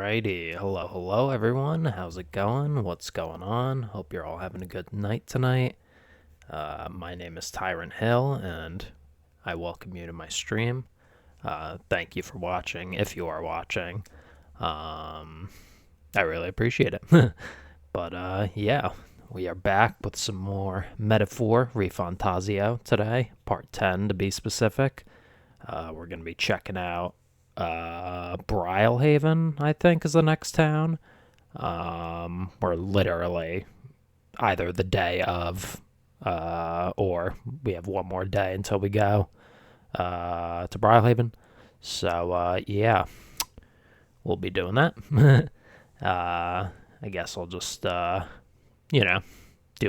Alrighty, hello everyone. How's it going? What's going on? Hope you're all having a good night tonight. My name is Tyrant Hill, and I welcome you to my stream. Thank you for watching, if you are watching. I really appreciate it. But yeah, we are back with some more Metaphor ReFantazio today, part 10 to be specific. We're going to be checking out Brylehaven, I think, is the next town. We're literally either the day of, or we have one more day until we go to Brylehaven. So, yeah, we'll be doing that. I guess I'll just, do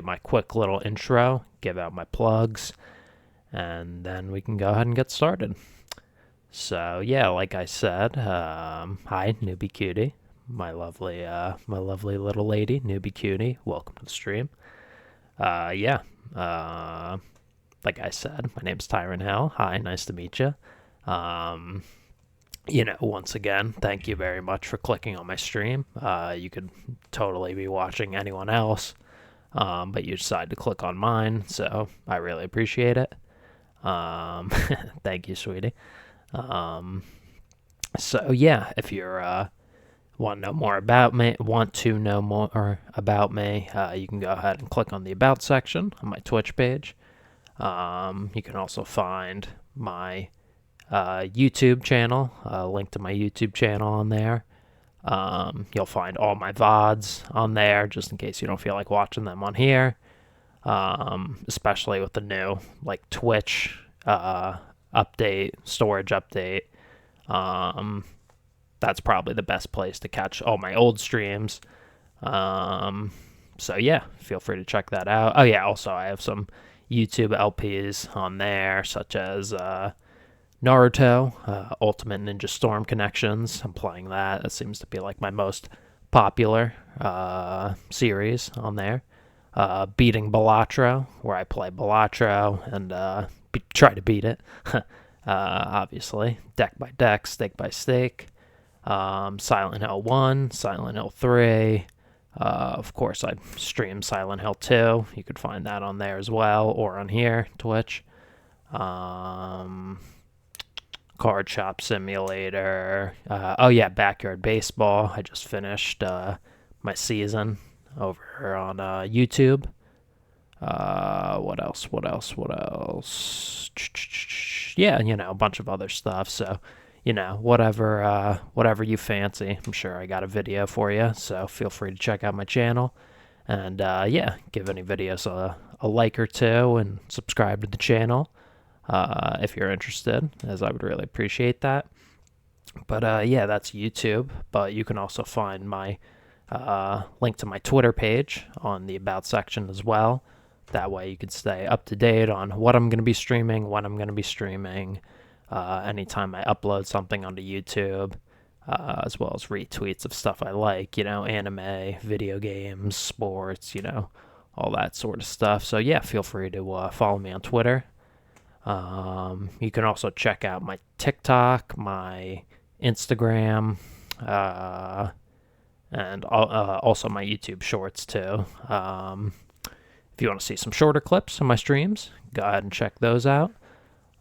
my quick little intro, give out my plugs, and then we can go ahead and get started. So yeah, like I said, hi newbie cutie, my lovely little lady, newbie cutie. Welcome to the stream. Yeah, like I said, my name's Tyrant Hill. Hi, nice to meet you. Once again, thank you very much for clicking on my stream. You could totally be watching anyone else, but you decided to click on mine, so I really appreciate it. Thank you, sweetie. So yeah, if you're want to know more about me, you can go ahead and click on the About section on my Twitch page. You can also find my YouTube channel, link to my YouTube channel on there. You'll find all my VODs on there, just in case you don't feel like watching them on here. Especially with the new Twitch update, storage update. That's probably the best place to catch all my old streams. So yeah, feel free to check that out. Oh yeah, also I have some YouTube LPs on there, such as Naruto, Ultimate Ninja Storm Connections. I'm playing that. That seems to be my most popular series on there. Beating Balatro, where I play Balatro and try to beat it. Obviously, deck by deck, stake by stake. Silent Hill 1, Silent Hill 3. Of course, I stream Silent Hill 2. You could find that on there as well, or on here, Twitch. Card Shop Simulator. Backyard Baseball. I just finished my season over on YouTube. What else? Yeah, a bunch of other stuff. So, whatever you fancy. I'm sure I got a video for you. So feel free to check out my channel. And give any videos a like or two and subscribe to the channel if you're interested, as I would really appreciate that. But that's YouTube. But you can also find my link to my Twitter page on the About section as well. That way you can stay up to date on what I'm going to be streaming, when I'm going to be streaming, anytime I upload something onto YouTube, as well as retweets of stuff I like, anime, video games, sports, all that sort of stuff. So yeah, feel free to follow me on Twitter. You can also check out my TikTok, my Instagram, and also my YouTube shorts too. If you want to see some shorter clips of my streams, go ahead and check those out.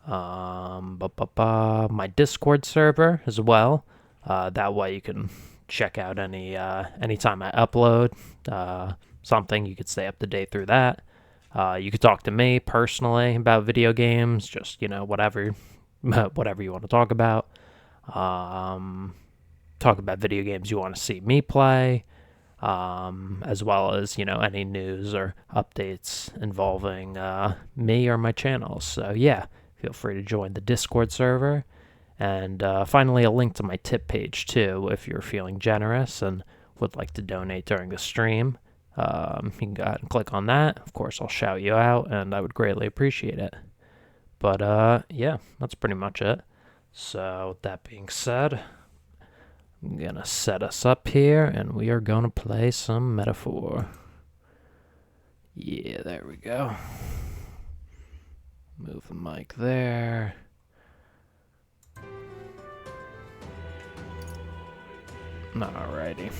My Discord server as well. That way you can check out anytime I upload something. You could stay up to date through that. You could talk to me personally about video games, just whatever you want to talk about. Talk about video games you want to see me play. As well as, any news or updates involving me or my channels. So, yeah, feel free to join the Discord server. And finally, a link to my tip page, too, if you're feeling generous and would like to donate during the stream. You can go ahead and click on that. Of course, I'll shout you out, and I would greatly appreciate it. But, yeah, that's pretty much it. So, with that being said, I'm going to set us up here, and we are going to play some Metaphor. Yeah, there we go. Move the mic there. Alrighty.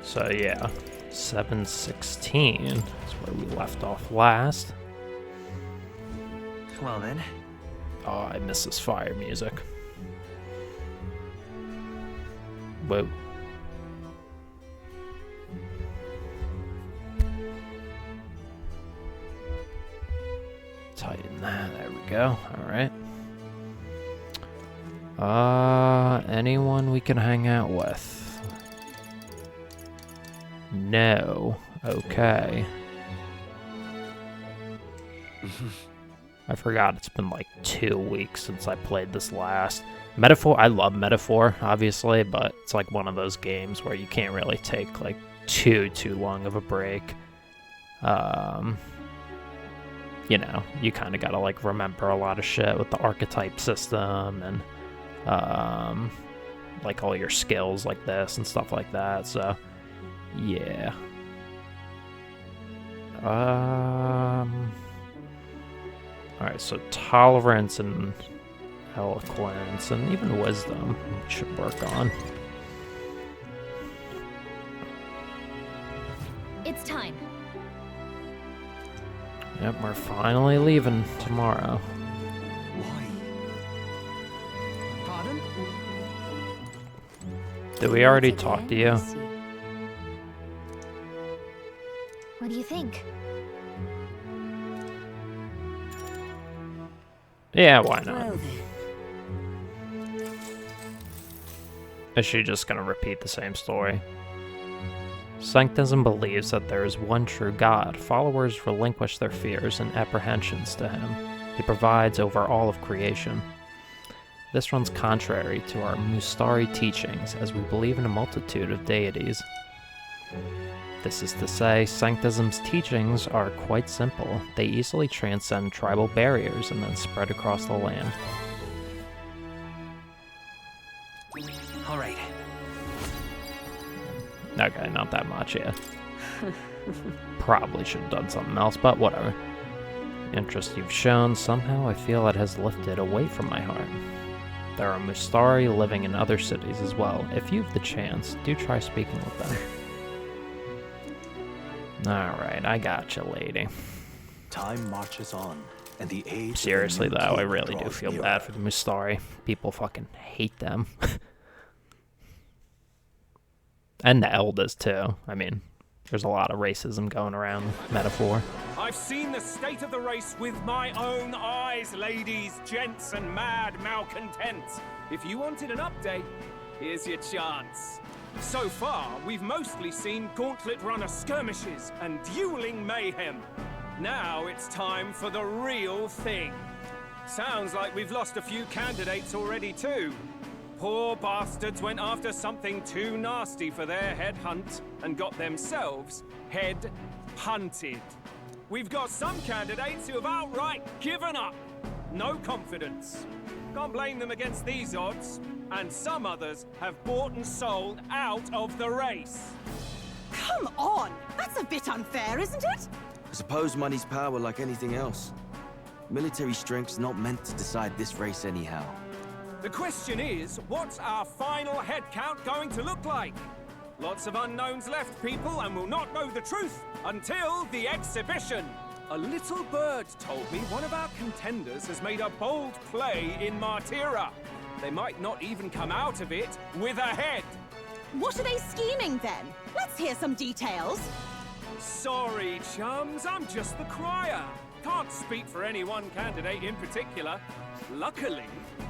So yeah, 716 is where we left off last. Well then. Oh, I miss this fire music. Whoa. Tighten that. There we go. Alright. Anyone we can hang out with? No. Okay. I forgot it's been like 2 weeks since I played this last. Metaphor, I love Metaphor, obviously, but it's like one of those games where you can't really take like too long of a break. You know, you kind of gotta like remember a lot of shit with the archetype system and like all your skills like this and stuff like that, so yeah. Alright, so tolerance and eloquence and even wisdom should work on. It's time. Yep, we're finally leaving tomorrow. Why? Pardon? Did we already talk to you? What do you think? Yeah, why not? Well, Is she just gonna repeat the same story? Sanctism believes that there is one true God. Followers relinquish their fears and apprehensions to him. He provides over all of creation. This runs contrary to our Mustari teachings, as we believe in a multitude of deities. This is to say, Sanctism's teachings are quite simple. They easily transcend tribal barriers and then spread across the land. All right. Okay, not that much, yeah. Probably should have done something else, but whatever. The interest you've shown, somehow I feel it has lifted away from my heart. There are Mustari living in other cities as well. If you have the chance, do try speaking with them. Alright, I gotcha, lady. Time marches on, and the age. Seriously, though, I really do feel bad for the Mustari. People fucking hate them. And the Elders, too. I mean, there's a lot of racism going around with Metaphor. I've seen the state of the race with my own eyes, ladies, gents, and mad malcontents. If you wanted an update, here's your chance. So far, we've mostly seen gauntlet runner skirmishes and dueling mayhem. Now it's time for the real thing. Sounds like we've lost a few candidates already too. Poor bastards went after something too nasty for their head hunt and got themselves head hunted. We've got some candidates who have outright given up. No confidence. Can't blame them against these odds. And some others have bought and sold out of the race. Come on! That's a bit unfair, isn't it? I suppose money's power like anything else. Military strength's not meant to decide this race anyhow. The question is, what's our final head count going to look like? Lots of unknowns left, people, and we'll not know the truth until the exhibition. A little bird told me one of our contenders has made a bold play in Martira. They might not even come out of it with a head. What are they scheming then? Let's hear some details. Sorry, chums, I'm just the crier. Can't speak for any one candidate in particular. Luckily,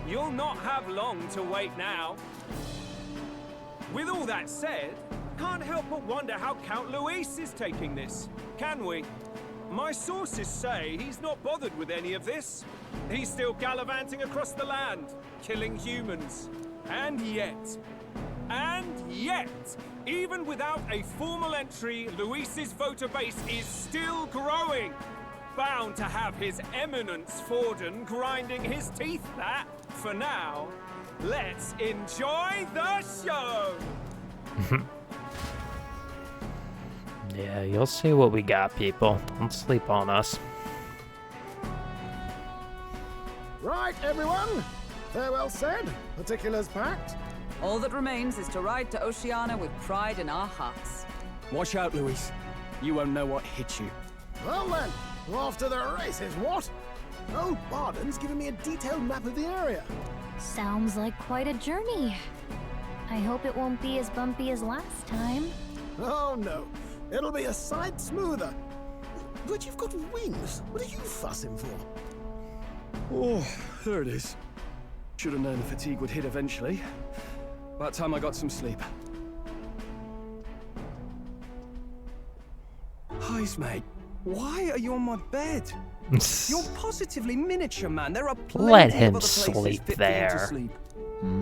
you'll not have long to wait now. With all that said, can't help but wonder how Count Luis is taking this, can we? My sources say he's not bothered with any of this. He's still gallivanting across the land, killing humans. And yet, even without a formal entry, Luis's voter base is still growing. Bound to have his eminence Forden grinding his teeth that, for now, let's enjoy the show! Yeah, you'll see what we got, people. Don't sleep on us. Right, everyone. Farewell said, particulars packed. All that remains is to ride to Oceania with pride in our hearts. Watch out, Luis. You won't know what hit you. Well then, off to the races, what? Oh, Barden's given me a detailed map of the area. Sounds like quite a journey. I hope it won't be as bumpy as last time. Oh no, it'll be a sight smoother. But you've got wings. What are you fussing for? Oh, there it is. Should have known the fatigue would hit eventually. About time I got some sleep. Heis, mate. Why are you on my bed? You're positively miniature, man. There are plenty Let of him other places sleep fit for him to there. sleep.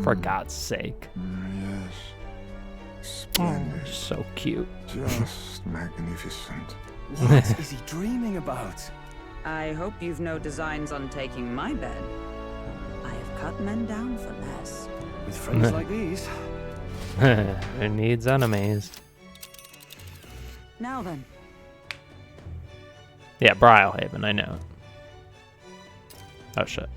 For God's sake. Yes. Oh, Splendid. so cute. Just magnificent. What is he dreaming about? I hope you've no designs on taking my bed. I have cut men down for less. With friends like these. Who needs enemies? Now then, Yeah, Brilehaven, I know. Oh shit.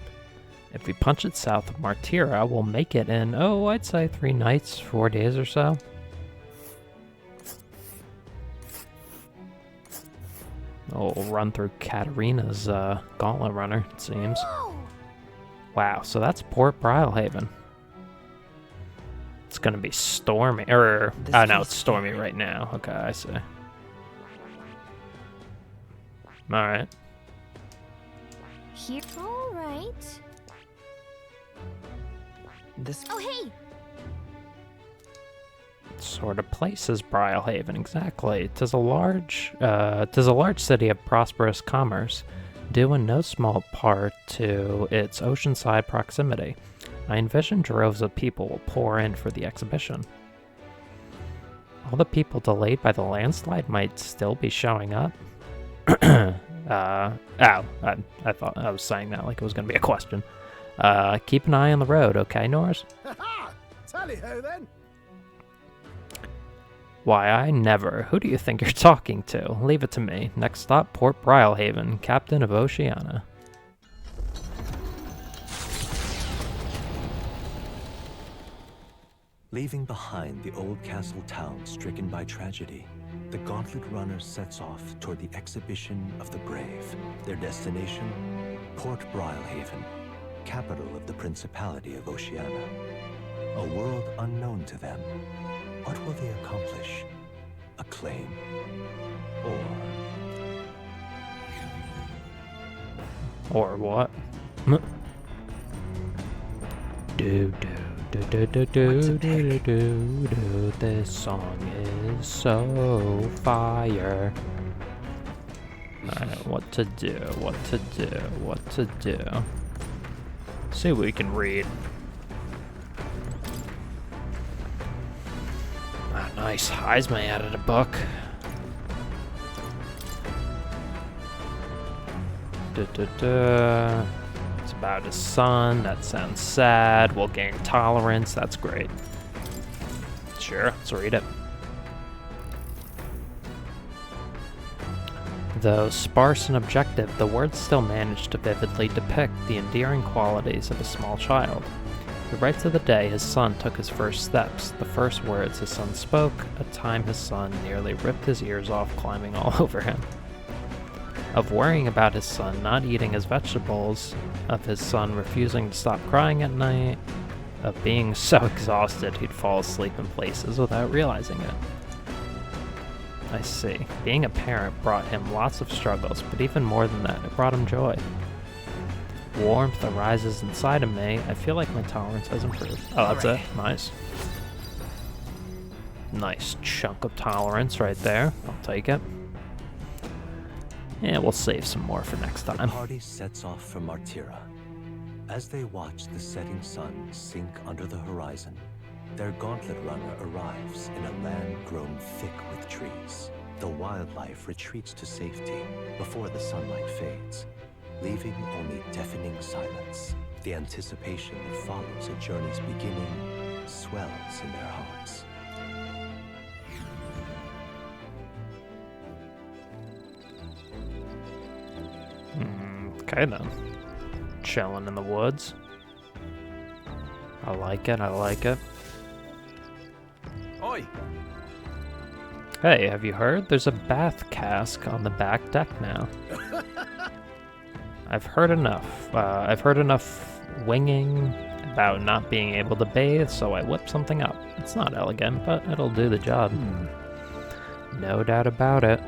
If we punch it south of Martira, we'll make it in, oh, I'd say 3 nights, 4 days or so. Oh, we'll run through Katarina's gauntlet runner, it seems. Wow, so that's Port Brilehaven. It's gonna be stormy, or, oh no, it's stormy right now. Okay, I see. Alright. Here. All right. Oh, hey! Sort of place is Brilehaven, exactly. 'Tis a large city of prosperous commerce, due in no small part to its oceanside proximity. I envision droves of people will pour in for the exhibition. All the people delayed by the landslide might still be showing up. I thought I was saying that like it was going to be a question. Keep an eye on the road, okay, Norris? Ha-ha! Tally-ho then. Why, I never. Who do you think you're talking to? Leave it to me. Next stop, Port Brilehaven, Captain of Oceania. Leaving behind the old castle town stricken by tragedy, the Gauntlet Runner sets off toward the exhibition of the brave. Their destination, Port Brilehaven, capital of the Principality of Oceania. A world unknown to them. What will they accomplish? Acclaim? Or what? Do do do do do do do do do. This song is so fire. Alright, what to do? What to do? What to do? See what we can read. Ah, nice. Heisman added a book. It's about his son. That sounds sad. We'll gain tolerance. That's great. Sure, let's read it. Though sparse and objective, the words still manage to vividly depict the endearing qualities of a small child. He writes of the day his son took his first steps, the first words his son spoke, a time his son nearly ripped his ears off climbing all over him. Of worrying about his son not eating his vegetables, of his son refusing to stop crying at night, of being so exhausted he'd fall asleep in places without realizing it. I see. Being a parent brought him lots of struggles, but even more than that, it brought him joy. Warmth arises inside of me. I feel like my tolerance has improved. Oh, that's it. Nice. Nice chunk of tolerance right there. I'll take it. Yeah, we'll save some more for next time. The party sets off for Martira. As they watch the setting sun sink under the horizon, their Gauntlet Runner arrives in a land grown thick with trees. The wildlife retreats to safety before the sunlight fades, leaving only deafening silence. The anticipation that follows a journey's beginning swells in their hearts. Okay then. chilling in the woods. I like it, I like it. Oi! Hey, have you heard? There's a bath cask on the back deck now. I've heard enough. I've heard enough winging about not being able to bathe, so I whipped something up. It's not elegant, but it'll do the job. No doubt about it.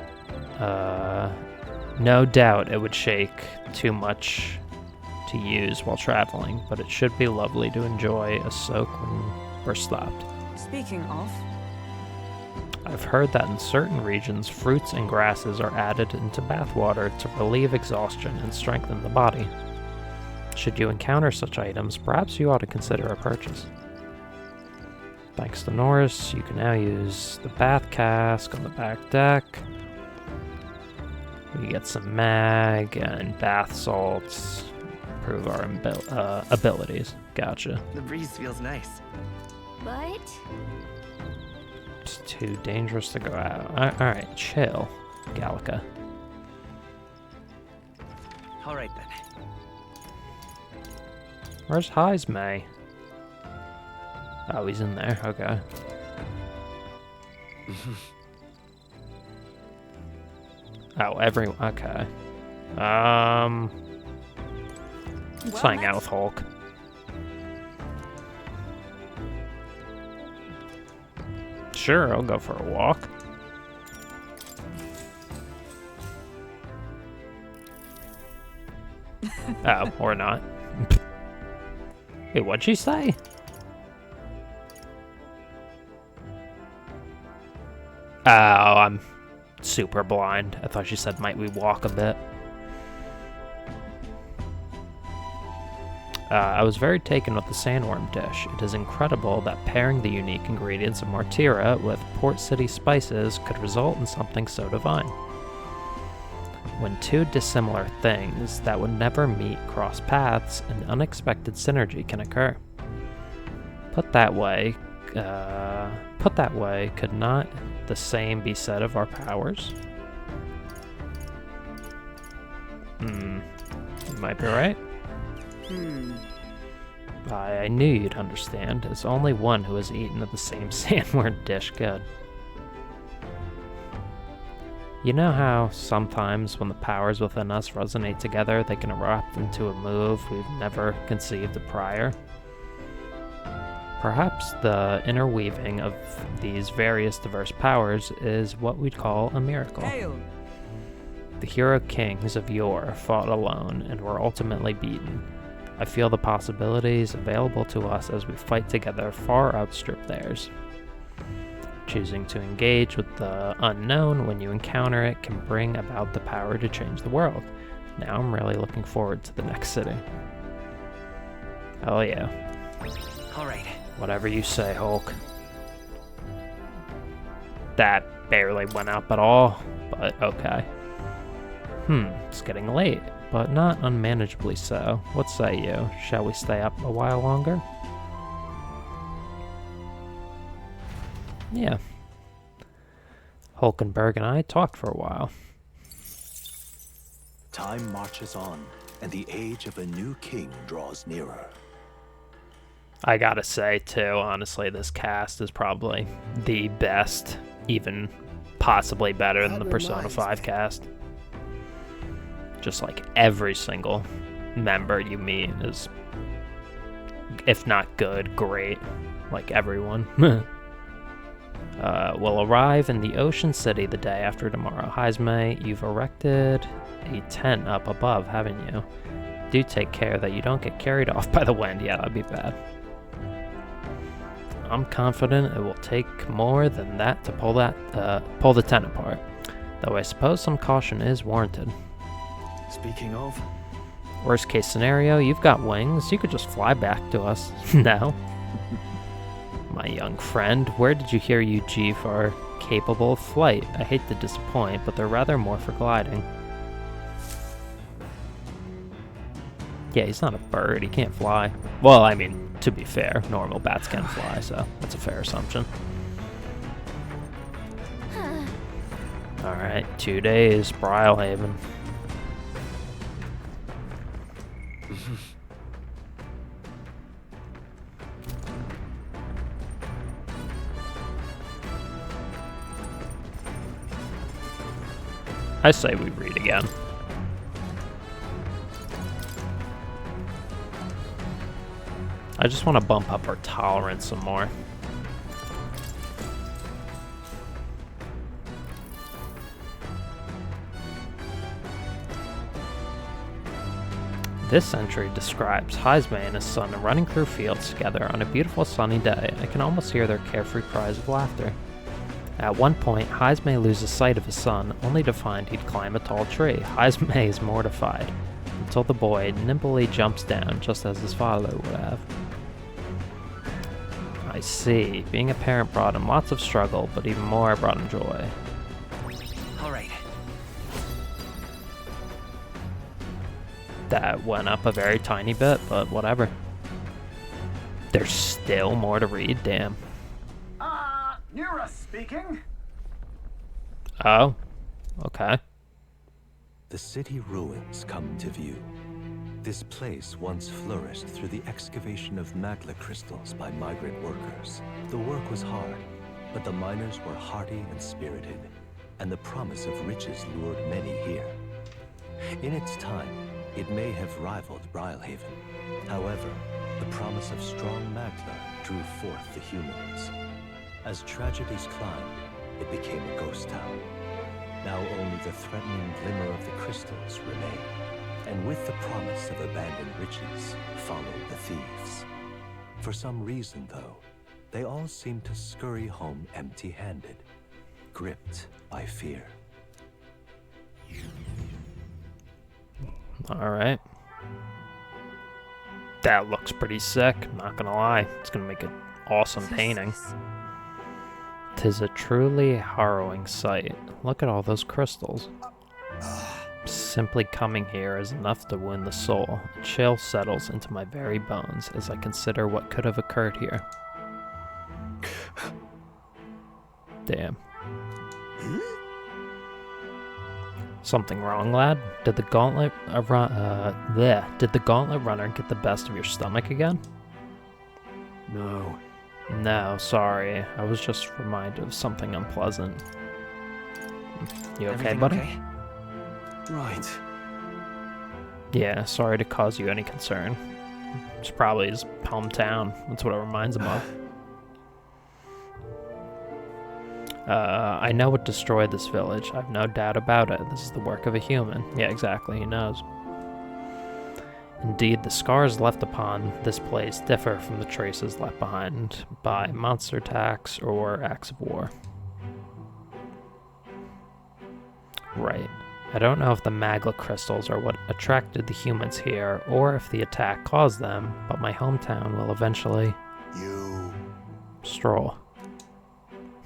No doubt it would shake too much to use while traveling, but it should be lovely to enjoy a soak when we're stopped. Speaking of, I've heard that in certain regions, fruits and grasses are added into bathwater to relieve exhaustion and strengthen the body. Should you encounter such items, perhaps you ought to consider a purchase. Thanks to Norris, you can now use the bath cask on the back deck. We get some mag and bath salts, improve our abilities. Gotcha. The breeze feels nice. But It's too dangerous to go out. Alright, chill, Gallica. Alright then. Where's Heismay? Oh, he's in there. Okay. Oh, everyone. Okay. Let's hang out with Hulk. Sure, I'll go for a walk. Oh, or not. Wait, what'd she say? Oh, I'm super blind. I thought she said, might we walk a bit? I was very taken with the sandworm dish. It is incredible that pairing the unique ingredients of Martira with Port City spices could result in something so divine. When two dissimilar things that would never meet cross paths, an unexpected synergy can occur. Put that way, could not the same be said of our powers? You might be right. I knew you'd understand. There's only one who has eaten of the same sandworm dish. Good. You know how sometimes when the powers within us resonate together, they can erupt into a move we've never conceived of prior? Perhaps the interweaving of these various diverse powers is what we'd call a miracle. Hail. The hero kings of yore fought alone and were ultimately beaten. I feel the possibilities available to us as we fight together far outstrip theirs. Choosing to engage with the unknown when you encounter it can bring about the power to change the world. Now I'm really looking forward to the next city. Hell yeah. Alright. Whatever you say, Hulk. That barely went up at all, but okay. It's getting late, but not unmanageably so. What say you? Shall we stay up a while longer? Yeah. Hulkenberg and I talked for a while. Time marches on, and the age of a new king draws nearer. I gotta say, too, honestly, this cast is probably the best, even possibly better than the Persona 5 cast. Just like every single member you meet is, if not good, great. Like everyone. We'll arrive in the Ocean City the day after tomorrow. Heismay, you've erected a tent up above, haven't you? Do take care that you don't get carried off by the wind. Yeah, that'd be bad. I'm confident it will take more than that to pull the tent apart. Though I suppose some caution is warranted. Speaking of, Worst case scenario, you've got wings. You could just fly back to us. No. My young friend, where did you hear you Chief are capable of flight? I hate to disappoint, but they're rather more for gliding. Yeah, he's not a bird. He can't fly. Well, I mean, to be fair, normal bats can fly, so that's a fair assumption. Alright, 2 days, Brylehaven. I say we read again. I just want to bump up our tolerance some more. This entry describes Heisme and his son running through fields together on a beautiful sunny day. I can almost hear their carefree cries of laughter. At one point, Heisme loses sight of his son, only to find he'd climb a tall tree. Heisme is mortified, until the boy nimbly jumps down, just as his father would have. I see. Being a parent brought him lots of struggle, but even more brought him joy. All right. That went up a very tiny bit, but whatever. There's still more to read, damn. Nira speaking. Oh, okay. The city ruins come to view. This place once flourished through the excavation of magla crystals by migrant workers. The work was hard, but the miners were hardy and spirited, and the promise of riches lured many here. In its time, it may have rivaled Brylehaven. However, the promise of strong magla drew forth the humans. As tragedies climbed, it became a ghost town. Now only the threatening glimmer of the crystals remain. And with the promise of abandoned riches, followed the thieves. For some reason, though, they all seem to scurry home empty-handed, gripped by fear. Alright. That looks pretty sick, not gonna lie. It's gonna make an awesome painting. 'Tis a truly harrowing sight. Look at all those crystals. Simply coming here is enough to wound the soul. A chill settles into my very bones as I consider what could have occurred here. Damn. Something wrong, lad? Did the gauntlet did the gauntlet runner get the best of your stomach again? No. No, sorry. I was just reminded of something unpleasant. You okay, Everything buddy? okay? Right. Yeah, sorry to cause you any concern. It's probably his hometown. That's what it reminds him of. I know what destroyed this village. I've no doubt about it. This is the work of a human. Yeah, exactly. He knows. Indeed, the scars left upon this place differ from the traces left behind by monster attacks or acts of war. Right. I don't know if the magla crystals are what attracted the humans here, or if the attack caused them, but my hometown will eventually... Stroll.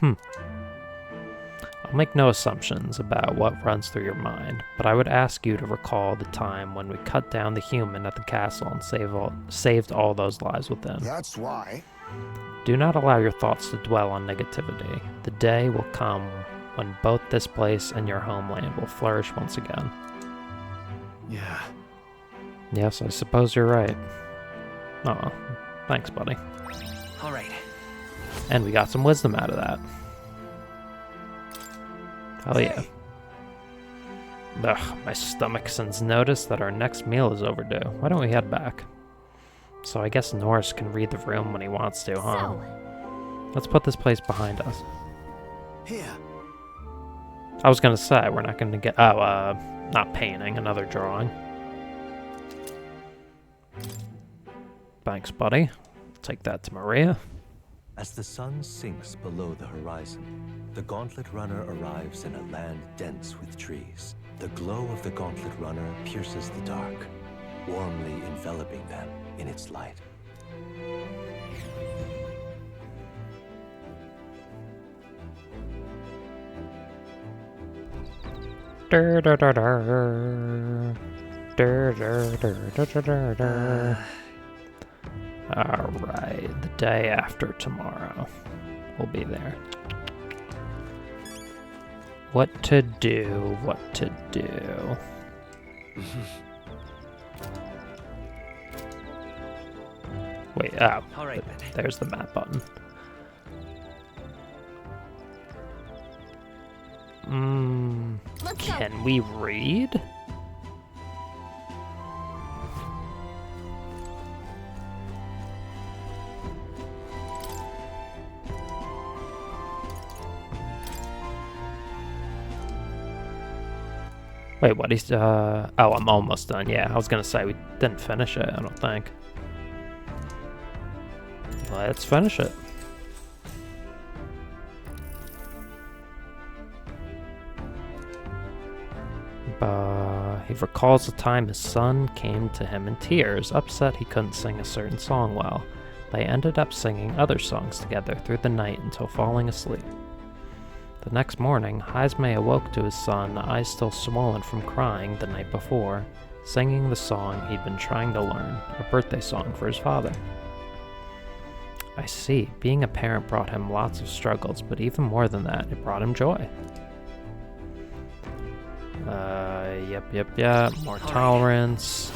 I'll make no assumptions about what runs through your mind, but I would ask you to recall the time when we cut down the human at the castle and saved all those lives within. That's why. Do not allow your thoughts to dwell on negativity. The day will come when both this place and your homeland will flourish once again. Yeah. Yes, I suppose you're right. Oh, thanks, buddy. All right. And we got some wisdom out of that. Hell yeah. Ugh, my stomach sends notice that our next meal is overdue. Why don't we head back? So I guess Norris can read the room when he wants to, huh? Let's put this place behind us. Here. I was gonna say, we're not gonna get... Oh, not painting, another drawing. Thanks, buddy. Take that to Maria. As the sun sinks below the horizon, the Gauntlet Runner arrives in a land dense with trees. The glow of the Gauntlet Runner pierces the dark, warmly enveloping them in its light. Alright, the day after tomorrow. We'll be there. What to do, what to do. Wait, oh, All right, there's the map button. Let's go. Can we read? Wait, what? He's, oh, I'm almost done. Yeah, I was gonna say we didn't finish it, I don't think. Let's finish it. He recalls the time his son came to him in tears, upset he couldn't sing a certain song well. They ended up singing other songs together through the night until falling asleep. The next morning, Haizme awoke to his son, eyes still swollen from crying the night before, singing the song he'd been trying to learn, a birthday song for his father. I see, being a parent brought him lots of struggles, but even more than that, it brought him joy. Yep. More tolerance.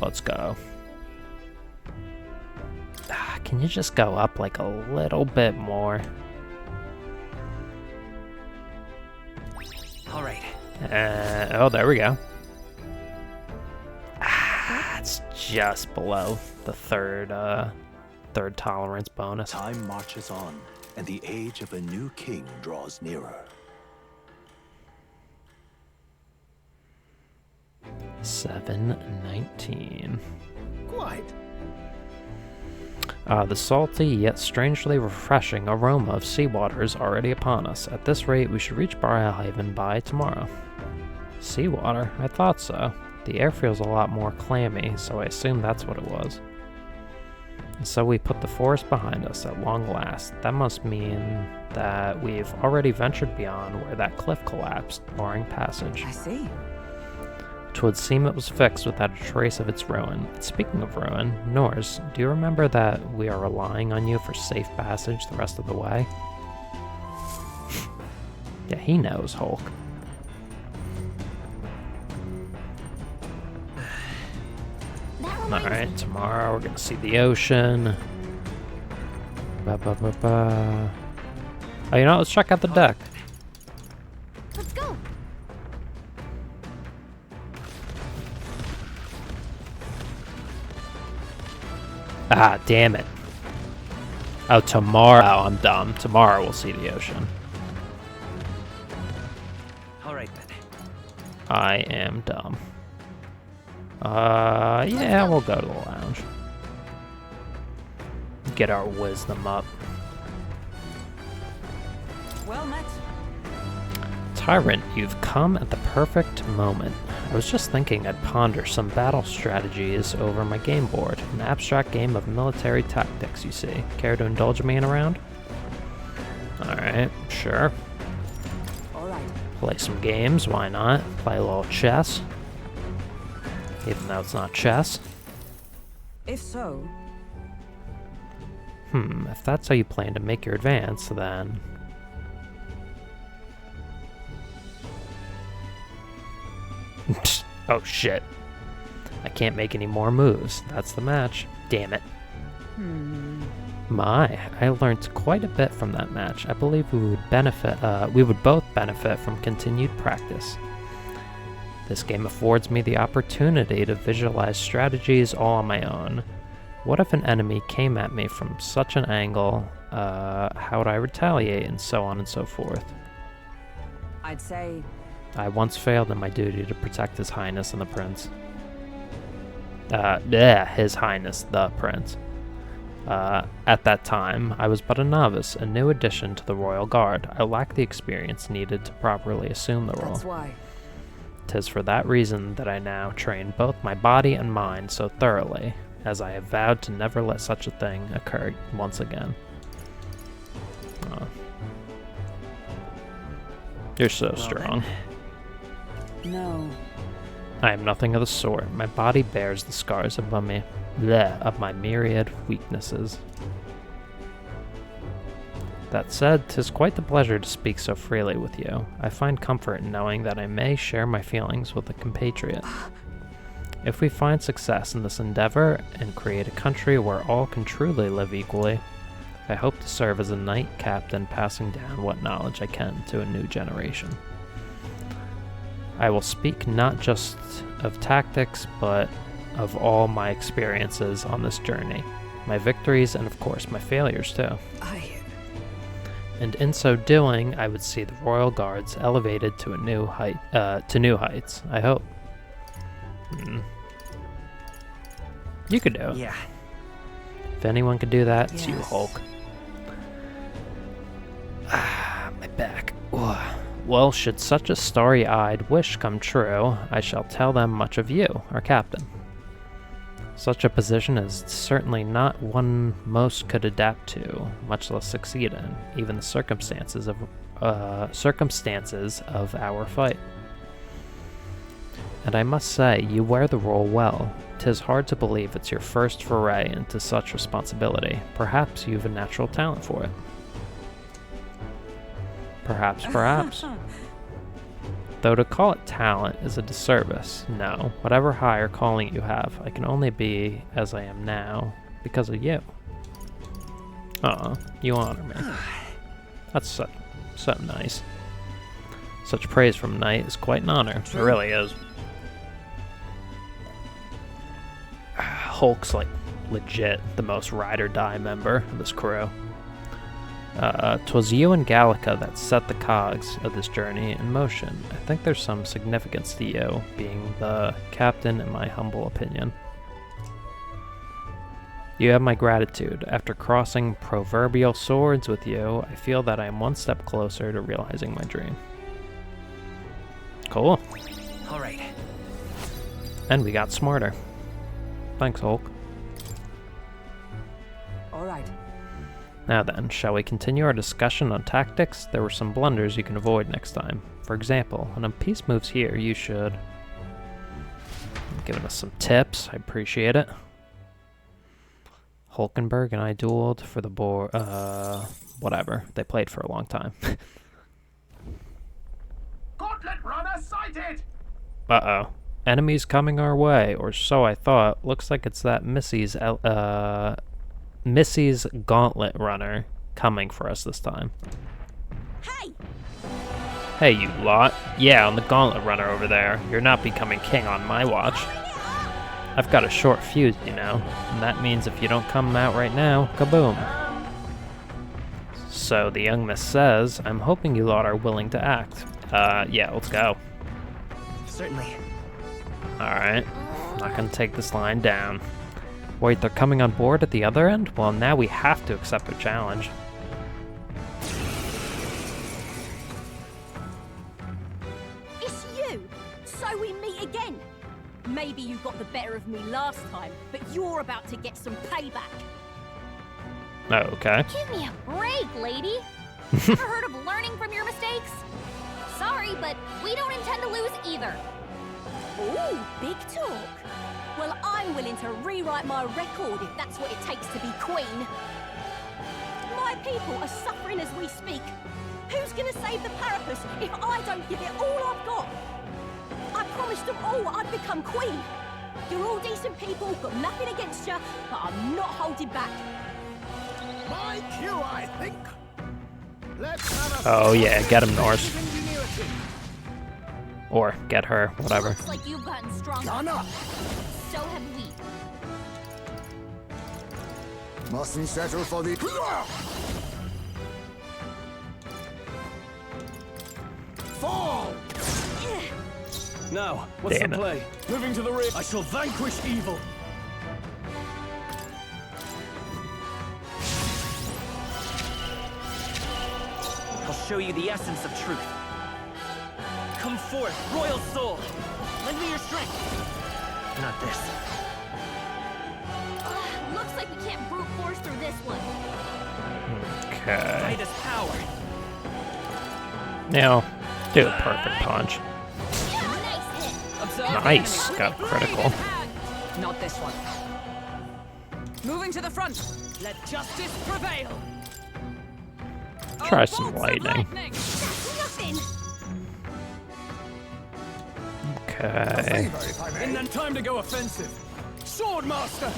Let's go. Can you just go up like a little bit more? All right. Oh, there we go. It's just below the third tolerance bonus. Time marches on, and the age of a new king draws nearer. 7:19. Quite. The salty yet strangely refreshing aroma of seawater is already upon us. At this rate, we should reach Barrelhaven by tomorrow. Seawater? I thought so. The air feels a lot more clammy, so I assume that's what it was. And so we put the forest behind us at long last. That must mean that we've already ventured beyond where that cliff collapsed, barring passage. I see. 'Twould seem it was fixed without a trace of its ruin. Speaking of ruin, Norse, do you remember that we are relying on you for safe passage the rest of the way? Yeah, he knows, Hulk. Alright, tomorrow we're gonna see the ocean. Oh, you know, let's check out the deck. Let's go. Ah, damn it. Oh, tomorrow. Oh, I'm dumb. Tomorrow we'll see the ocean. All right then. I am dumb. Yeah, we'll go to the lounge. Get our wisdom up. Well met. Tyrant, you've come at the perfect moment. I was just thinking I'd ponder some battle strategies over my game board. An abstract game of military tactics, you see. Care to indulge me in a round? Alright, sure. Alright. Play some games, why not? Play a little chess. Even though it's not chess. If so... If that's how you plan to make your advance, then... Oh shit. I can't make any more moves. That's the match. Damn it. My, I learned quite a bit from that match. I believe we would both benefit from continued practice. This game affords me the opportunity to visualize strategies all on my own. What if an enemy came at me from such an angle? How would I retaliate, and so on and so forth? I'd say... I once failed in my duty to protect His Highness and the Prince. His Highness, the Prince. At that time, I was but a novice, a new addition to the Royal Guard. I lacked the experience needed to properly assume the role. That's why. 'Tis for that reason that I now train both my body and mind so thoroughly, as I have vowed to never let such a thing occur once again. You're so strong. No. I am nothing of the sort. My body bears the scars of my myriad weaknesses. That said, 'tis quite the pleasure to speak so freely with you. I find comfort in knowing that I may share my feelings with a compatriot. If we find success in this endeavor and create a country where all can truly live equally, I hope to serve as a knight captain passing down what knowledge I can to a new generation. I will speak not just of tactics, but of all my experiences on this journey. My victories and, of course, my failures, too. And in so doing, I would see the Royal Guards elevated to new heights, I hope. You could do it. Yeah. If anyone could do that, it's you, Hulk. Ah, my back. Ugh. Well, should such a starry-eyed wish come true, I shall tell them much of you, our captain. Such a position is certainly not one most could adapt to, much less succeed in, even the circumstances of our fight. And I must say, you wear the role well. 'Tis hard to believe it's your first foray into such responsibility. Perhaps you've a natural talent for it. Perhaps. Though to call it talent is a disservice. No, whatever higher calling you have, I can only be as I am now because of you. Aw, you honor me. That's so nice. Such praise from Knight is quite an honor. It really is. Hulk's like legit the most ride or die member of this crew. 'Twas you and Gallica that set the cogs of this journey in motion. I think there's some significance to you being the captain, in my humble opinion. You have my gratitude. After crossing proverbial swords with you, I feel that I am one step closer to realizing my dream. Cool. All right. And we got smarter. Thanks, Hulk. All right. Now then, shall we continue our discussion on tactics? There were some blunders you can avoid next time. For example, when a piece moves here, you should... Giving us some tips, I appreciate it. Hulkenberg and I dueled for the board, whatever. They played for a long time. Gauntlet runner sighted! Uh-oh. Enemies coming our way, or so I thought. Looks like it's that Missy's Gauntlet Runner coming for us this time. Hey! Hey, you lot. Yeah, on the Gauntlet Runner over there. You're not becoming king on my watch. I've got a short fuse, you know, and that means if you don't come out right now, kaboom. So the young miss says, I'm hoping you lot are willing to act. Yeah, let's go. Certainly. Alright, not gonna take this line down. Wait, they're coming on board at the other end? Well, now we have to accept their challenge. It's you! So we meet again! Maybe you got the better of me last time, but you're about to get some payback. Oh, okay. Give me a break, lady. Ever heard of learning from your mistakes? Sorry, but we don't intend to lose either. Ooh, big talk. Well, I'm willing to rewrite my record if that's what it takes to be queen. My people are suffering as we speak. Who's gonna save the Parapus if I don't give it all I've got? I promised them all I'd become queen. You're all decent people, got nothing against you, but I'm not holding back. My cue, I think. Let's have Oh yeah, get him, Norse. Or get her, whatever. Looks like you've gotten stronger. So have we. Mustn't settle for the... Fall! Now, what's Damn the it. play? Moving to the rear. I shall vanquish evil. I'll show you the essence of truth. Come forth, royal soul. Lend me your strength. Not this. Looks like we can't brute force through this one. Okay. Fight is power. Now, do a perfect punch. Nice hit. Observe Nice, the enemy. got critical. Not this one. Moving to the front. Let justice prevail. Try Oh, some bolts of lightning. That's nothing! Okay. And then time to go offensive. Swordmaster.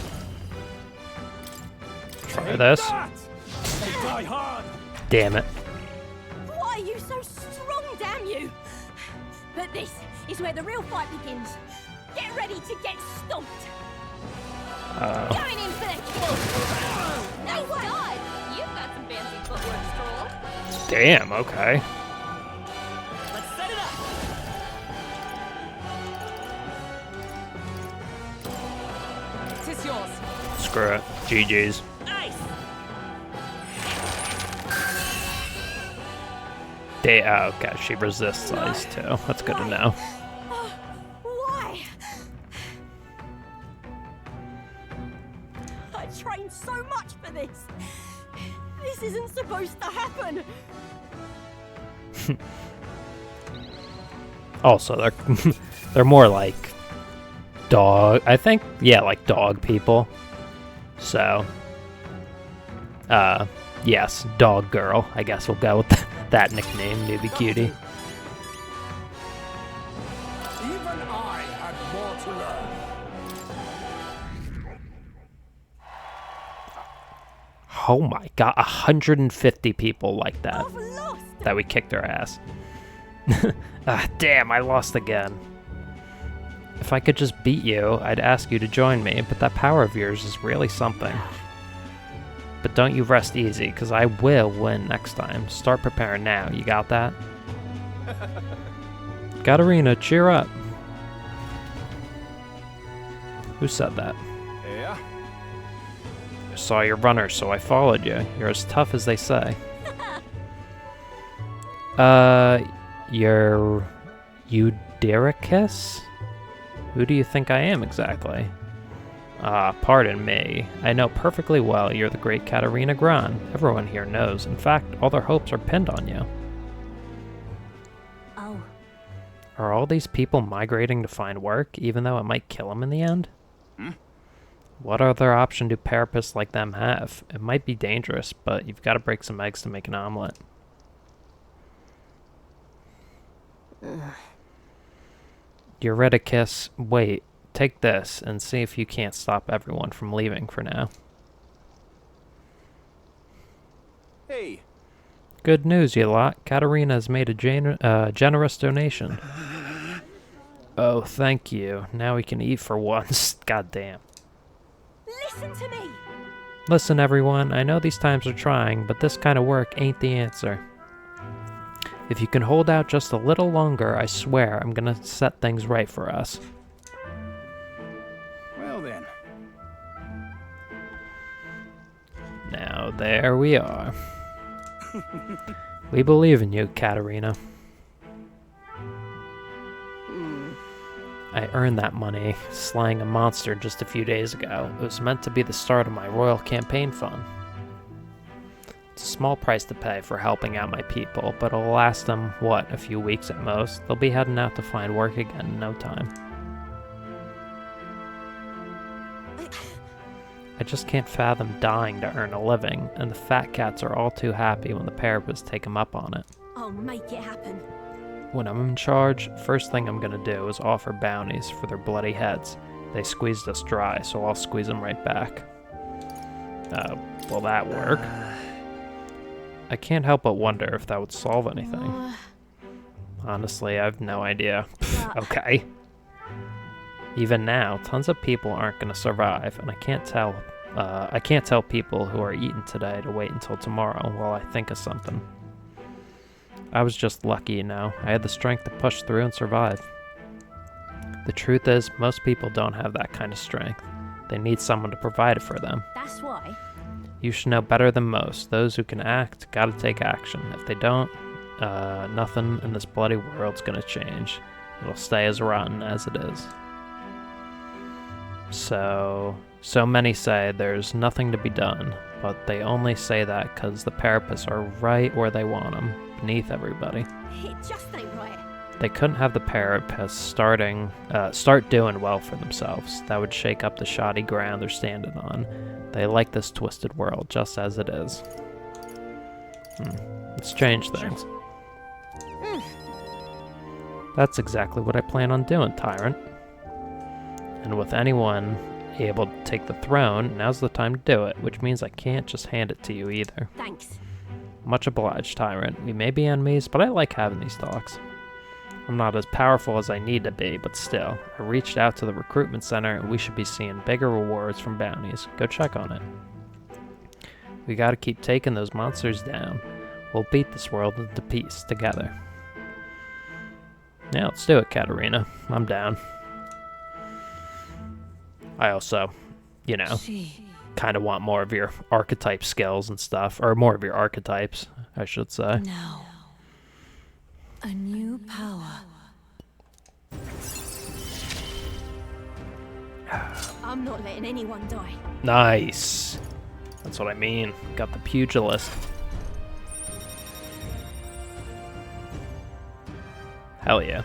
Try this. That! They die hard. Damn it. Why are you so strong, damn you? But this is where the real fight begins. Get ready to get stomped. Going in for the kill. Nice dodge! You've got some fancy footwork, Stroll. Damn, okay. Let's set it up. Tis yours. Screw it. GG's. Nice. Okay, she resists ice too. That's good to know. Why? I trained so much for this. This isn't supposed to happen. Also, they're more like dog. I think, yeah, like dog people. So, yes, dog girl. I guess we'll go with that nickname, newbie cutie. Even I had more to learn. Oh my god, 150 people like that. I've lost. That we kicked her ass. Damn, I lost again. If I could just beat you, I'd ask you to join me, but that power of yours is really something. But don't you rest easy, because I will win next time. Start preparing now, you got that? Katarina, cheer up. Who said that? Yeah. I saw your runner, so I followed you. You're as tough as they say. You're Eudericus? Who do you think I am exactly? Pardon me. I know perfectly well you're the great Katarina Gran. Everyone here knows. In fact, all their hopes are pinned on you. Oh. Are all these people migrating to find work, even though it might kill them in the end? What other option do carapaces like them have? It might be dangerous, but you've got to break some eggs to make an omelet. Euryticus, wait, take this and see if you can't stop everyone from leaving for now. Hey. Good news, you lot. Katarina has made a generous donation. Oh, thank you. Now we can eat for once. God damn. Listen to me. Listen, everyone, I know these times are trying, but this kind of work ain't the answer. If you can hold out just a little longer, I swear I'm gonna set things right for us. Well then. Now, there we are. We believe in you, Katarina. I earned that money slaying a monster just a few days ago. It was meant to be the start of my royal campaign fund. It's a small price to pay for helping out my people, but it'll last them, what, a few weeks at most? They'll be heading out to find work again in no time. I just can't fathom dying to earn a living, and the fat cats are all too happy when the carapaces take them up on it. I'll make it happen. When I'm in charge, first thing I'm gonna do is offer bounties for their bloody heads. They squeezed us dry, so I'll squeeze them right back. Will that work? I can't help but wonder if that would solve anything. Honestly, I have no idea. Okay. Even now, tons of people aren't gonna survive, and I can't tell people who are eating today to wait until tomorrow while I think of something. I was just lucky, you know. I had the strength to push through and survive. The truth is, most people don't have that kind of strength. They need someone to provide it for them. That's why. You should know better than most. Those who can act gotta take action. If they don't, nothing in this bloody world's gonna change. It'll stay as rotten as it is. So many say there's nothing to be done, but they only say that because the carapaces are right where they want them, beneath everybody. It just ain't right. They couldn't have the carapaces start doing well for themselves. That would shake up the shoddy ground they're standing on. They like this twisted world just as it is. Let's change things. That's exactly what I plan on doing, Tyrant. And with anyone able to take the throne, now's the time to do it, which means I can't just hand it to you either. Thanks. Much obliged, Tyrant. We may be enemies, but I like having these talks. I'm not as powerful as I need to be, but still. I reached out to the recruitment center and we should be seeing bigger rewards from bounties. Go check on it. We gotta keep taking those monsters down. We'll beat this world into peace together. Yeah, let's do it, Katarina. I'm down. I also, you know, kind of want more of your archetype skills and stuff. Or more of your archetypes, I should say. Now, a new power. I'm not letting anyone die. Nice. That's what I mean. Got the pugilist. Hell yeah.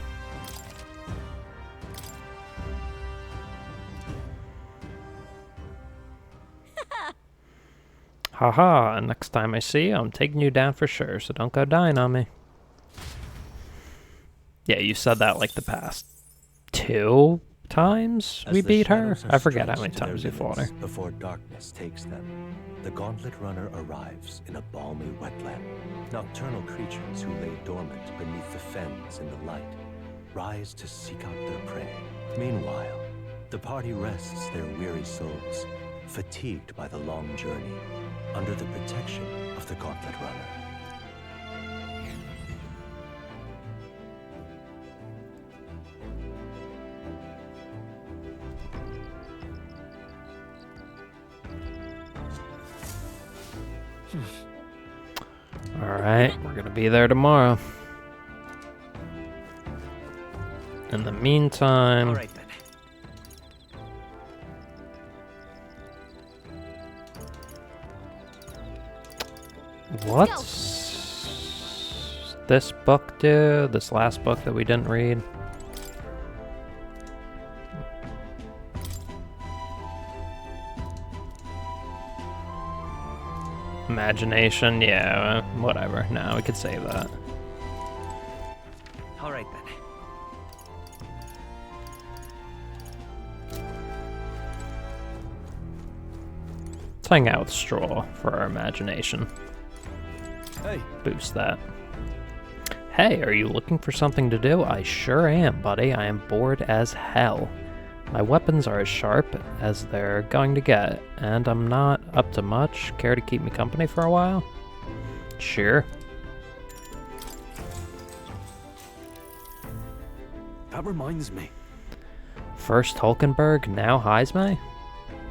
Haha, next time I see you, I'm taking you down for sure, so don't go dying on me. Yeah, you said that like the past 2 times we beat her? I forget how many times we fought her. Before darkness takes them, the Gauntlet Runner arrives in a balmy wetland. Nocturnal creatures who lay dormant beneath the fens in the light rise to seek out their prey. Meanwhile, the party rests their weary souls, fatigued by the long journey, under the protection of the Gauntlet Runner. Alright, we're gonna be there tomorrow. In the meantime... Alright then. What's this book do? This last book that we didn't read? Imagination, yeah, whatever. No, we could save that. Alright then. Let's hang out with Straw for our imagination. Hey. Boost that. Hey, are you looking for something to do? I sure am, buddy. I am bored as hell. My weapons are as sharp as they're going to get, and I'm not up to much. Care to keep me company for a while? Sure. That reminds me. First Hulkenberg, now Heisme?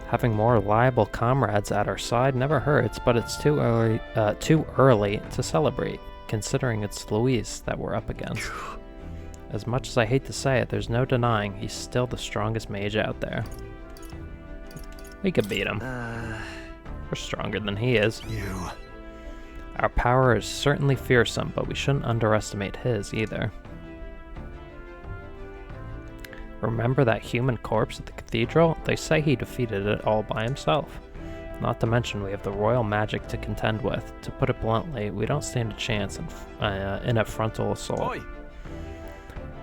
Having more reliable comrades at our side never hurts, but it's too early to celebrate, considering it's Luis that we're up against. As much as I hate to say it, there's no denying he's still the strongest mage out there. We could beat him. We're stronger than he is. Our power is certainly fearsome, but we shouldn't underestimate his either. Remember that human corpse at the cathedral? They say he defeated it all by himself. Not to mention we have the royal magic to contend with. To put it bluntly, we don't stand a chance in a frontal assault. Oi.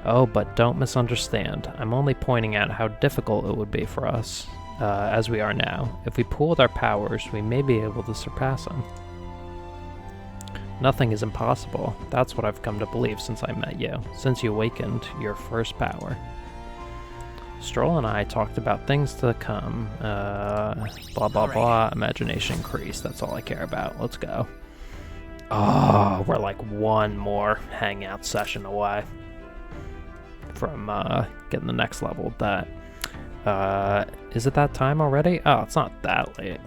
Oh, but don't misunderstand. I'm only pointing out how difficult it would be for us, as we are now. If we pooled our powers, we may be able to surpass him. Nothing is impossible. That's what I've come to believe since I met you, since you awakened your first power. Stroll and I talked about things to come, blah blah blah, imagination increase, that's all I care about. Let's go. Oh, we're like one more hangout session away from getting the next level with that. Is it that time already? Oh, it's not that late.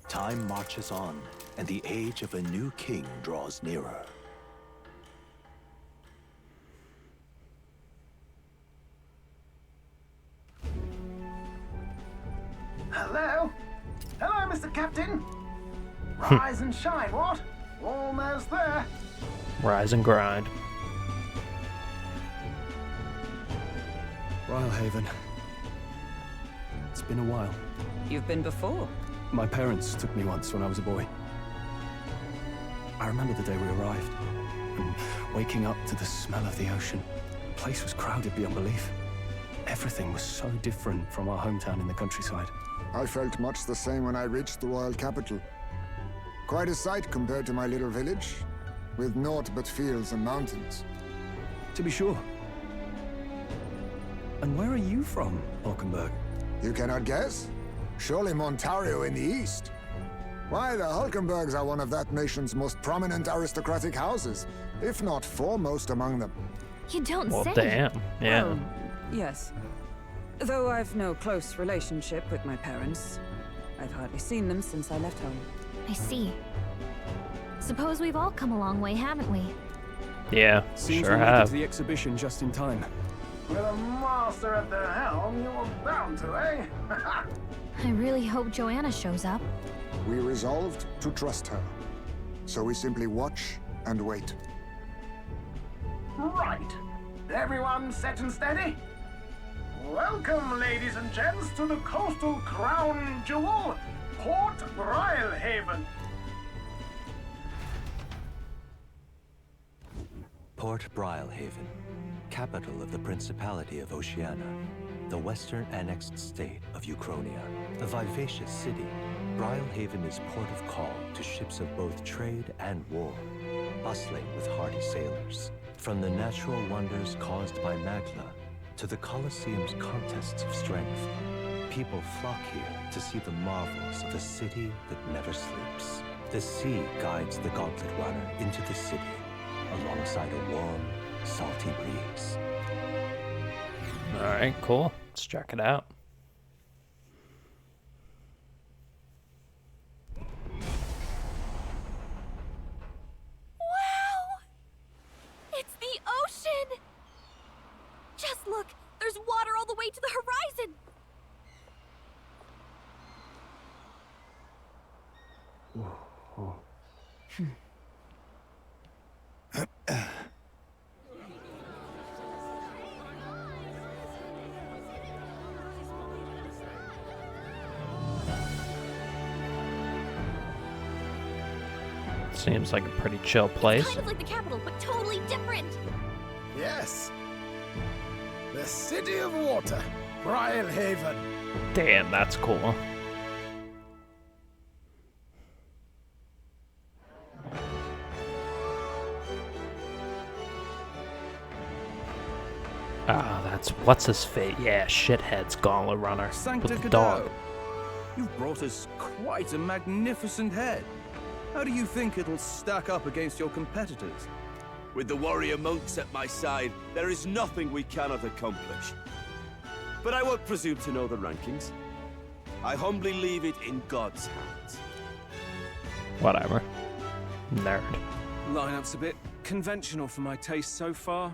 Time marches on, and the age of a new king draws nearer. Hello? Hello, Mr. Captain? Rise and shine, what? Almost there. Rise and grind. Rylehaven. It's been a while. You've been before. My parents took me once when I was a boy. I remember the day we arrived, and waking up to the smell of the ocean. The place was crowded beyond belief. Everything was so different from our hometown in the countryside. I felt much the same when I reached the royal capital. Quite a sight compared to my little village, with naught but fields and mountains. To be sure. And where are you from, Hulkenberg? You cannot guess? Surely Montario in the east. Why, the Hulkenbergs are one of that nation's most prominent aristocratic houses, if not foremost among them. You don't Well, say. damn. Yeah. Well, yes. Though I've no close relationship with my parents. I've hardly seen them since I left home. I see. Suppose we've all come a long way, haven't we? Yeah, Seems sure we made it have. to the exhibition just in time. With a master at the helm, you were bound to, eh? I really hope Joanna shows up. We resolved to trust her. So we simply watch and wait. Right. Everyone set and steady? Welcome, ladies and gents, to the coastal crown jewel, Port Brialhaven. Port Brialhaven, capital of the Principality of Oceania, the western annexed state of Uchronia. A vivacious city, Brialhaven is port of call to ships of both trade and war, bustling with hardy sailors. From the natural wonders caused by Magla to the Colosseum's contests of strength, people flock here to see the marvels of a city that never sleeps. The sea guides the gauntlet runner into the city, alongside a warm, salty breeze. Alright, cool. Let's check it out. Wow! It's the ocean! Just look, there's water all the way to the horizon! Seems like a pretty chill place. Kind of like the capital, but totally different. Yes. The City of Water, Brialhaven. Damn, that's cool. Ah, that's what's his fate? Yeah, shithead's Gauntlet Runner Sancta with the dog. Cadeau. You've brought us quite a magnificent head. How do you think it'll stack up against your competitors? With the warrior monks at my side, there is nothing we cannot accomplish. But I won't presume to know the rankings. I humbly leave it in God's hands. Whatever. Nerd. Lineup's a bit conventional for my taste so far.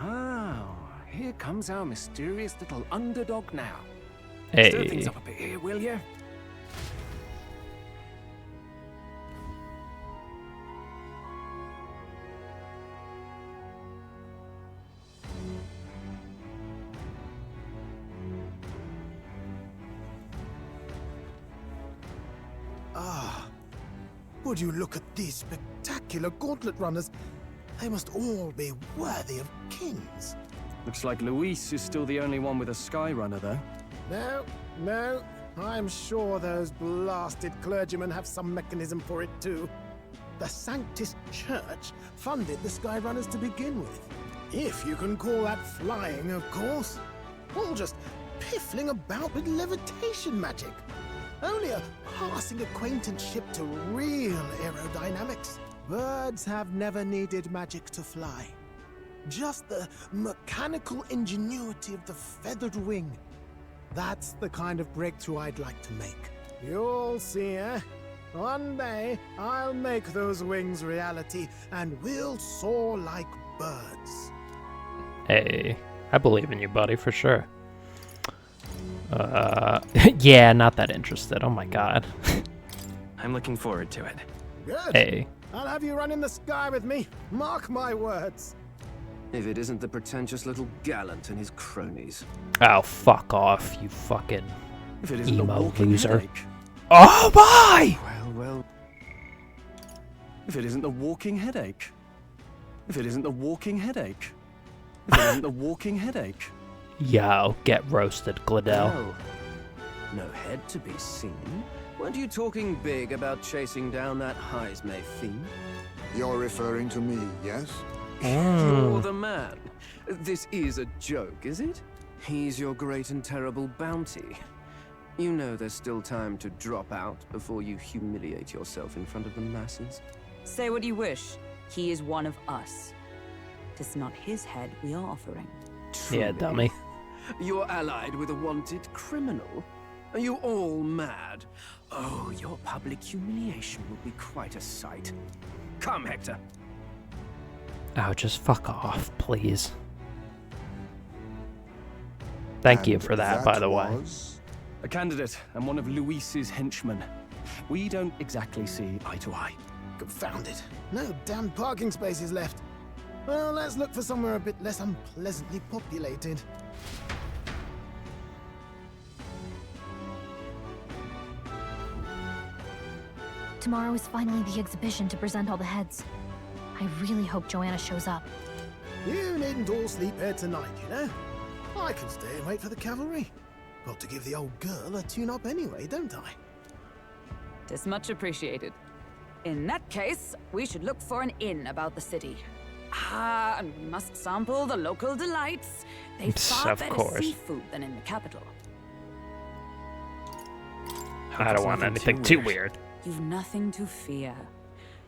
Oh, here comes our mysterious little underdog now. Stir things Hey. up a bit here, will you? Ah, would you look at these spectacular gauntlet runners? They must all be worthy of kings. Looks like Luis is still the only one with a sky runner, though. No, I'm sure those blasted clergymen have some mechanism for it too. The Sanctus Church funded the Skyrunners to begin with. If you can call that flying, of course. All just piffling about with levitation magic. Only a passing acquaintanceship to real aerodynamics. Birds have never needed magic to fly. Just the mechanical ingenuity of the feathered wing. That's the kind of breakthrough I'd like to make. You'll see, eh? One day, I'll make those wings reality, and we'll soar like birds. Hey, I believe in you, buddy, for sure. Yeah, not that interested. Oh my god. I'm looking forward to it. Good. Hey. I'll have you run in the sky with me. Mark my words. If it isn't the pretentious little gallant and his cronies. Oh, fuck off, you fucking If it isn't the emo walking loser. headache. Oh my! Well. If it isn't the walking headache. If it isn't the walking headache. If it isn't the walking headache. Yo, get roasted, Gladell. Oh. No head to be seen. Weren't you talking big about chasing down that Heismay fiend? You're referring to me, yes? You're the man. This is a joke, is it? He's your great and terrible bounty. You know there's still time to drop out before you humiliate yourself in front of the masses. Say what you wish. He is one of us. Tis not his head we are offering. Yeah, dummy. You're allied with a wanted criminal. Are you all mad? Oh, your public humiliation will be quite a sight. Come, Hector. Oh, just fuck off, please. Thank you for that, by the way. A candidate and one of Luis's henchmen. We don't exactly see eye to eye. Confound it. No damn parking spaces left. Well, let's look for somewhere a bit less unpleasantly populated. Tomorrow is finally the exhibition to present all the heads. I really hope Joanna shows up. You needn't all sleep here tonight, you know? I can stay and wait for the cavalry. Got to give the old girl a tune-up anyway, don't I? Tis much appreciated. In that case, we should look for an inn about the city. Ah, and we must sample the local delights. They've far Of better course. seafood than in the capital. I don't want anything too weird. You've nothing to fear.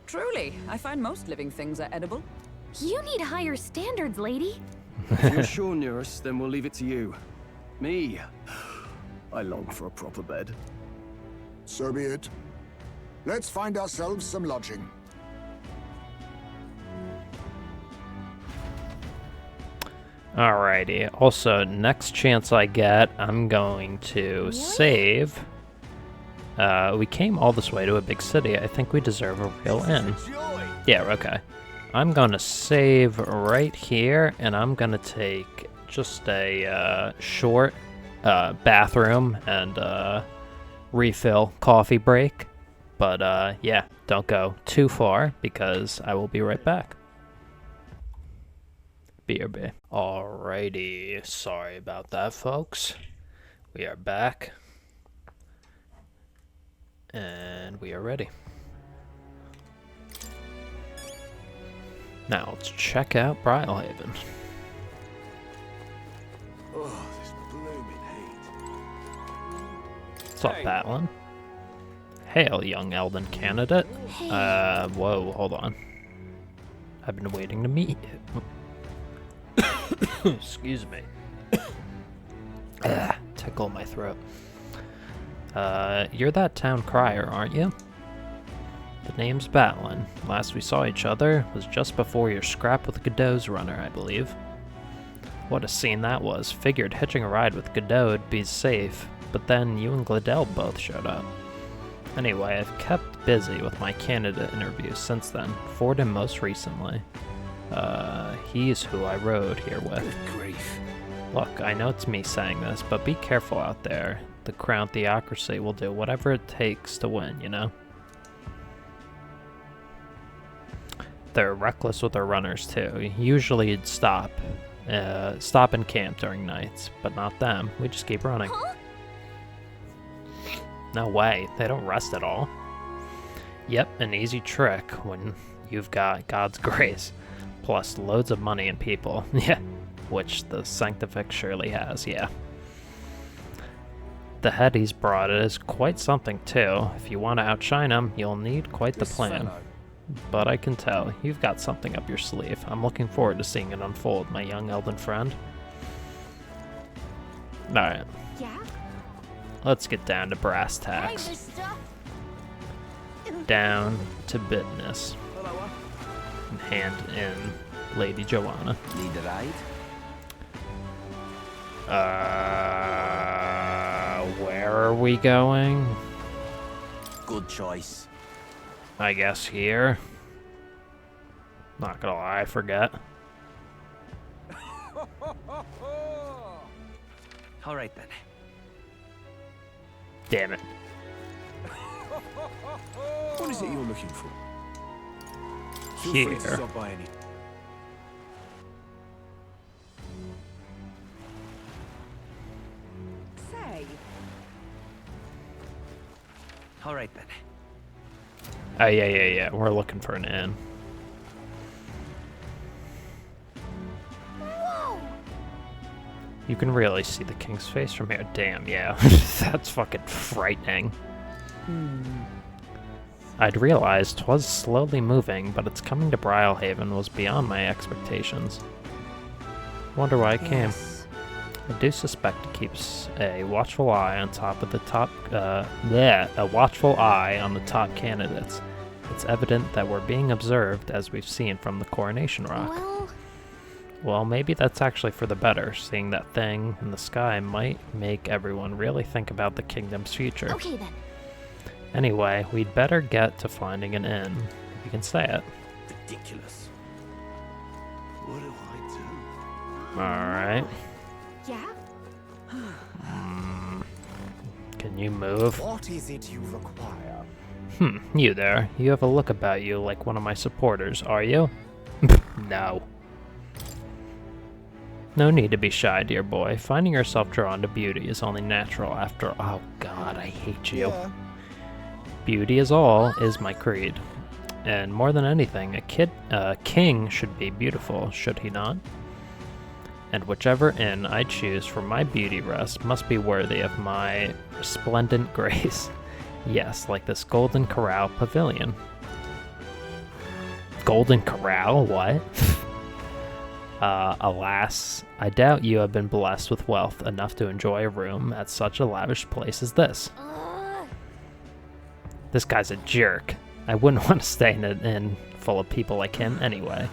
Truly, I find most living things are edible. You need higher standards, lady. If you're sure, Nurse, then we'll leave it to you. Me, I long for a proper bed. So be it. Let's find ourselves some lodging. Alrighty. Also, next chance I get, I'm going to save. We came all this way to a big city. I think we deserve a real inn. Yeah, okay. I'm going to save right here, and I'm going to take just a short bathroom and refill coffee break. But yeah, don't go too far because I will be right back. BRB. Alrighty, sorry about that, folks. We are back. And we are ready. Now let's check out Brylehaven. Oh, this blooming heat. What's up, Batlin? Hail, young Elden candidate. Whoa, hold on. I've been waiting to meet you. Excuse me. Tickle my throat. You're that town crier, aren't you? The name's Batlin. Last we saw each other was just before your scrap with Godot's runner, I believe. What a scene that was. Figured hitching a ride with Godot would be safe, but then you and Gladell both showed up. Anyway, I've kept busy with my candidate interviews since then, Ford him most recently. He's who I rode here with. Good grief. Look, I know it's me saying this, but be careful out there. The Crown Theocracy will do whatever it takes to win, you know? They're reckless with their runners, too. Usually you'd stop and camp during nights, but not them. We just keep running. Huh? No way, they don't rest at all. Yep, an easy trick when you've got God's grace, plus loads of money and people. Yeah, which the Sanctifix surely has, yeah. The head he's brought is quite something too. If you want to outshine him, you'll need quite the plan. But I can tell, you've got something up your sleeve. I'm looking forward to seeing it unfold, my young elven friend. Alright. Yeah? Let's get down to brass tacks. Hey, mister. Down to business. And hand in Lady Joanna. Need a ride? Where are we going? Good choice. I guess here. Not gonna lie, I forget. All right then. Damn it. What is it you're looking for? Feel free to Here. stop by any. All right then. Oh, yeah. We're looking for an inn. Whoa! You can really see the king's face from here. Damn, yeah. That's fucking frightening. I'd realized 'twas slowly moving, but its coming to Brylehaven was beyond my expectations. Wonder why it came. I do suspect it keeps a watchful eye on top of the top, a watchful eye on the top candidates. It's evident that we're being observed, as we've seen from the Coronation Rock. Well, maybe that's actually for the better. Seeing that thing in the sky might make everyone really think about the kingdom's future. Okay then. Anyway, we'd better get to finding an inn. If you can say it. Ridiculous. What do I do? Alright. Yeah? Can you move? What is it you require? You there. You have a look about you like one of my supporters, are you? No. No need to be shy, dear boy. Finding yourself drawn to beauty is only natural after— oh god, I hate you. Yeah. Beauty is all is my creed. And more than anything, a king should be beautiful, should he not? And whichever inn I choose for my beauty rest must be worthy of my resplendent grace. Yes, like this Golden Corral Pavilion. Golden Corral? What? Alas, I doubt you have been blessed with wealth enough to enjoy a room at such a lavish place as this. This guy's a jerk. I wouldn't want to stay in an inn full of people like him anyway.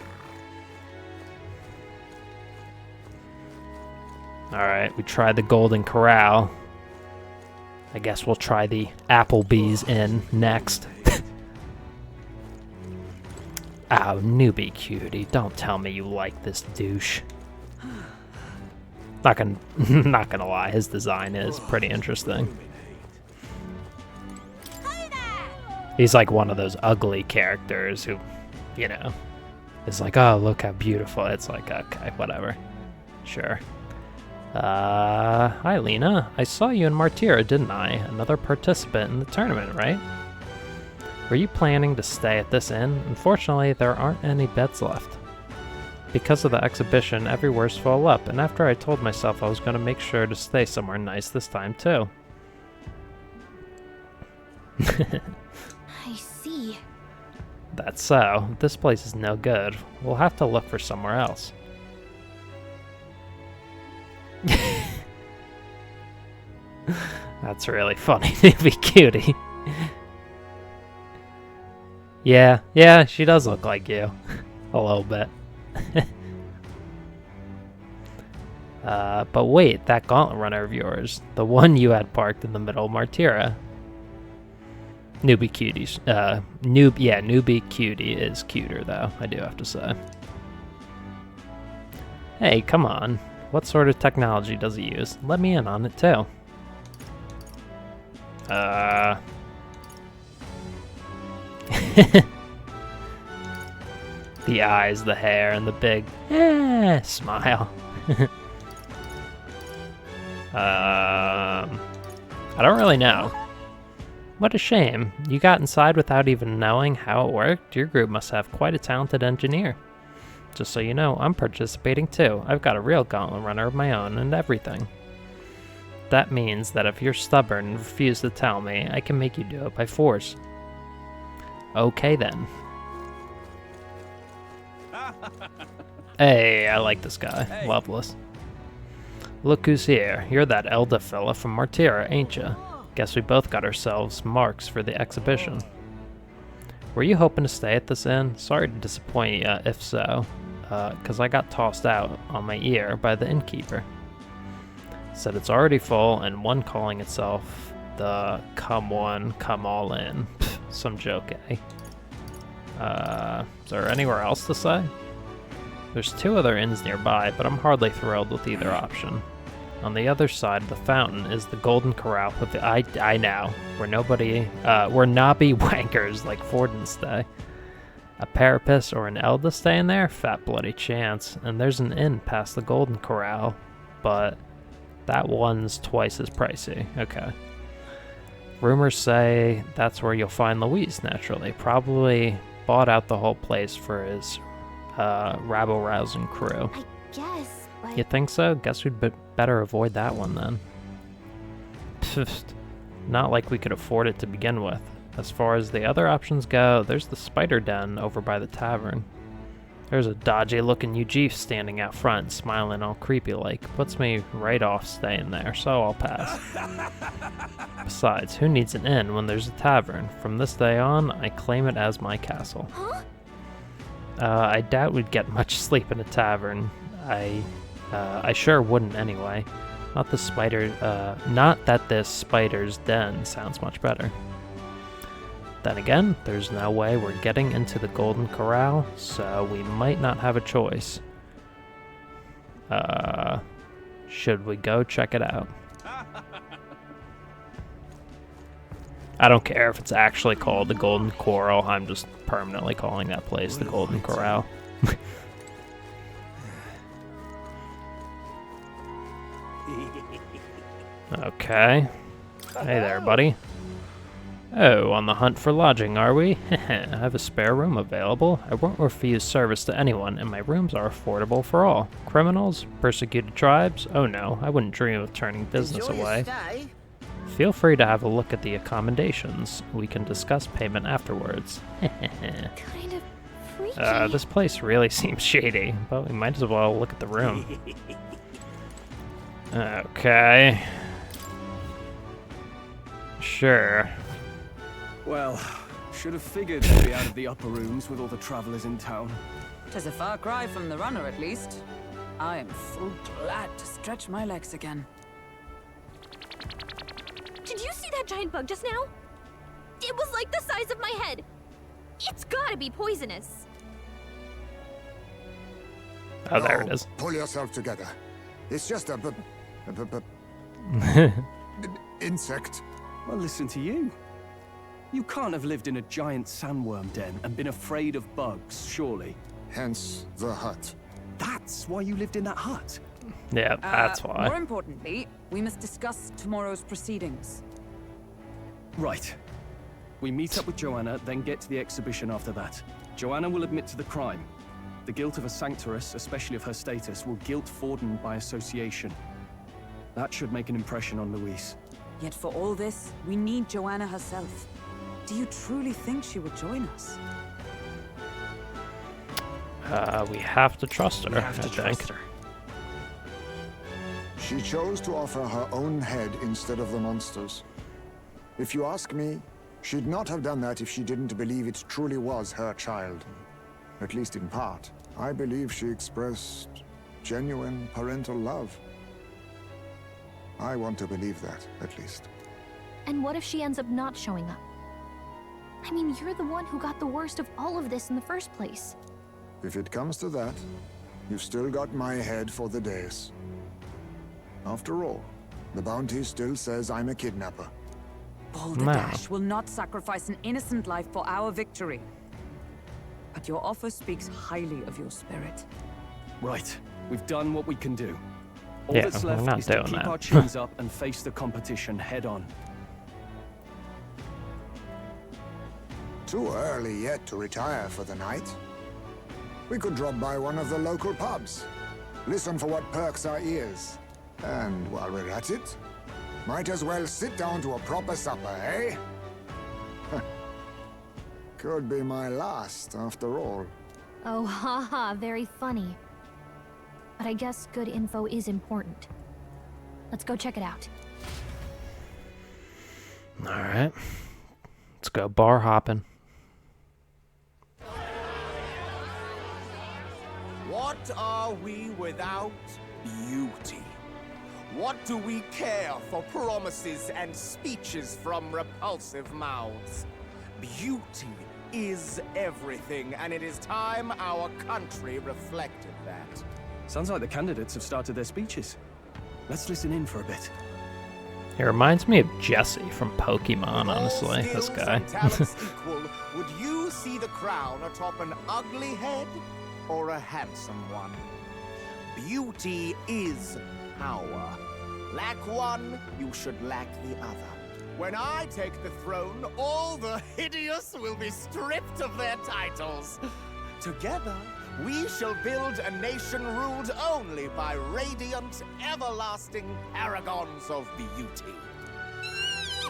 Alright, we tried the Golden Corral. I guess we'll try the Applebee's Inn next. Oh, newbie cutie, don't tell me you like this douche. Not gonna lie, his design is pretty interesting. He's like one of those ugly characters who, you know, is like, oh, look how beautiful. It's like, okay, whatever. Sure. Hi, Lena. I saw you in Martira, didn't I? Another participant in the tournament, right? Were you planning to stay at this inn? Unfortunately, there aren't any beds left. Because of the exhibition, everywhere's full up, and after I told myself I was going to make sure to stay somewhere nice this time, too. I see. That's so. This place is no good. We'll have to look for somewhere else. That's really funny to be cutie. Yeah, she does look like you. A little bit. But wait, that gauntlet runner of yours. The one you had parked in the middle of Martira. Newbie cuties. Newbie cutie is cuter, though, I do have to say. Hey, come on. What sort of technology does he use? Let me in on it, too. The eyes, the hair, and the big smile. I don't really know. What a shame. You got inside without even knowing how it worked? Your group must have quite a talented engineer. Just so you know, I'm participating too. I've got a real gauntlet runner of my own and everything. That means that if you're stubborn and refuse to tell me, I can make you do it by force. Okay then. Hey, I like this guy. Hey. Loveless. Look who's here. You're that elder fella from Martira, ain't ya? Guess we both got ourselves marks for the exhibition. Were you hoping to stay at this inn? Sorry to disappoint you, if so, because I got tossed out on my ear by the innkeeper. Said it's already full, and one calling itself the Come One, Come All In. Pfft, some joke, eh? Is there anywhere else to say? There's 2 other inns nearby, but I'm hardly thrilled with either option. On the other side of the fountain is the Golden Corral with the I know, where knobby wankers like Forden stay. A Parapus or an Elda stay in there? Fat bloody chance. And there's an inn past the Golden Corral, but that one's twice as pricey. Okay. Rumors say that's where you'll find Luis, naturally. Probably bought out the whole place for his rabble-rousing crew. I guess, but... You think so? Guess we'd better avoid that one then. Pfft. Not like we could afford it to begin with. As far as the other options go, there's the spider den over by the tavern. There's a dodgy-looking UG standing out front, smiling all creepy-like. Puts me right off staying there, so I'll pass. Besides, who needs an inn when there's a tavern? From this day on, I claim it as my castle. Huh? I doubt we'd get much sleep in a tavern. I sure wouldn't anyway. Not that this spider's den sounds much better. Then again, there's no way we're getting into the Golden Corral, so we might not have a choice. Should we go check it out? I don't care if it's actually called the Golden Corral, I'm just permanently calling that place the Golden Corral. Okay. Hey there, buddy. Oh, on the hunt for lodging, are we? I have a spare room available. I won't refuse service to anyone, and my rooms are affordable for all. Criminals? Persecuted tribes? Oh no, I wouldn't dream of turning business away. Feel free to have a look at the accommodations. We can discuss payment afterwards. Kind of freaky. This place really seems shady, but we might as well look at the room. Okay. Sure. Well, should have figured they'd be out of the upper rooms with all the travelers in town. 'Tis a far cry from the runner, at least. I am full glad to stretch my legs again. Did you see that giant bug just now? It was like the size of my head. It's gotta be poisonous. Oh, there it is. Pull yourself together. It's just a insect. Well, listen to you. You can't have lived in a giant sandworm den and been afraid of bugs, surely. Hence the hut. That's why you lived in that hut? Yeah, that's why. More importantly, we must discuss tomorrow's proceedings. Right. We meet up with Joanna, then get to the exhibition after that. Joanna will admit to the crime. The guilt of a sanctoress, especially of her status, will guilt Forden by association. That should make an impression on Luis. Yet for all this, we need Joanna herself. Do you truly think she would join us? We have to trust her, I think. She chose to offer her own head instead of the monster's. If you ask me, she'd not have done that if she didn't believe it truly was her child. At least in part. I believe she expressed genuine parental love. I want to believe that, at least. And what if she ends up not showing up? I mean, you're the one who got the worst of all of this in the first place. If it comes to that, you've still got my head for the days. After all, the bounty still says I'm a kidnapper. Balderdash will not sacrifice an innocent life for our victory. But your offer speaks highly of your spirit. Right. We've done what we can do. All Yeah, that's we're left not is to doing keep that. our chins up and face the competition head on. Too early yet to retire for the night. We could drop by one of the local pubs. Listen for what perks our ears. And while we're at it, might as well sit down to a proper supper, eh? Could be my last, after all. Oh, haha, very funny. But I guess good info is important. Let's go check it out. Alright. Let's go bar hopping. What are we without beauty? What do we care for promises and speeches from repulsive mouths? Beauty is everything, and it is time our country reflected that. Sounds like the candidates have started their speeches. Let's listen in for a bit. He reminds me of Jesse from Pokemon, honestly, this Skills guy. and talents equal, would you see the crown atop an ugly head or a handsome one? Beauty is power. Lack one, you should lack the other. When I take the throne, all the hideous will be stripped of their titles. Together, we shall build a nation ruled only by radiant, everlasting paragons of beauty. I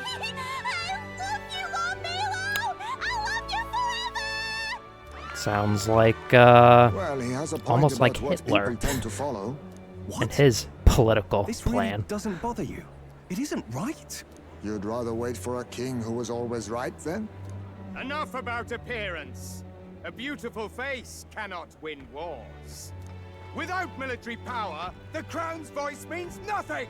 love you, Lord Milo! I love you forever! Sounds like, Well, he has a point almost about like what Hitler people tend to follow. and his political This plan. really doesn't bother you. It isn't right. You'd rather wait for a king who was always right, then? Enough about appearance. A beautiful face cannot win wars. Without military power, the crown's voice means nothing.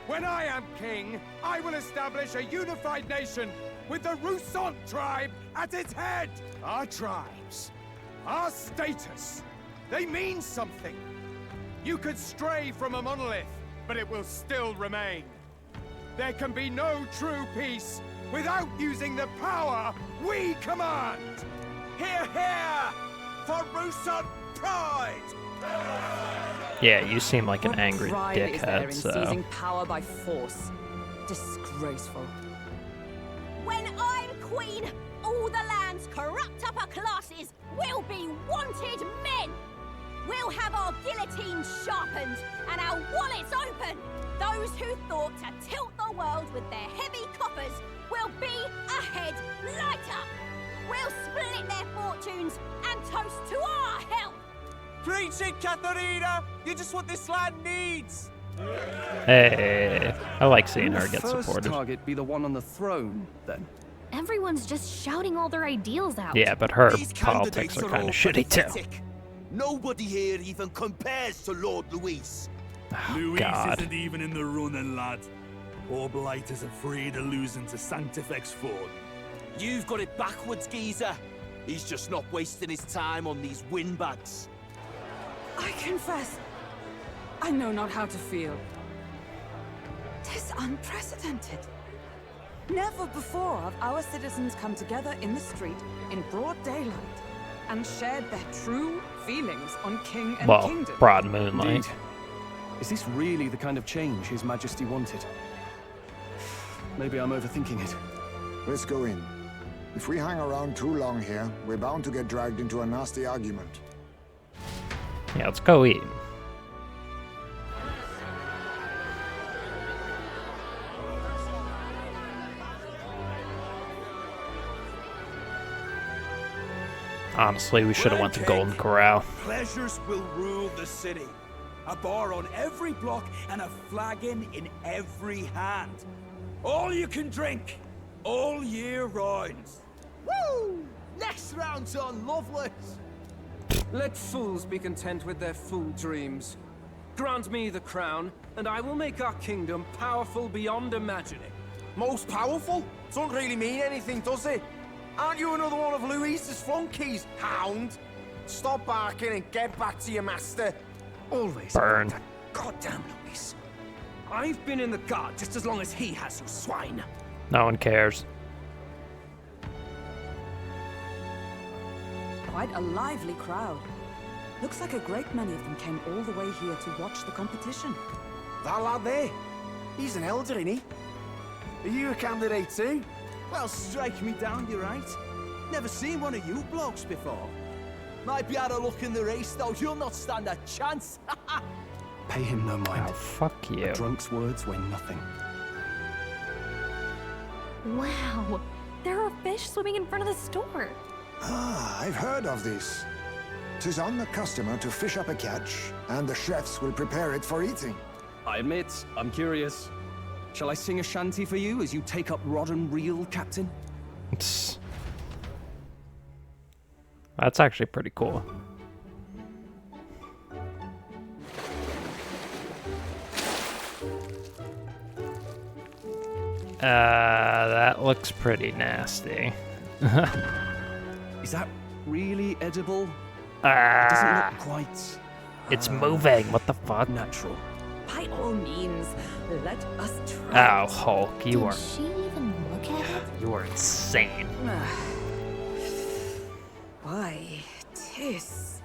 When I am king, I will establish a unified nation with the Rousant tribe at its head. Our tribes, our status, they mean something. You could stray from a monolith, but it will still remain. There can be no true peace without using the power we command. Hear, hear! For Rousant pride! Yeah, you seem like an angry Pride is there dickhead, in so... seizing power by force. Disgraceful. When I'm queen, all the land's corrupt upper classes will be wanted men! We'll have our guillotines sharpened and our wallets open! Those who thought to tilt the world with their heavy coffers will be a head lighter! We'll split their fortunes and toast to our health! Preach it, Katharina! You're just what this land needs! Hey, I like seeing her Will the get first supported. target be the one on the throne, then? Everyone's just shouting all their ideals out. Yeah, but her These politics candidates are are kind all of shitty too. pathetic. Nobody here even compares to Lord Luis. Oh, God. isn't even in the running, lad. Poor Blight is afraid of losing to Sanctifex Ford. You've got it backwards, geezer. He's just not wasting his time on these windbags. I confess, I know not how to feel. 'Tis unprecedented. Never before have our citizens come together in the street in broad daylight and shared their true feelings on king and Well, kingdom. broad moonlight. Indeed. Is this really the kind of change His Majesty wanted? Maybe I'm overthinking it. Let's go in. If we hang around too long here, we're bound to get dragged into a nasty argument. Yeah, let's go eat. Honestly, we should have went to Golden Corral. Pleasures will rule the city. A bar on every block and a flagon in every hand. All you can drink, all year round. Woo! Next round's on Lovelace. Let fools be content with their fool dreams. Grant me the crown, and I will make our kingdom powerful beyond imagining. Most powerful? Doesn't really mean anything, does it? Aren't you another one of Louise's flunkies, hound? Stop barking and get back to your master. Always Burn. that goddamn Luis. I've been in the guard just as long as he has, you swine. No one cares. Quite a lively crowd. Looks like a great many of them came all the way here to watch the competition. That lad there, he's an elder, ain't he? Are you a candidate too? Well, strike me down, you're right. Never seen one of you blokes before. Might be out of luck in the race, though. You'll not stand a chance. Pay him no mind. Oh, fuck you. A drunk's words weigh nothing. Wow, there are fish swimming in front of the store. Ah, I've heard of this. 'Tis on the customer to fish up a catch, and the chefs will prepare it for eating. I admit, I'm curious. Shall I sing a shanty for you as you take up rod and reel, Captain? It's... That's actually pretty cool. That looks pretty nasty. Is that really edible? It doesn't look quite... It's moving. What the fuck? natural. By all means, let us try. Oh, Hulk, you Did are she even look at it? you are insane. Why, tis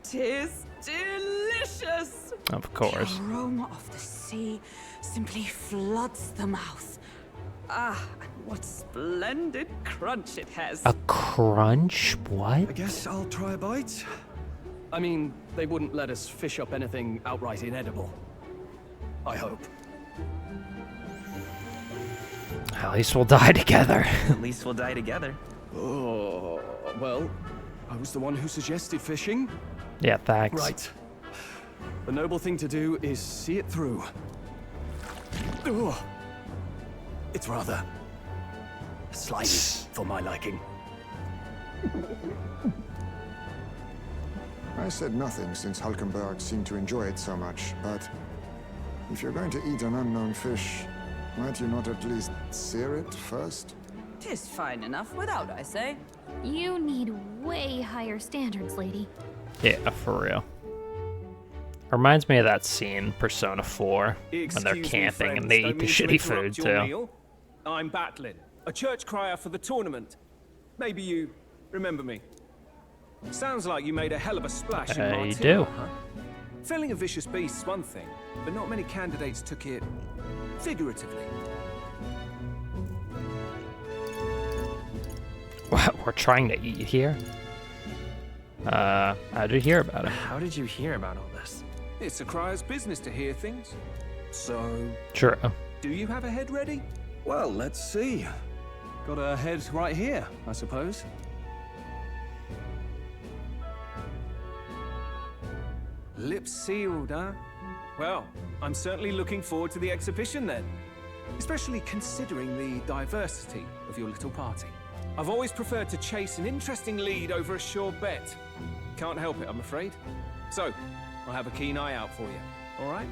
delicious. Of course. The aroma of the sea simply floods the mouth. Ah, what splendid crunch it has. A crunch? What? I guess I'll try a bite. I mean, they wouldn't let us fish up anything outright inedible. I hope. At least we'll die together. At least we'll die together. Oh, well, I was the one who suggested fishing. Yeah, thanks. Right. The noble thing to do is see it through. Ugh. It's rather slimy for my liking. I said nothing since Hulkenberg seemed to enjoy it so much, but if you're going to eat an unknown fish, might you not at least sear it first? 'Tis fine enough without, I say. You need way higher standards, lady. Yeah, for real. Reminds me of that scene, Persona 4, when they're Excuse me, camping friends, and they don't eat the mean to shitty food, interrupt your too. meal. I'm Batlin, a church crier for the tournament. Maybe you remember me. Sounds like you made a hell of a splash in Martino, You do. huh? Felling a vicious beast's one thing, but not many candidates took it figuratively. We're trying to eat here? How did you hear about it? How did you hear about all this? It's a crier's business to hear things. So, True. do you have a head ready? Well, let's see. Got a head right here, I suppose. Lips sealed, huh? Well, I'm certainly looking forward to the exhibition then. Especially considering the diversity of your little party. I've always preferred to chase an interesting lead over a sure bet. Can't help it, I'm afraid. So, I'll have a keen eye out for you, all right?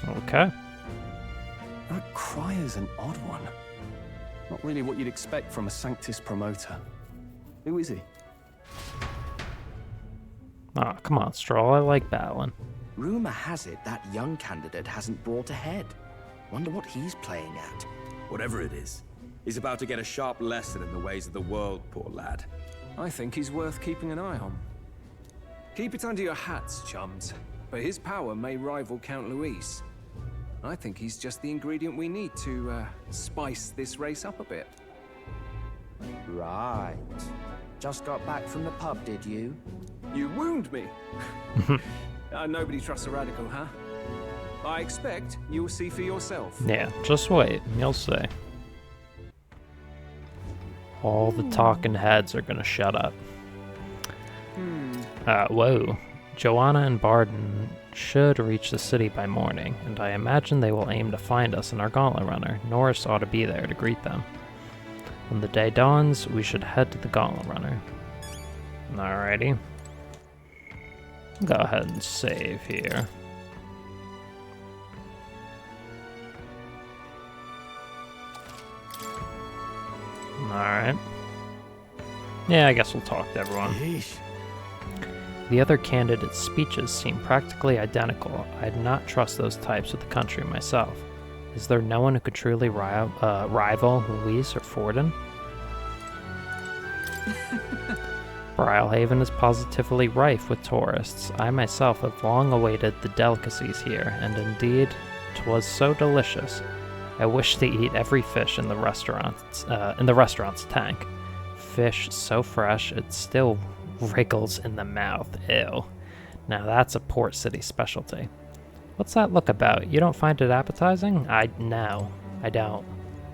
Okay. That crier's an odd one. Not really what you'd expect from a Sanctus promoter. Who is he? Oh, come on, Stroll. I like battling. Rumor has it that young candidate hasn't brought a head. Wonder what he's playing at. Whatever it is, he's about to get a sharp lesson in the ways of the world, poor lad. I think he's worth keeping an eye on. Keep it under your hats, chums. But his power may rival Count Luis. I think he's just the ingredient we need to spice this race up a bit. Right. Just got back from the pub, did you? You wound me. Nobody trusts a radical, huh? I expect you'll see for yourself. Yeah, just wait. You'll see. All the talking heads are gonna shut up. Whoa. Joanna and Barden should reach the city by morning, and I imagine they will aim to find us in our Gauntlet Runner. Norris ought to be there to greet them. When the day dawns, we should head to the Gauntlet Runner. Alrighty. Go ahead and save here. Alright. Yeah, I guess we'll talk to everyone. Yeesh. The other candidates' speeches seem practically identical. I do not trust those types with the country myself. Is there no one who could truly rival Luis or Forden? Brilehaven is positively rife with tourists. I myself have long awaited the delicacies here, and indeed, 'twas so delicious. I wish to eat every fish in the restaurant's tank. Fish so fresh it still wriggles in the mouth. Ew. Now that's a port city specialty. What's that look about? You don't find it appetizing? No, I don't.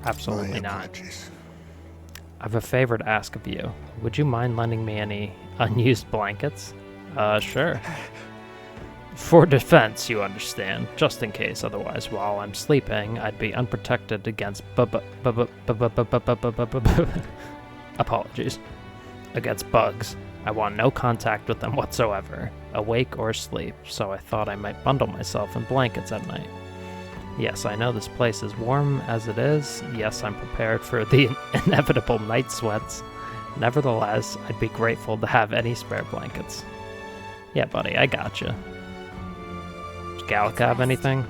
Absolutely not. I have a favor to ask of you. Would you mind lending me any unused blankets? Sure. For defense, you understand. Just in case, otherwise, while I'm sleeping, I'd be unprotected against apologies. Against bugs. I want no contact with them whatsoever, awake or asleep, so I thought I might bundle myself in blankets at night. Yes, I know this place is warm as it is. Yes, I'm prepared for the inevitable night sweats. Nevertheless, I'd be grateful to have any spare blankets. Yeah, buddy, I gotcha. Does Gallic have anything?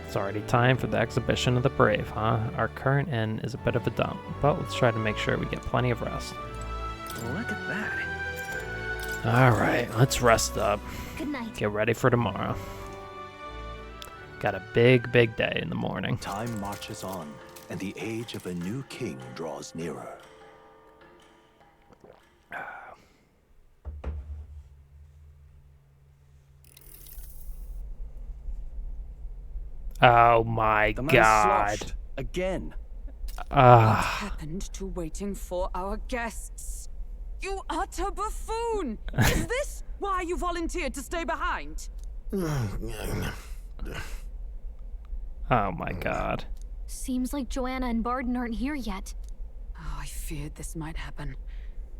It's already time for the exhibition of the brave, huh? Our current inn is a bit of a dump, but let's try to make sure we get plenty of rest. Look at that. Alright, let's rest up. Good night. Get ready for tomorrow. Got a big, big day in the morning. Time marches on, and the age of a new king draws nearer. Oh my The man's god. sloshed. Again. What happened to waiting for our guests? You utter buffoon! Is this why you volunteered to stay behind? Oh my god. Seems like Joanna and Barden aren't here yet. Oh, I feared this might happen.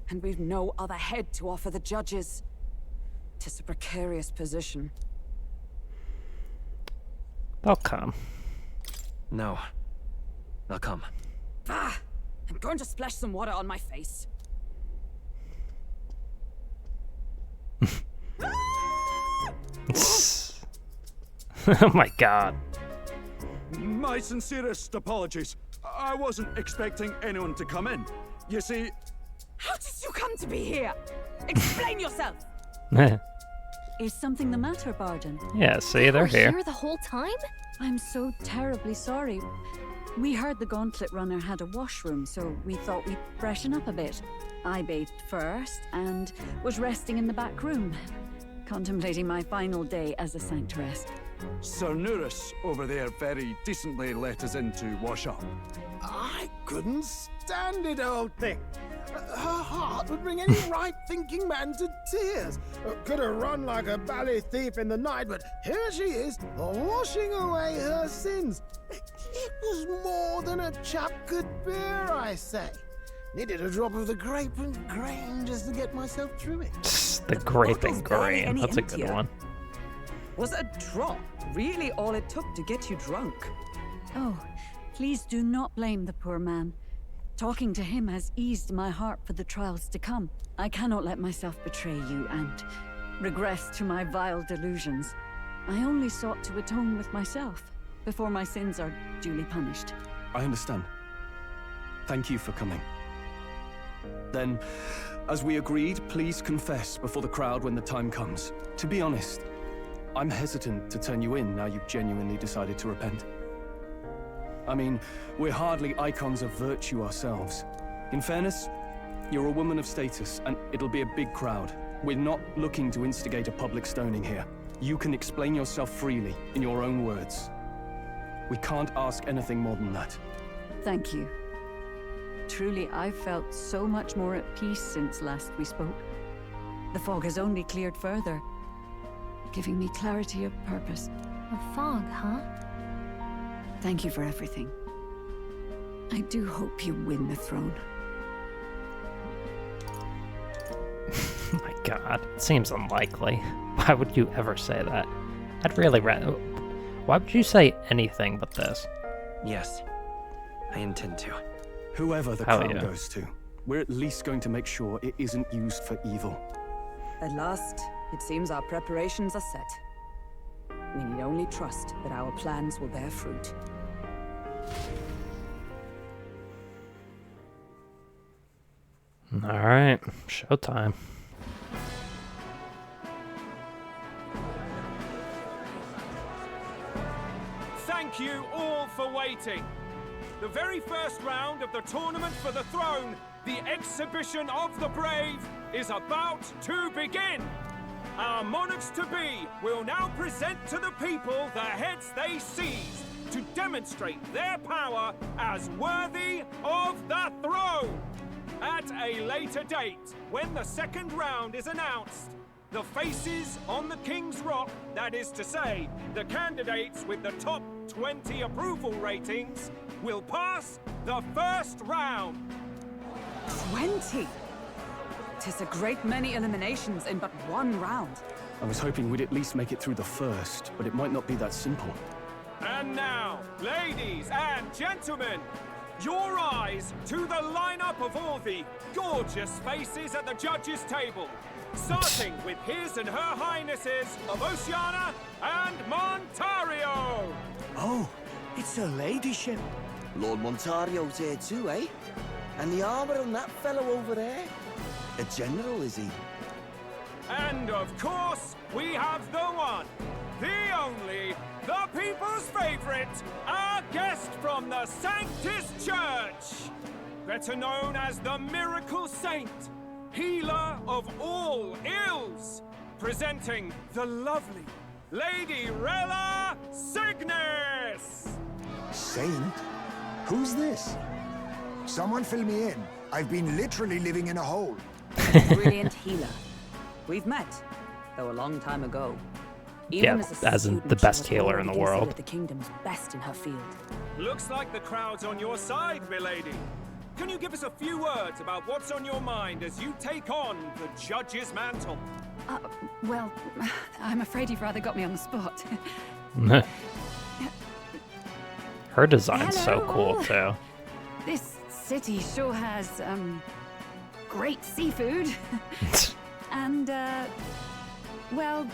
And we've no other head to offer the judges. 'Tis a precarious position. They'll come. No. They'll come. Ah! I'm going to splash some water on my face. Oh my god. My sincerest apologies. I wasn't expecting anyone to come in. You see... How did you come to be here? Explain yourself! Is something the matter, Barden? Yeah, see, they're We're here. here the whole time? I'm so terribly sorry. We heard the Gauntlet Runner had a washroom, so we thought we'd freshen up a bit. I bathed first and was resting in the back room, contemplating my final day as a sanctuaress. Sir Nuris over there very decently let us in to wash up. I couldn't stand it, old thing. Her heart would bring any right-thinking man to tears. Could have run like a bally thief in the night, but here she is, washing away her sins. It was more than a chap could bear, I say. Needed a drop of the grape and grain just to get myself through it. The grape and barely grain. any That's a good emptier. one. Was a drop really all it took to get you drunk? Oh, please do not blame the poor man. Talking to him has eased my heart for the trials to come. I cannot let myself betray you and regress to my vile delusions. I only sought to atone with myself before my sins are duly punished. I understand. Thank you for coming. Then, as we agreed, please confess before the crowd when the time comes. To be honest, I'm hesitant to turn you in now you've genuinely decided to repent. I mean, we're hardly icons of virtue ourselves. In fairness, you're a woman of status, and it'll be a big crowd. We're not looking to instigate a public stoning here. You can explain yourself freely, in your own words. We can't ask anything more than that. Thank you. Truly, I've felt so much more at peace since last we spoke. The fog has only cleared further, giving me clarity of purpose. A fog, huh? Thank you for everything. I do hope you win the throne. Oh my god. It seems unlikely. Why would you ever say that? I'd really rather... Why would you say anything but this? Yes. I intend to. Whoever the Hell crown yeah. goes to, we're at least going to make sure it isn't used for evil. At last, it seems our preparations are set. We need only trust that our plans will bear fruit. Alright, showtime. Thank you all for waiting. The very first round of the Tournament for the Throne, the Exhibition of the Brave, is about to begin. Our monarchs-to-be will now present to the people the heads they seized to demonstrate their power as worthy of the throne. At a later date, when the second round is announced, the faces on the King's Rock, that is to say, the candidates with the top 20 approval ratings, will pass the first round. 20? 'Tis a great many eliminations in but one round. I was hoping we'd at least make it through the first, but it might not be that simple. And now, ladies and gentlemen, your eyes to the lineup of all the gorgeous faces at the judges' table, starting with his and her highnesses of Oceana and Montario. Oh, it's her ladyship. Lord Montario's here too, eh? And the armor on that fellow over there? A general, is he? And of course, we have the one, the only, the people's favorite, our guest from the Sanctus Church, better known as the Miracle Saint, healer of all ills, presenting the lovely Lady Rella Cygnus! Saint? Who's this? Someone fill me in. I've been literally living in a hole. Brilliant healer. We've met, though a long time ago. Yeah, as in the best healer in the world. The kingdom's best in her field. Looks like the crowd's on your side, milady. Can you give us a few words about what's on your mind as you take on the judge's mantle? Well, I'm afraid you've rather got me on the spot. Her design's so Hello. cool, too. This city sure has, great seafood. And, well,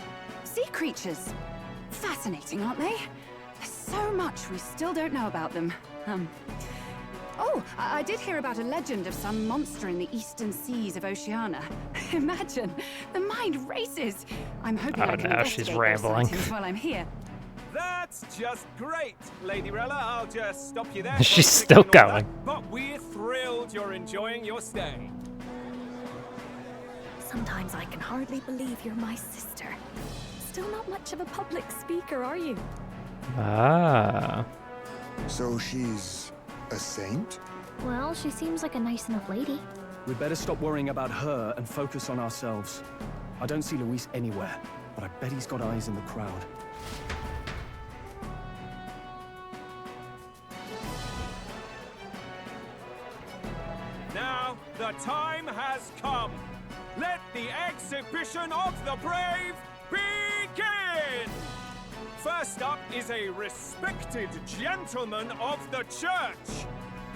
sea creatures. Fascinating, aren't they? There's so much we still don't know about them. Oh, I did hear about a legend of some monster in the eastern seas of Oceania. Imagine, the mind races. I'm hoping I can she's investigate those rambling. sightings while I'm here. That's just great, Lady Rella. I'll just stop you there. She's still going. But we're thrilled you're enjoying your stay. Sometimes I can hardly believe you're my sister. Still not much of a public speaker, are you? Ah. So she's a saint? Well, she seems like a nice enough lady. We'd better stop worrying about her and focus on ourselves. I don't see Luis anywhere, but I bet he's got eyes in the crowd. Now, the time has come. Let the exhibition of the brave begin! First up is a respected gentleman of the church.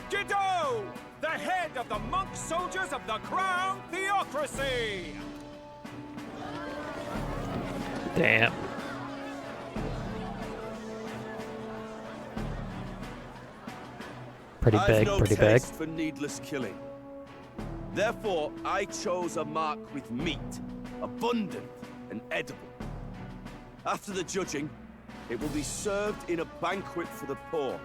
Guido, the head of the monk soldiers of the Crown Theocracy. Damn. Pretty big, I've no pretty big. taste for needless killing. Therefore, I chose a mark with meat, abundant and edible. After the judging, it will be served in a banquet for the poor.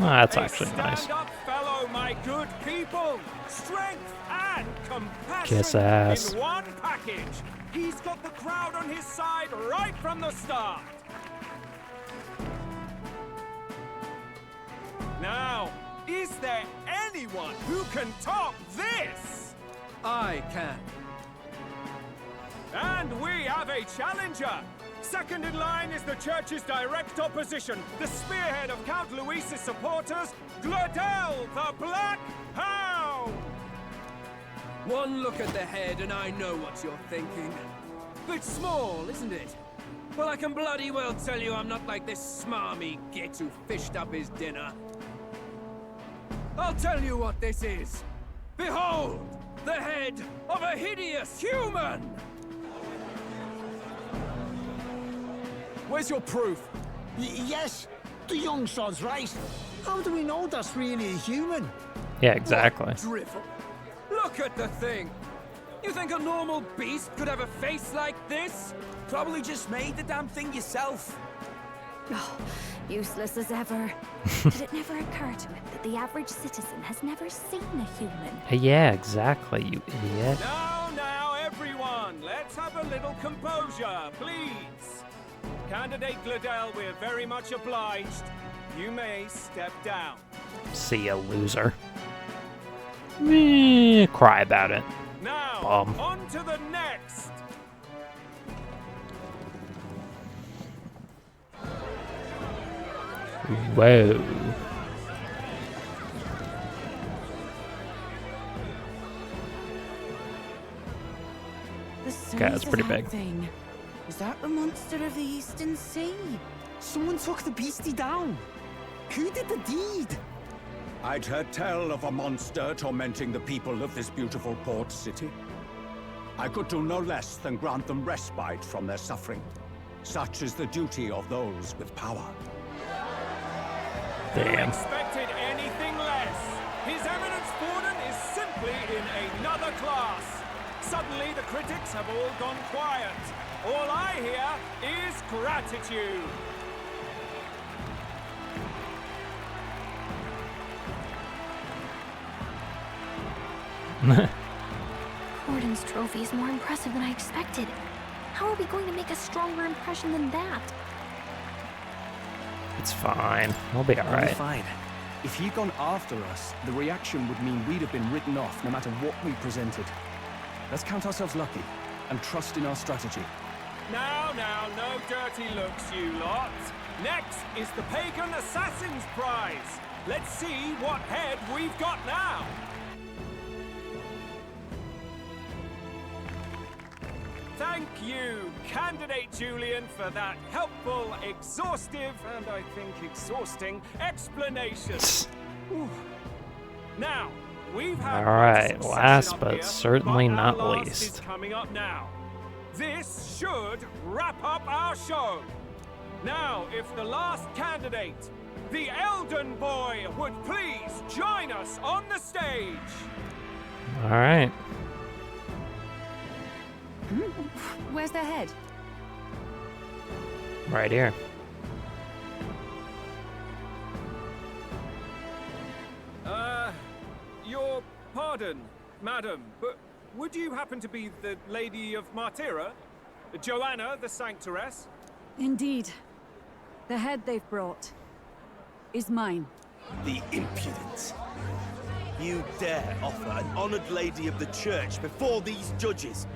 Oh, that's actually nice. Stand up, fellow, my good people. Strength and compassion Kiss ass. in one package. He's got the crowd on his side right from the start. Now, is there anyone who can top this? I can. And we have a challenger. Second in line is the church's direct opposition, the spearhead of Count Luis's supporters, Glodell the Black Hound! One look at the head and I know what you're thinking. Bit small, isn't it? Well, I can bloody well tell you I'm not like this smarmy git who fished up his dinner. I'll tell you what this is. Behold, the head of a hideous human! Where's your proof? Yes, the young sod's right. How do we know that's really a human? Yeah, exactly. What drivel. Look at the thing. You think a normal beast could have a face like this? Probably just made the damn thing yourself. Oh, useless as ever. Did it never occur to him that the average citizen has never seen a human? Yeah, exactly, you idiot. Now, everyone, let's have a little composure, please. Candidate Glodell, we're very much obliged. You may step down. See ya, loser. Cry about it. Now, Bum. on to the next. Whoa. Okay, that's pretty big. Thing. Is that the monster of the Eastern Sea? Someone took the beastie down. Who did the deed? I'd heard tell of a monster tormenting the people of this beautiful port city. I could do no less than grant them respite from their suffering. Such is the duty of those with power. Damn. Expected anything less. His Eminence Borden is simply in another class. suddenly the critics have all gone quiet. All I hear is gratitude. Gordon's trophy is more impressive than I expected. How are we going to make a stronger impression than that? It's fine. We'll be We'll be alright. fine. If he'd gone after us, the reaction would mean we'd have been written off no matter what we presented. Let's count ourselves lucky and trust in our strategy. Now, no dirty looks, you lot. Next is the Pagan Assassin's Prize. Let's see what head we've got now. Thank you, Candidate Julian, for that helpful, exhaustive, and I think exhausting explanation. Whew. Now, we've had Alright, quite a last succession up but here, certainly but our not last least. is coming up now. This should wrap up our show. Now, if the last candidate, the Elden Boy, would please join us on the stage. Alright. Where's their head? Right here. Your pardon, madam, but would you happen to be the Lady of Martira? Joanna the Sanctoress? Indeed. The head they've brought is mine. The impudence. You dare offer an honored lady of the church before these judges?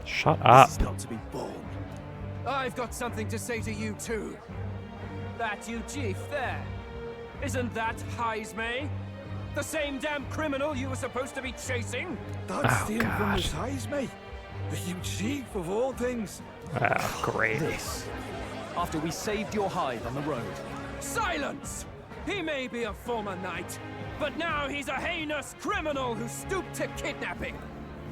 Shut up. This is not to be borne. I've got something to say to you too. That you chief there. Isn't that Heismay? The same damn criminal you were supposed to be chasing? That's Oh, the infamous Heismay. The huge chief of all things. Oh, great. This. After we saved your hide on the road. Silence! He may be a former knight, but now he's a heinous criminal who stooped to kidnapping.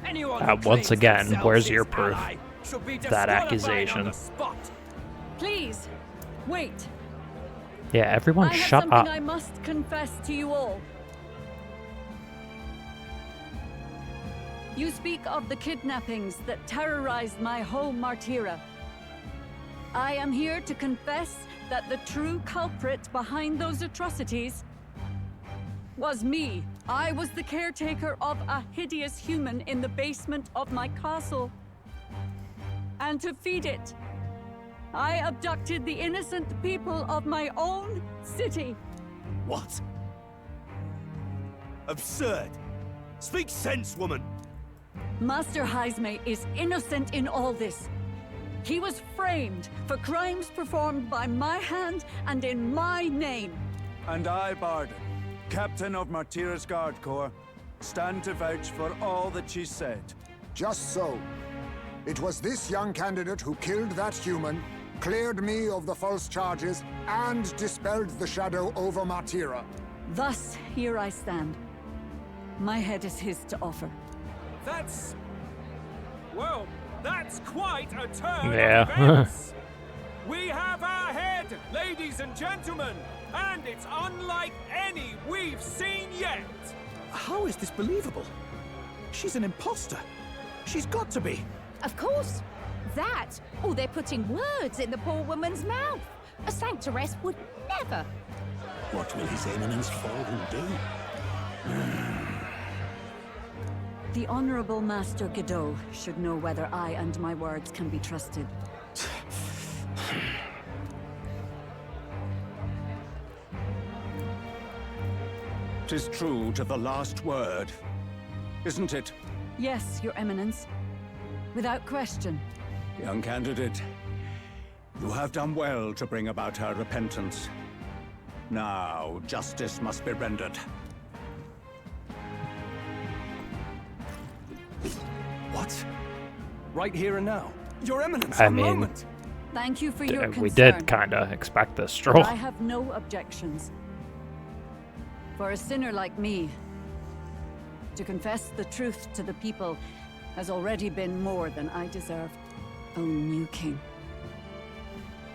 Anyone who Once claims again, themselves where's his your proof? ally should be That disqualified on accusation. the spot. Please, wait. Yeah, everyone I have shut something up. I must confess to you all. You speak of the kidnappings that terrorized my home, Martira. I am here to confess that the true culprit behind those atrocities was me. I was the caretaker of a hideous human in the basement of my castle. And to feed it, I abducted the innocent people of my own city. What? Absurd. Speak sense, woman. Master Heismay is innocent in all this. He was framed for crimes performed by my hand and in my name. And I, Barden, Captain of Martira's Guard Corps, stand to vouch for all that she said. Just so. It was this young candidate who killed that human, cleared me of the false charges, and dispelled the shadow over Martira. Thus, here I stand. My head is his to offer. That's... well, that's quite a turn Yeah. of events. We have our head, ladies and gentlemen, and it's unlike any we've seen yet. How is this believable? She's an imposter. She's got to be. Of course. That, or they're putting words in the poor woman's mouth. A sanctoress would never. What will His Eminence Fallen do? The Honorable Master Godot should know whether I and my words can be trusted. 'Tis true to the last word, isn't it? Yes, Your Eminence. Without question. Young candidate, you have done well to bring about her repentance. Now, justice must be rendered. What? Right here and now? Your Eminence, I a mean, moment! Thank you for your concern. we did kind of expect this, But Stroll. I have no objections. For a sinner like me, to confess the truth to the people has already been more than I deserve. O new king,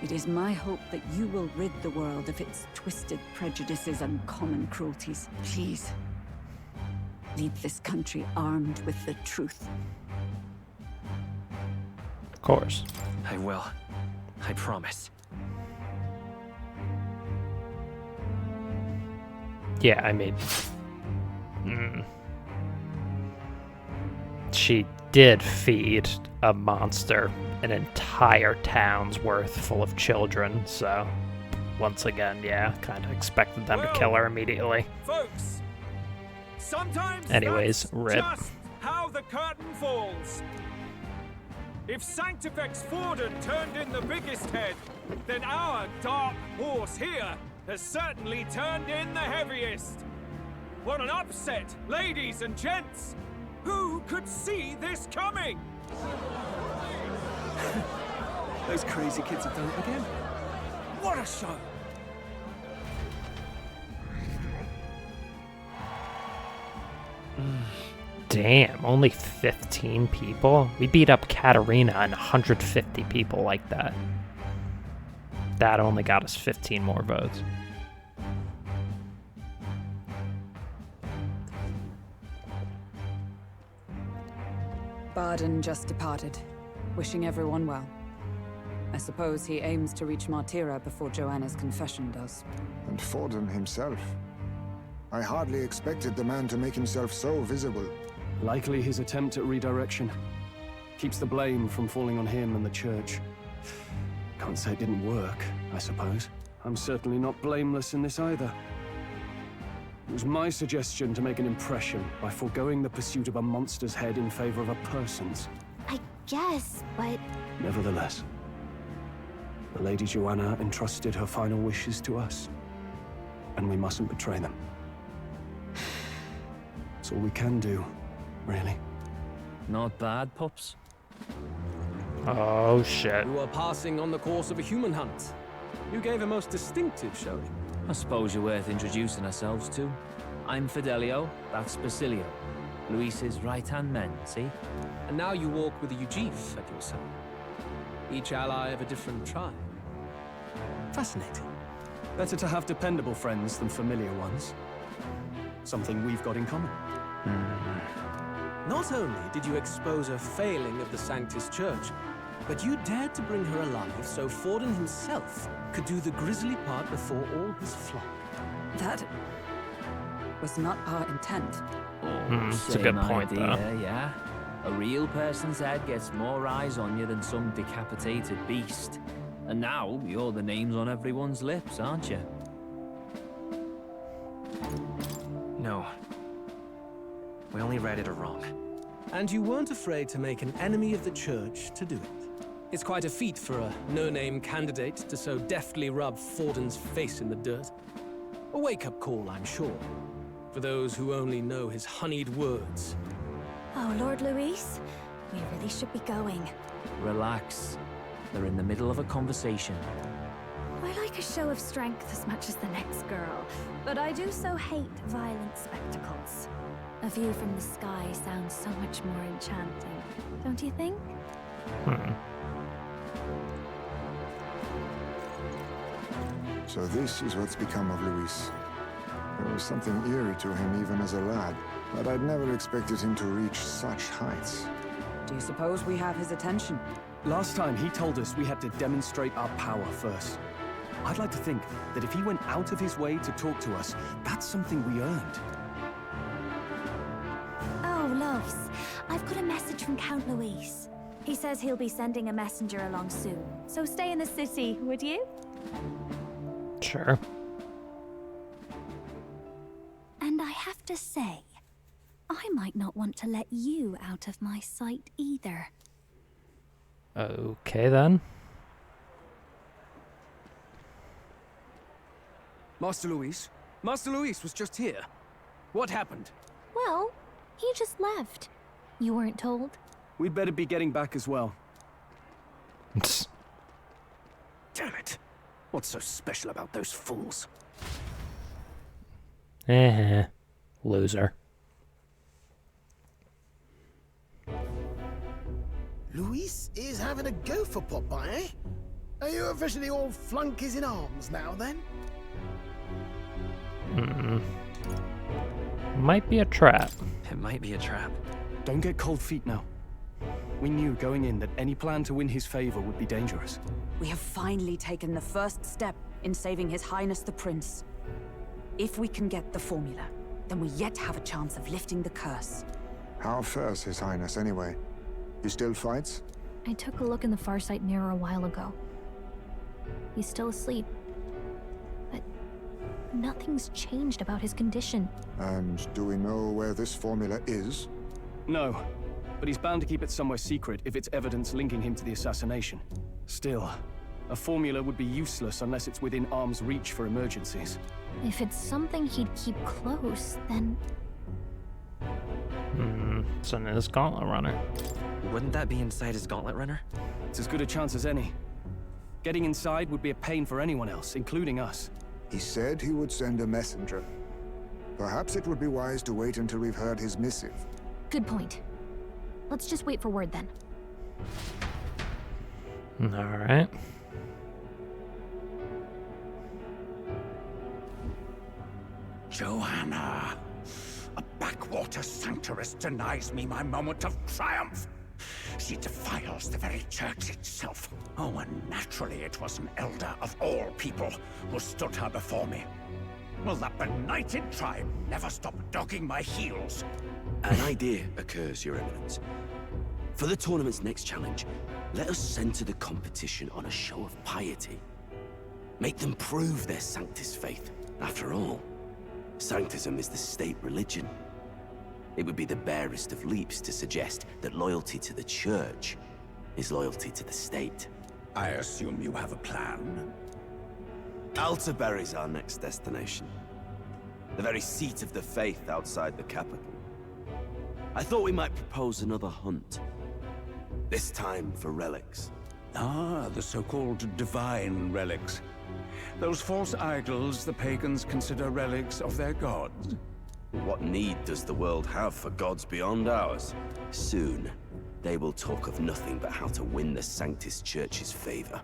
it is my hope that you will rid the world of its twisted prejudices and common cruelties. Please, leave this country armed with the truth. course. I will. I promise. Yeah, I mean... She did feed a monster an entire town's worth full of children, so... Once again, yeah, kind of expected them to kill her immediately. Folks, sometimes anyways, that's rip. just how the curtain falls. If Sanctifex Forden turned in the biggest head, then our dark horse here has certainly turned in the heaviest. What an upset, ladies and gents! Who could see this coming? Those crazy kids have done it again. What a show! Damn, only 15 people? We beat up Katarina and 150 people like that. That only got us 15 more votes. Barden just departed, wishing everyone well. I suppose he aims to reach Martira before Joanna's confession does. And Forden himself. I hardly expected the man to make himself so visible. Likely his attempt at redirection. Keeps the blame from falling on him and the church. Can't say it didn't work, I suppose. I'm certainly not blameless in this either. It was my suggestion to make an impression by foregoing the pursuit of a monster's head in favor of a person's. I guess, but... Nevertheless, the Lady Joanna entrusted her final wishes to us, and we mustn't betray them. It's all we can do, really. Not bad, pups. Oh, shit. You were passing on the course of a human hunt. You gave a most distinctive showing. I suppose you're worth introducing ourselves to. I'm Fidelio, that's Basilio. Luis's right-hand men, see? And now you walk with a Ujif at your side. Each ally of a different tribe. Fascinating. Better to have dependable friends than familiar ones. Something we've got in common. Not only did you expose a failing of the Sanctus Church, but you dared to bring her alive so Forden himself could do the grisly part before all his flock. That was not our intent. It's a good point, idea, though. Yeah. A real person's head gets more eyes on you than some decapitated beast. And now, you're the names on everyone's lips, aren't you? No. We only read it wrong. And you weren't afraid to make an enemy of the church to do it. It's quite a feat for a no-name candidate to so deftly rub Forden's face in the dirt. A wake-up call, I'm sure, for those who only know his honeyed words. Oh, Lord Luis, we really should be going. Relax. They're in the middle of a conversation. I like a show of strength as much as the next girl, but I do so hate violent spectacles. A view from the sky sounds so much more enchanting, don't you think? So this is what's become of Luis. There was something eerie to him even as a lad, but I'd never expected him to reach such heights. Do you suppose we have his attention? Last time he told us we had to demonstrate our power first. I'd like to think that if he went out of his way to talk to us, that's something we earned. Oh, loves, I've got a message from Count Luis. He says he'll be sending a messenger along soon, so stay in the city, would you? Sure. And I have to say, I might not want to let you out of my sight either. Okay, then. Master Luis? Master Luis was just here. What happened? Well, he just left. You weren't told? We'd better be getting back as well. Damn it. What's so special about those fools? Loser. Luis is having a go for Popeye, eh? Are you officially all flunkies in arms now, then? Might be a trap. It might be a trap. Don't get cold feet now. We knew going in that any plan to win his favor would be dangerous. We have finally taken the first step in saving His Highness the Prince. If we can get the formula, then we yet have a chance of lifting the curse. How fares His Highness, anyway? He still fights? I took a look in the Farsight mirror a while ago. He's still asleep. But nothing's changed about his condition. And do we know where this formula is? No, but he's bound to keep it somewhere secret if it's evidence linking him to the assassination. Still, a formula would be useless unless it's within arm's reach for emergencies. If it's something he'd keep close, then... It's in his gauntlet runner. Wouldn't that be inside his gauntlet runner? It's as good a chance as any. Getting inside would be a pain for anyone else, including us. He said he would send a messenger. Perhaps it would be wise to wait until we've heard his missive. Good point. Let's just wait for word then. Alright. Joanna, a backwater sanctuarist denies me my moment of triumph. She defiles the very church itself. Oh, and naturally it was an elder of all people who stood her before me. Will that benighted tribe never stop dogging my heels? An idea occurs, Your Eminence. For the tournament's next challenge, let us center the competition on a show of piety. Make them prove their Sanctus faith. After all, Sanctism is the state religion. It would be the barest of leaps to suggest that loyalty to the Church is loyalty to the state. I assume you have a plan? Altaberry's our next destination. The very seat of the faith outside the capital. I thought we might propose another hunt. This time for relics. Ah, the so-called divine relics. Those false idols the pagans consider relics of their gods. What need does the world have for gods beyond ours? Soon, they will talk of nothing but how to win the Sanctus Church's favor.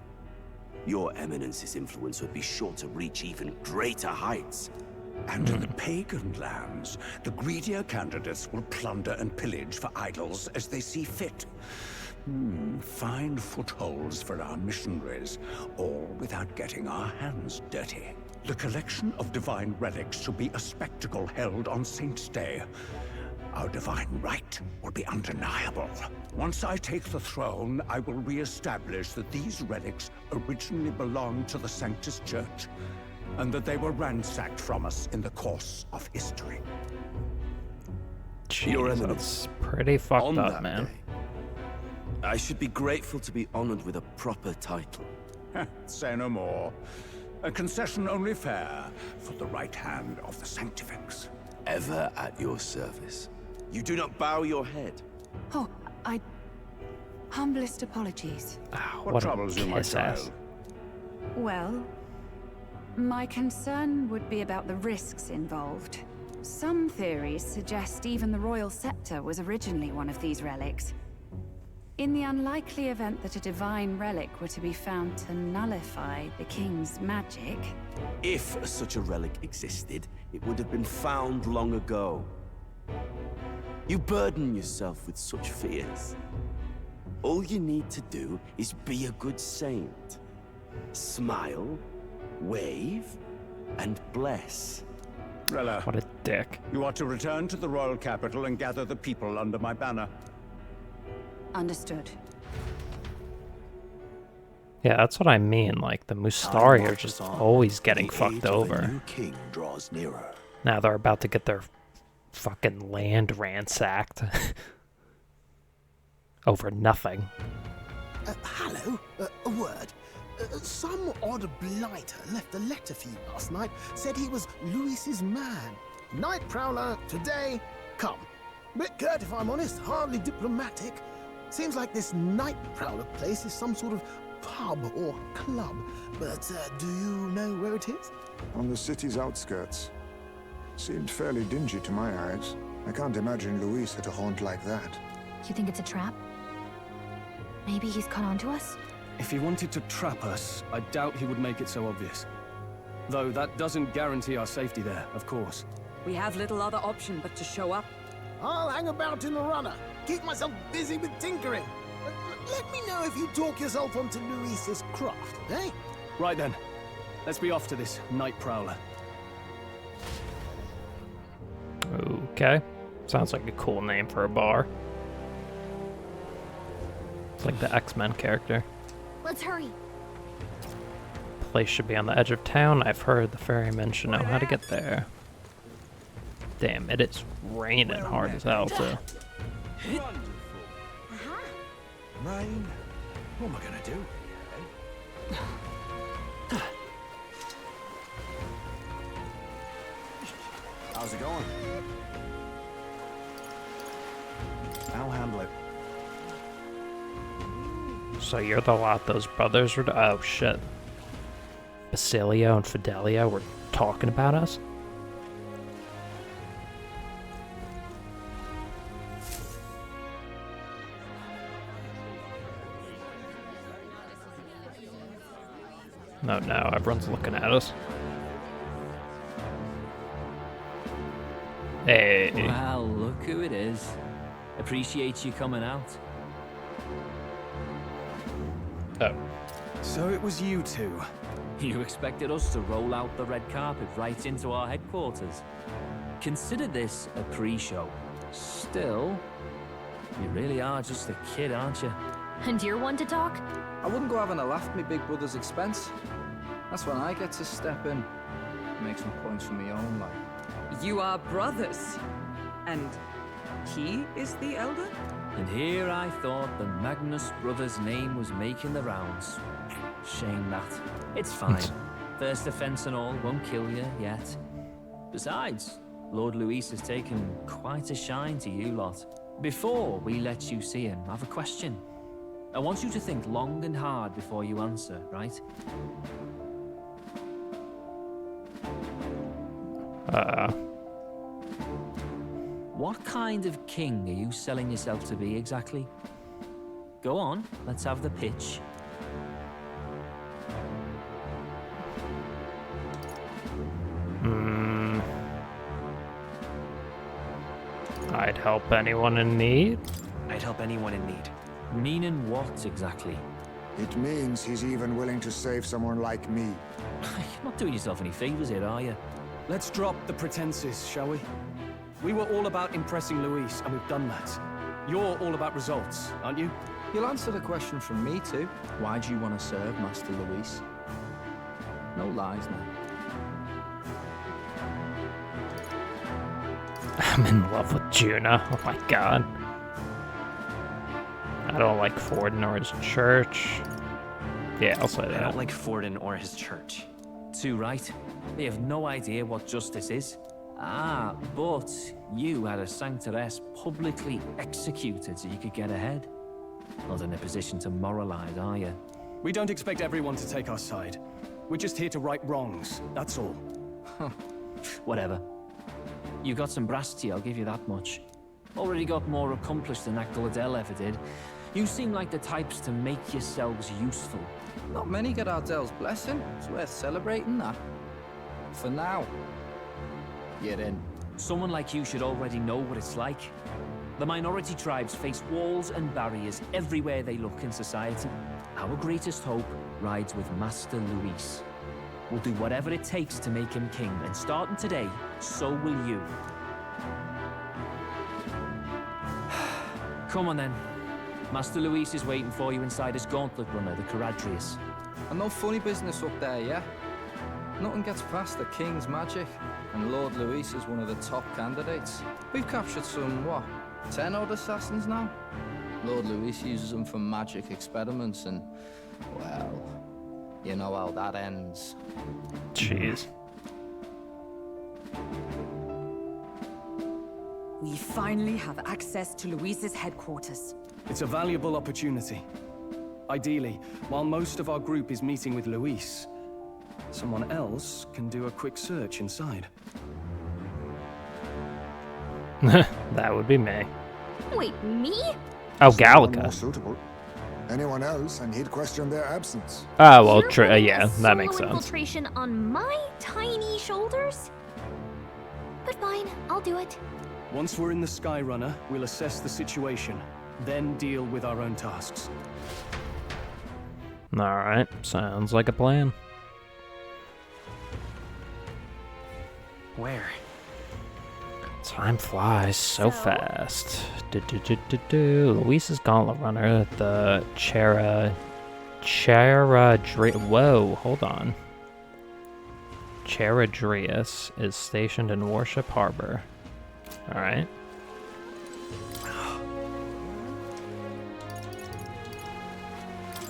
Your Eminence's influence would be sure to reach even greater heights. And in the pagan lands, the greedier candidates will plunder and pillage for idols as they see fit. Fine footholds for our missionaries, all without getting our hands dirty. The collection of divine relics should be a spectacle held on Saint's Day. Our divine right will be undeniable. Once I take the throne, I will re-establish that these relics originally belonged to the Sanctus Church, and that they were ransacked from us in the course of history. Jeez, that's pretty fucked up, man. I should be grateful to be honored with a proper title. Say no more. A concession only fair for the right hand of the Sanctifex. Ever at your service. You do not bow your head. Oh, humblest apologies. What troubles you, my child? Well, my concern would be about the risks involved. Some theories suggest even the royal scepter was originally one of these relics. In the unlikely event that a divine relic were to be found to nullify the king's magic... If such a relic existed, it would have been found long ago. You burden yourself with such fears. All you need to do is be a good saint. Smile, wave, and bless. Rella, what a dick. You are to return to the royal capital and gather the people under my banner. Understood. Yeah, that's what I mean. Like, the Mustari are just always getting fucked over. New king draws nearer. Now they're about to get their fucking land ransacked. Over nothing. Hello? A word. Some odd blighter left a letter for you last night. Said he was Louis's man. Night Prowler, today, come. Bit curt if I'm honest, hardly diplomatic. Seems like this Night Prowler place is some sort of pub or club. But do you know where it is? On the city's outskirts. Seemed fairly dingy to my eyes. I can't imagine Louis at a haunt like that. You think it's a trap? Maybe he's caught on to us? If he wanted to trap us, I doubt he would make it so obvious. Though that doesn't guarantee our safety there, of course. We have little other option but to show up. I'll hang about in the runner. Keep myself busy with tinkering. Let me know if you talk yourself onto Luis's craft, eh? Right then. Let's be off to this night prowler. Okay. Sounds like a cool name for a bar. It's like the X-Men character. Let's hurry. Place should be on the edge of town. I've heard the ferryman should know how to get there. Damn it, it's raining hard as hell too. Rain? What am I gonna do? How's it going? I'll handle it. So you're the lot those brothers were. Oh shit. Basilio and Fidelio were talking about us? No, everyone's looking at us. Hey. Well, look who it is. Appreciate you coming out. Oh. So it was you two. You expected us to roll out the red carpet right into our headquarters. Consider this a pre-show. Still, you really are just a kid, aren't you? And you're one to talk? I wouldn't go having a laugh at me big brother's expense. That's when I get to step in. Make some points for my own life. You are brothers. And he is the elder? And here I thought the Magnus brothers' name was making the rounds. Shame that. It's fine. First offense and all won't kill you yet. Besides, Lord Luis has taken quite a shine to you lot. Before we let you see him, I have a question. I want you to think long and hard before you answer, right? What kind of king are you selling yourself to be exactly? Go on, let's have the pitch. I'd help anyone in need. I'd help anyone in need. Meaning what exactly? It means he's even willing to save someone like me. You're not doing yourself any favors here, are you? Let's drop the pretenses, shall we? We were all about impressing Luis, and we've done that. You're all about results, aren't you? You'll answer the question from me too. Why do you want to serve Master Luis? No lies now. I'm in love with Juna. Oh my god. I don't like Forden or his church. Yeah, I'll say that. I don't like Forden or his church. Too right. They have no idea what justice is. Ah, but you had a sanctoress publicly executed so you could get ahead. Not in a position to moralize, are you? We don't expect everyone to take our side. We're just here to right wrongs, that's all. Whatever. You got some brass to you, I'll give you that much. Already got more accomplished than Agdaladel ever did. You seem like the types to make yourselves useful. Not many get Ardel's blessing. It's worth celebrating that. For now. You're in. Someone like you should already know what it's like. The minority tribes face walls and barriers everywhere they look in society. Our greatest hope rides with Master Luis. We'll do whatever it takes to make him king, and starting today, so will you. Come on then. Master Luis is waiting for you inside his gauntlet runner, the Caradrius. And no funny business up there, yeah? Nothing gets past the King's magic, and Lord Luis is one of the top candidates. We've captured some, what, 10 odd assassins now? Lord Luis uses them for magic experiments, and, well, you know how that ends. Jeez. We finally have access to Luis's headquarters. It's a valuable opportunity. Ideally, while most of our group is meeting with Luis, someone else can do a quick search inside. That would be me. Wait, me? Oh, More Gallica. suitable. Anyone else, and he'd question their absence. Oh, well, You're putting yeah, a that makes solo sense. infiltration on my tiny shoulders? But fine, I'll do it. Once we're in the Skyrunner, we'll assess the situation. then deal with our own tasks. Alright, sounds like a plan. Where? Time flies so fast. Luisa's Gauntlet Runner, the whoa, hold on. Charadrius is stationed in Warship Harbor. Alright.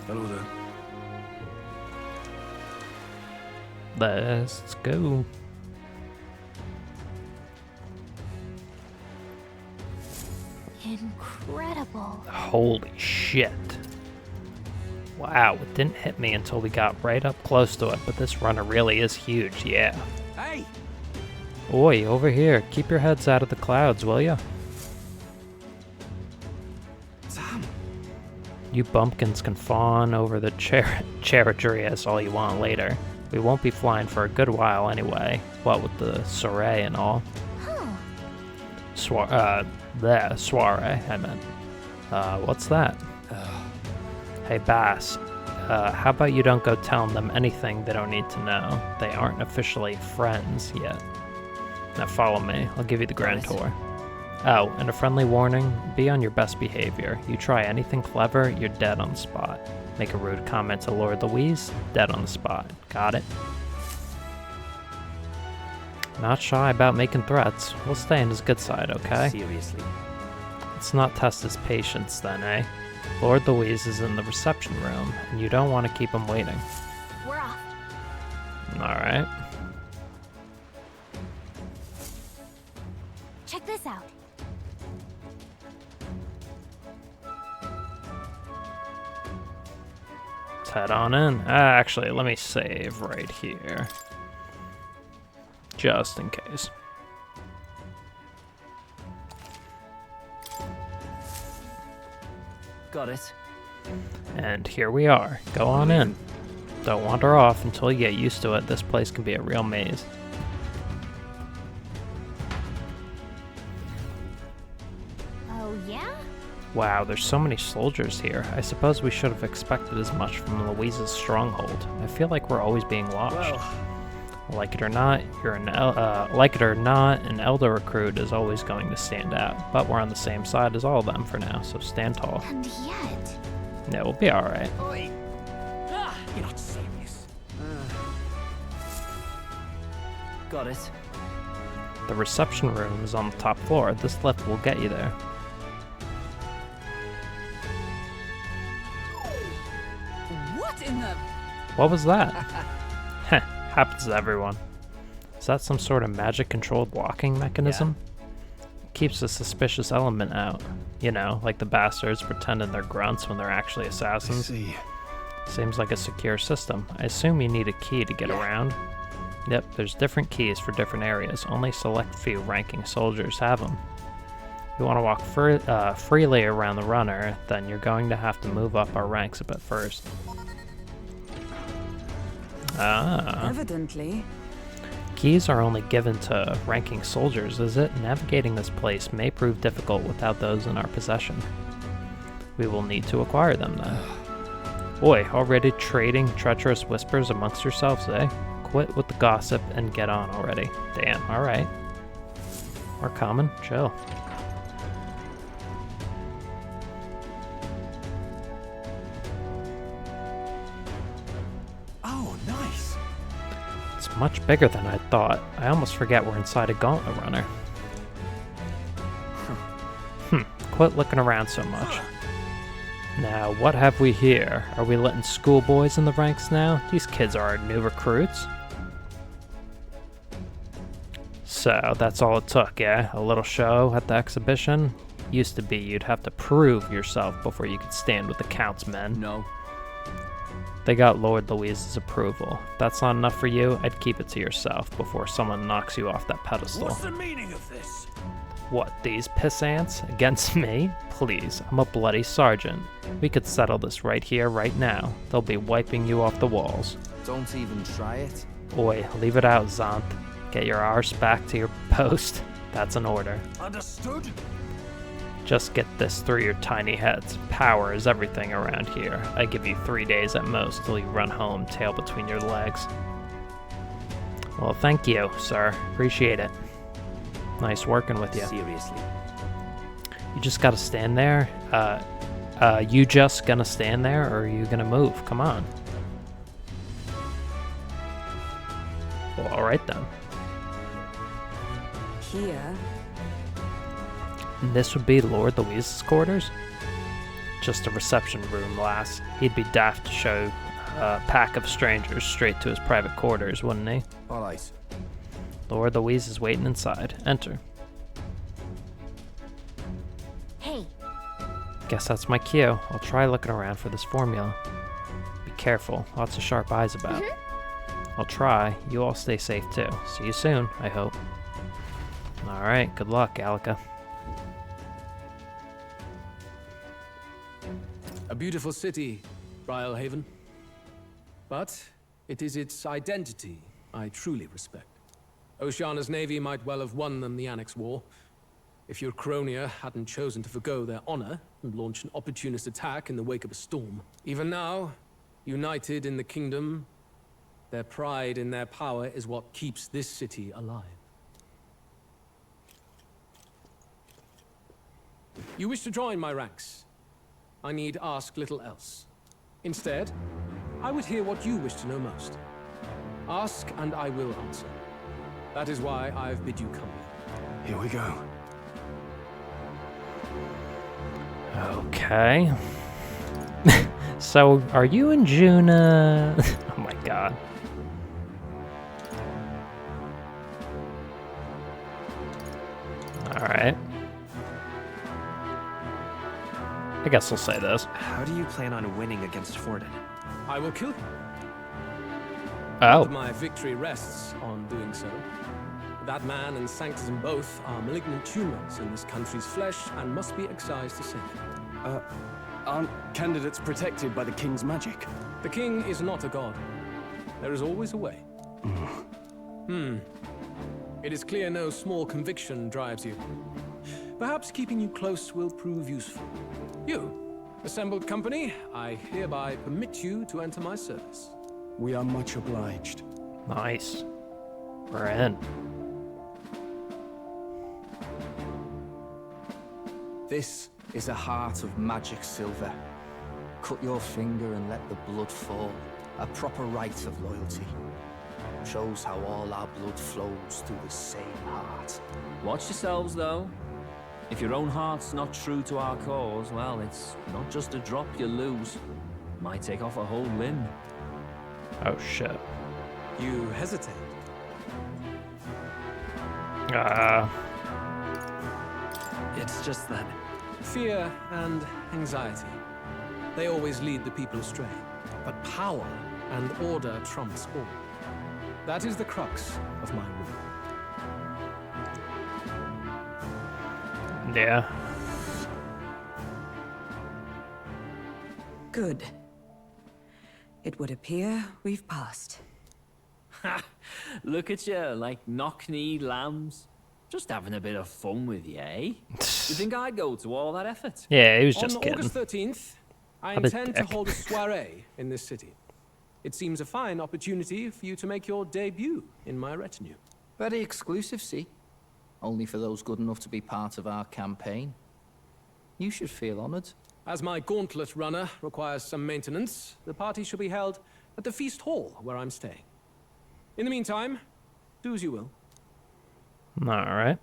Hello there. Let's go. Incredible. Holy shit. Wow, it didn't hit me until we got right up close to it, but this runner really is huge, yeah. Hey! Oi, over here. Keep your heads out of the clouds, will ya? Sam! You bumpkins can fawn over the Charadrius all you want later. We won't be flying for a good while anyway. What with the soiree and all. Soiree, I meant. What's that? Hey, Bass. How about you don't go telling them anything they don't need to know? They aren't officially friends yet. Now follow me. I'll give you the grand tour. Oh, and a friendly warning, be on your best behavior. You try anything clever, you're dead on the spot. Make a rude comment to Lord Louise, dead on the spot. Got it? Not shy about making threats. We'll stay on his good side, okay? Seriously? Let's not test his patience then, eh? Lord Louise is in the reception room, and you don't want to keep him waiting. We're off. Alright. Check this out. Let's head on in. Actually, let me save right here. Just in case. Got it. And here we are. Go on in. Don't wander off until you get used to it. This place can be a real maze. Oh, yeah? Wow, there's so many soldiers here. I suppose we should have expected as much from Louise's stronghold. I feel like we're always being watched. Well, Like it or not, an Elder recruit is always going to stand out. But we're on the same side as all of them for now, so stand tall. And yet... Yeah, we'll be alright. Oi! You're not serious. Got it. The reception room is on the top floor. This lift will get you there. What in the... What was that? Heh, happens to everyone. Is that some sort of magic-controlled walking mechanism? Keeps the suspicious element out. You know, like the bastards pretending they're grunts when they're actually assassins. I see. Seems like a secure system. I assume you need a key to get around. Yep, there's different keys for different areas. Only select few ranking soldiers have them. If you want to walk freely around the runner, then you're going to have to move up our ranks a bit first. Ah. Evidently. Keys are only given to ranking soldiers, is it? Navigating this place may prove difficult without those in our possession. We will need to acquire them, though. Boy, already trading treacherous whispers amongst yourselves, eh? Quit with the gossip and get on already. Damn, alright. We're coming, chill. Oh, nice. It's much bigger than I thought. I almost forget we're inside a gauntlet runner. Quit looking around so much. Now, what have we here? Are we letting schoolboys in the ranks now? These kids are our new recruits. So, that's all it took, yeah? A little show at the exhibition? Used to be you'd have to prove yourself before you could stand with the Count's men. No. They got Lord Louise's approval. If that's not enough for you, I'd keep it to yourself before someone knocks you off that pedestal. What's the meaning of this? What, these pissants? Against me? Please, I'm a bloody sergeant. We could settle this right here, right now. They'll be wiping you off the walls. Don't even try it. Oi, leave it out, Zant. Get your arse back to your post. That's an order. Understood? Just get this through your tiny heads. Power is everything around here. I give you 3 days at most till you run home, tail between your legs. Well, thank you, sir. Appreciate it. Nice working with you. Seriously. You just gotta stand there. You just gonna stand there, or are you gonna move? Come on. Well, alright then. Here. And this would be Lord Louise's quarters? Just a reception room, lass. He'd be daft to show a pack of strangers straight to his private quarters, wouldn't he? All right. Lord Louise is waiting inside. Enter. Hey. Guess that's my cue. I'll try looking around for this formula. Be careful. Lots of sharp eyes about. I'll try. You all stay safe too. See you soon, I hope. Alright, good luck, Gallica. A beautiful city, Brialhaven. But it is its identity I truly respect. Oceana's navy might well have won them the Annex War, if your Cronia hadn't chosen to forgo their honor and launch an opportunist attack in the wake of a storm. Even now, united in the kingdom, their pride in their power is what keeps this city alive. You wish to join my ranks. I need ask little else. Instead, I would hear what you wish to know most. Ask and I will answer. That is why I've bid you come here. Here we go. Okay. So, are you and Juna... Oh my god. Alright. I guess we'll say this. How do you plan on winning against Forden? I will kill him. Oh. My victory rests on doing so. That man and Sanctism both are malignant tumors in this country's flesh and must be excised to save. Aren't candidates protected by the king's magic? The king is not a god. There is always a way. It is clear no small conviction drives you. Perhaps keeping you close will prove useful. You, assembled company, I hereby permit you to enter my service. We are much obliged. Nice. We're in. This is a heart of magic silver. Cut your finger and let the blood fall. A proper rite of loyalty. Shows how all our blood flows through the same heart. Watch yourselves, though. If your own heart's not true to our cause, well, it's not just a drop you lose. Might take off a whole limb. Oh, shit. You hesitate. It's just that... Fear and anxiety. They always lead the people astray. But power and order trumps all. That is the crux of my rule. Yeah. Good. It would appear we've passed. Ha! Look at you, like knock-kneed lambs. Just having a bit of fun with you, eh? You think I'd go to all that effort? Yeah, he was just kidding. On August 13th, I What a intend to dick. hold a soiree in this city. It seems a fine opportunity for you to make your debut in my retinue. Very exclusive, see? Only for those good enough to be part of our campaign. You should feel honored. As my gauntlet runner requires some maintenance, the party shall be held at the feast hall where I'm staying. In the meantime, do as you will. Alright.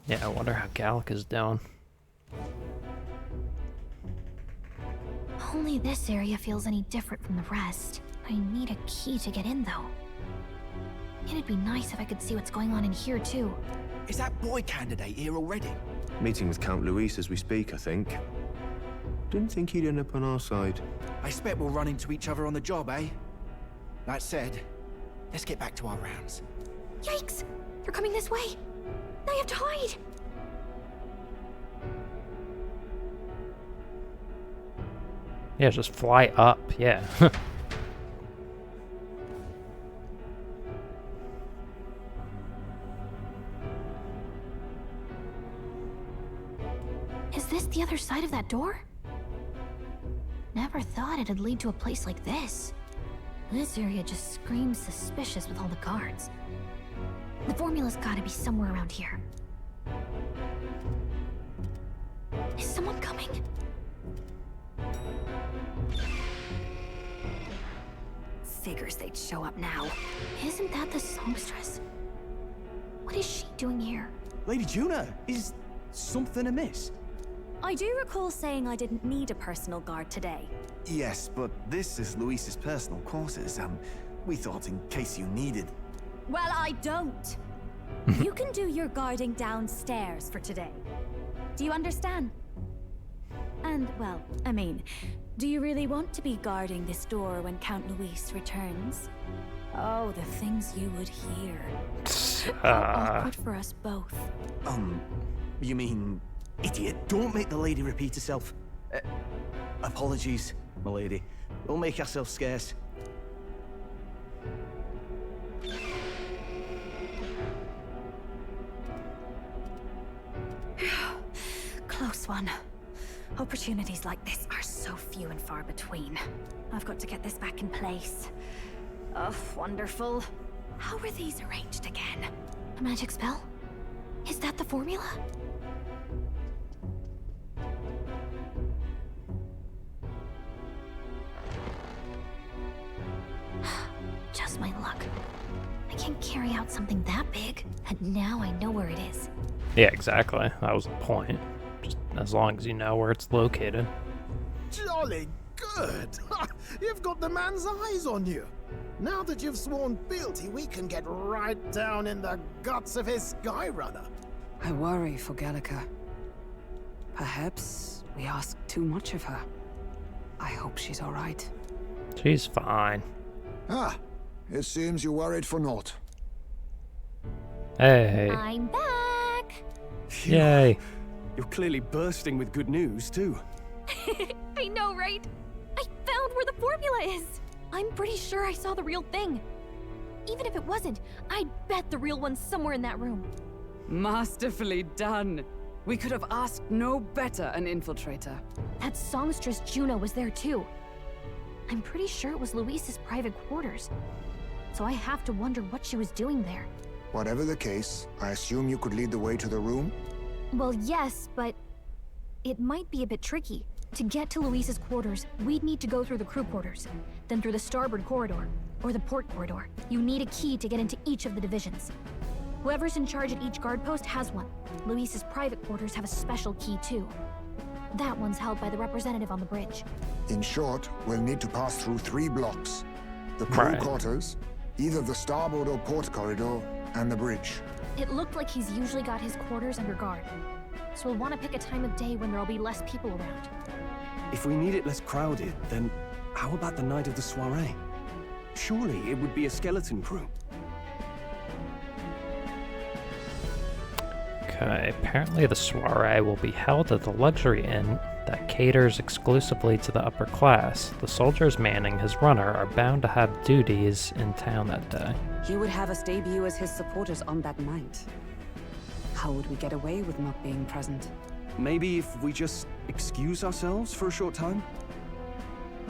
Yeah, I wonder how Gallica's doing. Only this area feels any different from the rest. I need a key to get in, though. It'd be nice if I could see what's going on in here, too. Is that boy candidate here already? Meeting with Count Luis as we speak, I think. Didn't think he'd end up on our side. I expect we'll run into each other on the job, eh? That said, let's get back to our rounds. Yikes! They're coming this way! I have to hide! Yeah, just fly up, yeah. Is this the other side of that door? Never thought it'd lead to a place like this. This area just screams suspicious with all the guards. The formula's gotta be somewhere around here. Is someone coming? Figures they'd show up now. Isn't that the songstress? What is she doing here? Lady Juna, is something amiss? I do recall saying I didn't need a personal guard today. Yes, but this is Luis's personal quarters. We thought in case you needed. Well, I don't. You can do your guarding downstairs for today. Do you understand? And, well, I mean, do you really want to be guarding this door when Count Luis returns? Oh, the things you would hear. How awkward for us both. You mean, idiot, don't make the lady repeat herself. Apologies, my lady. We'll make ourselves scarce. Close one. Opportunities like this are so few and far between. I've got to get this back in place. Oh, wonderful. How were these arranged again? A magic spell? Is that the formula? Just my luck. I can't carry out something that big, and now I know where it is. Yeah, exactly. That was the point. Just as long as you know where it's located. Jolly good! You've got the man's eyes on you. Now that you've sworn fealty, we can get right down in the guts of his Skyrunner. I worry for Gallica. Perhaps we ask too much of her. I hope she's all right. She's fine. Ah, it seems you worried for naught. Hey. I'm back! Yay. You're clearly bursting with good news, too. I know, right? I found where the formula is! I'm pretty sure I saw the real thing. Even if it wasn't, I bet the real one's somewhere in that room. Masterfully done. We could have asked no better an infiltrator. That songstress Juno was there too. I'm pretty sure it was Luis's private quarters. So I have to wonder what she was doing there. Whatever the case, I assume you could lead the way to the room? Well, yes, but it might be a bit tricky. To get to Luis's quarters, we'd need to go through the crew quarters, then through the starboard corridor, or the port corridor. You need a key to get into each of the divisions. Whoever's in charge at each guard post has one. Luis's private quarters have a special key too. That one's held by the representative on the bridge. In short, we'll need to pass through 3 blocks. The crew quarters, either the starboard or port corridor, and the bridge. It looked like he's usually got his quarters under guard. So we'll want to pick a time of day when there'll be less people around. If we need it less crowded, then how about the night of the soiree? Surely it would be a skeleton crew. Okay, apparently the soiree will be held at the luxury inn that caters exclusively to the upper class. The soldiers manning his runner are bound to have duties in town that day. He would have us debut as his supporters on that night. How would we get away with not being present? Maybe if we just excuse ourselves for a short time?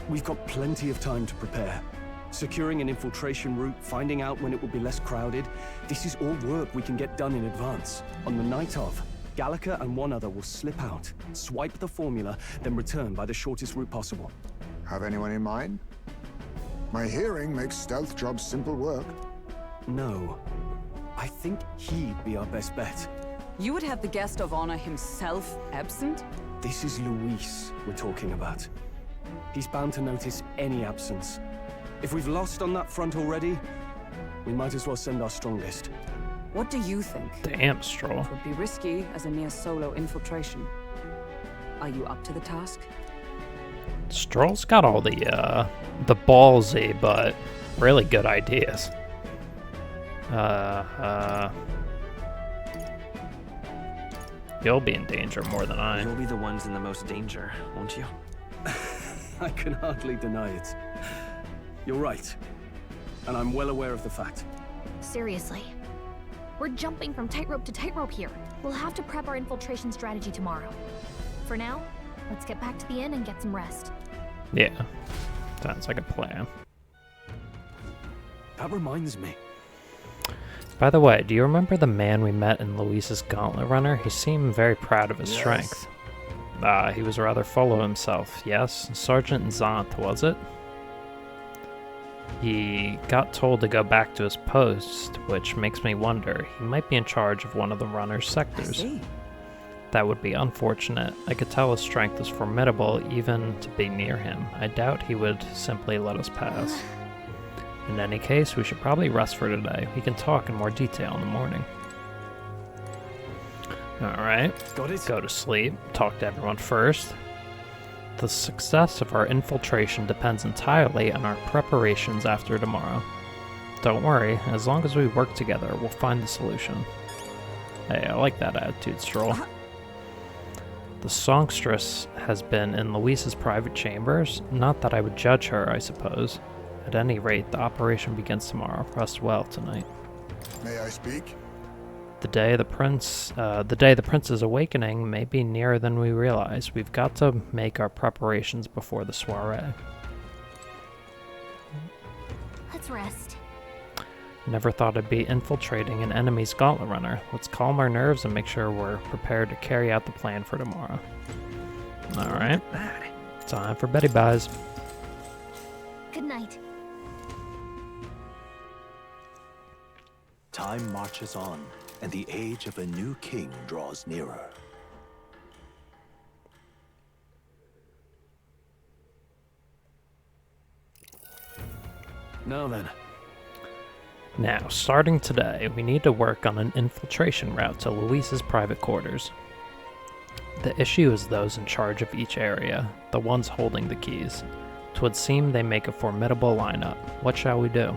We've got plenty of time to prepare. Securing an infiltration route, finding out when it will be less crowded. This is all work we can get done in advance. On the night of, Gallica and one other will slip out, swipe the formula, then return by the shortest route possible. Have anyone in mind? My hearing makes stealth jobs simple work. No. I think he'd be our best bet. You would have the guest of honor himself absent? This is Luis we're talking about. He's bound to notice any absence. If we've lost on that front already, we might as well send our strongest. What do you think? Damn, Stroll. It would be risky as a near solo infiltration. Are you up to the task? Stroll's got all the ballsy but really good ideas. You'll be in danger more than I. You'll be the ones in the most danger, won't you? I can hardly deny it. You're right. And I'm well aware of the fact. Seriously. We're jumping from tightrope to tightrope here. We'll have to prep our infiltration strategy tomorrow. for now, let's get back to the inn and get some rest. Yeah, sounds like a plan. That reminds me. By the way, do you remember the man we met in Luis's Gauntlet Runner? He seemed very proud of his strength. He was rather full of himself, yes? Sergeant Zant, was it? He got told to go back to his post, which makes me wonder. He might be in charge of one of the runner's sectors. That would be unfortunate. I could tell his strength was formidable even to be near him. I doubt he would simply let us pass. In any case, we should probably rest for today. We can talk in more detail in the morning. Alright, go to sleep. Talk to everyone first. The success of our infiltration depends entirely on our preparations after tomorrow. Don't worry, as long as we work together, we'll find the solution. Hey, I like that attitude, Stroll. The songstress has been in Luis's private chambers. Not that I would judge her, I suppose. At any rate, the operation begins tomorrow. Rest well tonight. May I speak? The day the prince's awakening may be nearer than we realize. We've got to make our preparations before the soiree. Let's rest. Never thought I'd be infiltrating an enemy's Gauntlet Runner. Let's calm our nerves and make sure we're prepared to carry out the plan for tomorrow. Alright. Time for Betty Buys. Good night. Time marches on, and the age of a new king draws nearer. Now then. Now, starting today, we need to work on an infiltration route to Luis's private quarters. The issue is those in charge of each area, the ones holding the keys. 'Twould seem they make a formidable lineup. What shall we do?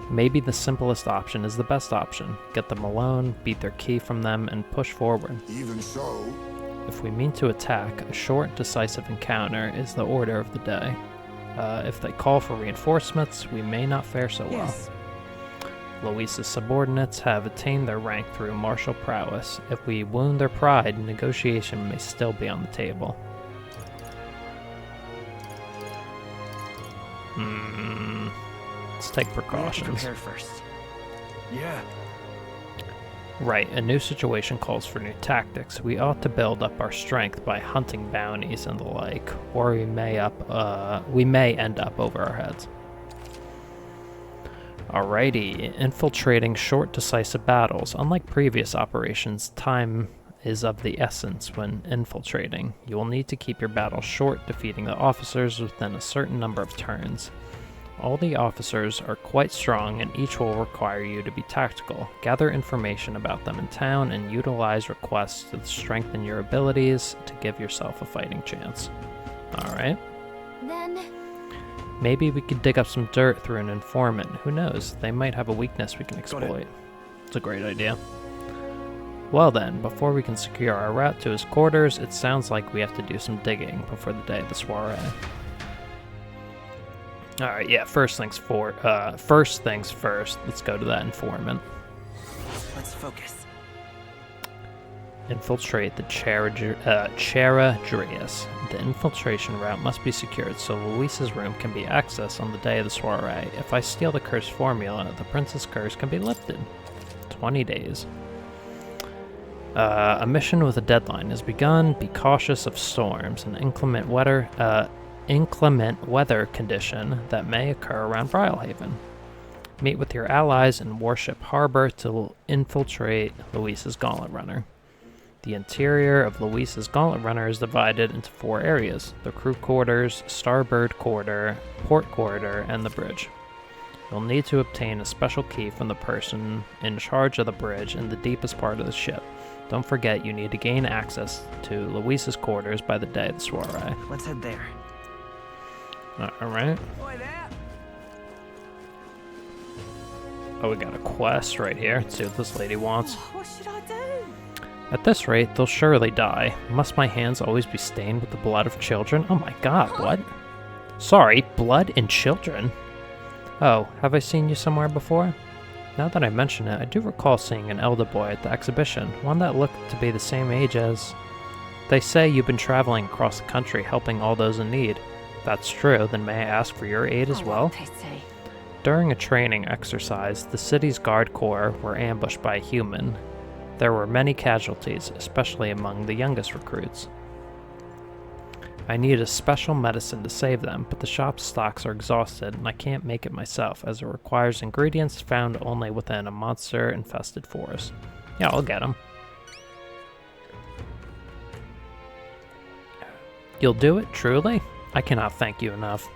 Maybe the simplest option is the best option. Get them alone, beat their key from them, and push forward. Even so... If we mean to attack, a short, decisive encounter is the order of the day. If they call for reinforcements, we may not fare so well. Luis's subordinates have attained their rank through martial prowess. If we wound their pride, negotiation may still be on the table. Let's take precautions. Prepare first. Yeah. Right, a new situation calls for new tactics. We ought to build up our strength by hunting bounties and the like, or we may end up over our heads. Alrighty, infiltrating short, decisive battles. Unlike previous operations, time is of the essence when infiltrating. You will need to keep your battles short, defeating the officers within a certain number of turns. All the officers are quite strong, and each will require you to be tactical. Gather information about them in town and utilize requests to strengthen your abilities to give yourself a fighting chance. Alright. Then... Maybe we could dig up some dirt through an informant. Who knows? They might have a weakness we can exploit. It's a great idea. Well then, before we can secure our route to his quarters, it sounds like we have to do some digging before the day of the soiree. Alright, yeah, first things first, let's go to that informant. Let's focus. Infiltrate the Charadrius. The infiltration route must be secured so Luis's room can be accessed on the day of the soiree. If I steal the curse formula, the prince's curse can be lifted. 20 days. A mission with a deadline has begun. Be cautious of storms and inclement weather condition that may occur around Brylehaven. Meet with your allies in Warship Harbor to infiltrate Luis's Gauntlet Runner. The interior of Luis's Gauntlet Runner is divided into 4 areas: the crew quarters, starboard quarter, port quarter, and the bridge. You'll need to obtain a special key from the person in charge of the bridge in the deepest part of the ship. Don't forget you need to gain access to Luis's quarters by the day of the soiree. Let's head there. Alright. Oh, we got a quest right here. Let's see what this lady wants. What should I do? At this rate, they'll surely die. Must my hands always be stained with the blood of children? Oh my god, what? Sorry, blood and children? Oh, have I seen you somewhere before? Now that I mention it, I do recall seeing an elder boy at the exhibition, one that looked to be the same age as... They say you've been traveling across the country helping all those in need. If that's true, then may I ask for your aid as well? During a training exercise, the city's guard corps were ambushed by a human. There were many casualties, especially among the youngest recruits. I need a special medicine to save them, but the shop's stocks are exhausted and I can't make it myself, as it requires ingredients found only within a monster-infested forest. Yeah, I'll get them. You'll do it, truly? I cannot thank you enough.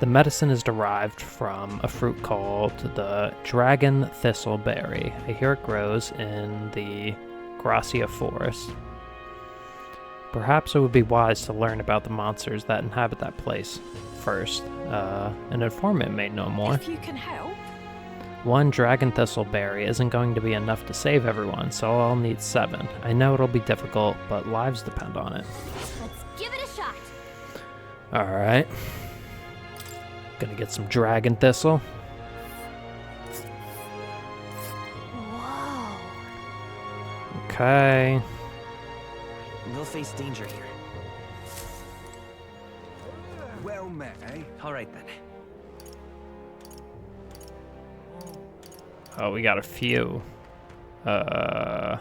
The medicine is derived from a fruit called the dragon thistleberry. I hear it grows in the Gracia forest. Perhaps it would be wise to learn about the monsters that inhabit that place first. An informant may know more. If you can help. One dragon thistleberry isn't going to be enough to save everyone, so I'll need 7. I know it'll be difficult, but lives depend on it. Let's give it a shot. Alright. Gonna get some dragon thistle. Whoa. Okay. We'll face danger here. Well met, eh? Alright then. Oh, we got a few. Let's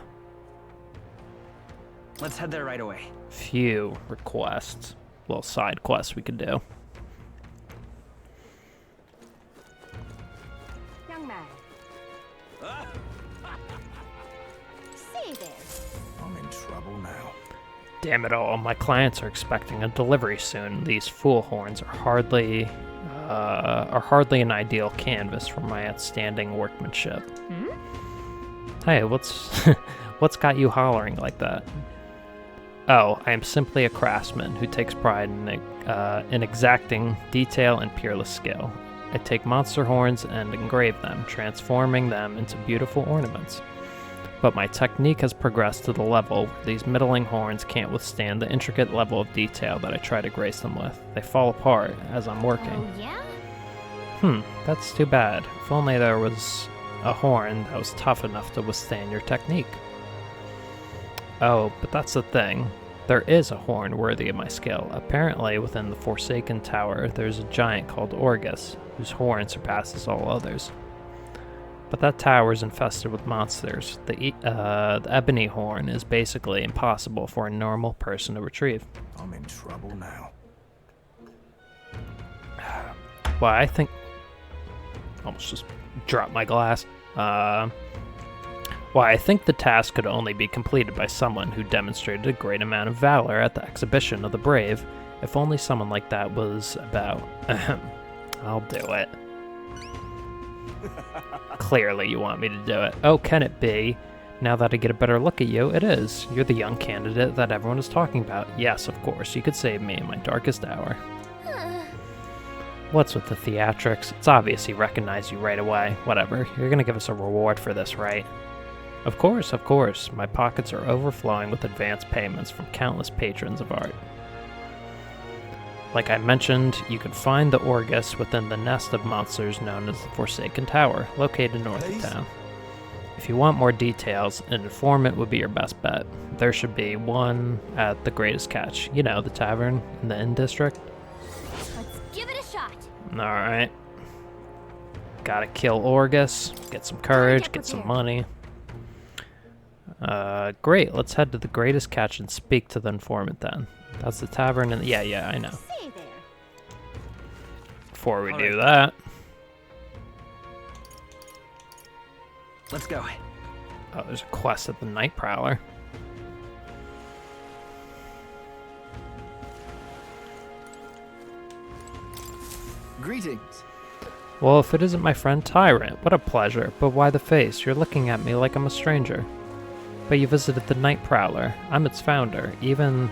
head there right away. Few requests. Little side quests we could do. Young man. Say there. I'm in trouble now. Damn it all, my clients are expecting a delivery soon. These fool horns are hardly an ideal canvas for my outstanding workmanship. Hey, what's got you hollering like that? Oh, I am simply a craftsman who takes pride in exacting detail and peerless skill. I take monster horns and engrave them, transforming them into beautiful ornaments. But my technique has progressed to the level where these middling horns can't withstand the intricate level of detail that I try to grace them with. They fall apart as I'm working. Oh, yeah? That's too bad. If only there was a horn that was tough enough to withstand your technique. Oh, but that's the thing. There is a horn worthy of my skill. Apparently, within the Forsaken Tower, there's a giant called Orgus, whose horn surpasses all others. But that tower is infested with monsters. The ebony horn is basically impossible for a normal person to retrieve. I'm in trouble now. Well, I think... Almost just dropped my glass. Well, I think the task could only be completed by someone who demonstrated a great amount of valor at the exhibition of the brave. If only someone like that was about. I'll do it. Clearly you want me to do it. Oh, can it be? Now that I get a better look at you, it is. You're the young candidate that everyone is talking about. Yes, of course, you could save me in my darkest hour. What's with the theatrics? It's obvious he recognized you right away. Whatever, you're gonna give us a reward for this, right? Of course, of course. My pockets are overflowing with advance payments from countless patrons of art. Like I mentioned, you can find the Orgus within the nest of monsters known as the Forsaken Tower, located north of town. If you want more details, an informant would be your best bet. There should be one at the Greatest Catch. You know, the tavern in the Inn District. Let's give it a shot. Alright. Gotta kill Orgus, get some courage, get some money. Great, let's head to the Greatest Catch and speak to the informant then. That's the tavern and yeah, I know. Before we do that. Let's go. Oh, there's a quest at the Night Prowler. Greetings. Well, if it isn't my friend Tyrant, what a pleasure. But why the face? You're looking at me like I'm a stranger. But you visited the Night Prowler. I'm its founder. Even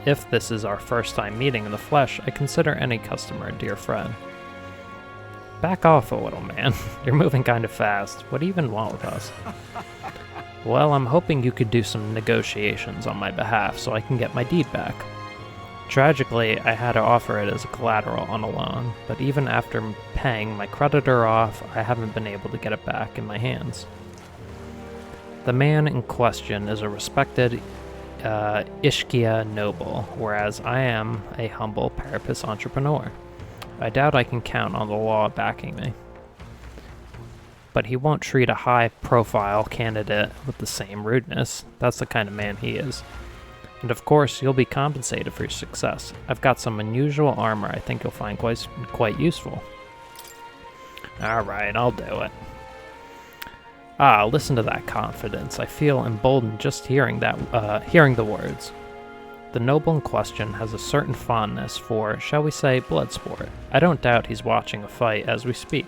if this is our first time meeting in the flesh, I consider any customer a dear friend. Back off a little, man. You're moving kind of fast. What do you even want with us? Well, I'm hoping you could do some negotiations on my behalf so I can get my deed back. Tragically, I had to offer it as a collateral on a loan, but even after paying my creditor off, I haven't been able to get it back in my hands. The man in question is a respected Ishkia noble, whereas I am a humble parapus entrepreneur. I doubt I can count on the law backing me. But he won't treat a high-profile candidate with the same rudeness. That's the kind of man he is. And of course, you'll be compensated for your success. I've got some unusual armor I think you'll find quite useful. Alright, I'll do it. Ah, listen to that confidence. I feel emboldened just hearing the words. The noble in question has a certain fondness for, shall we say, blood sport. I don't doubt he's watching a fight as we speak.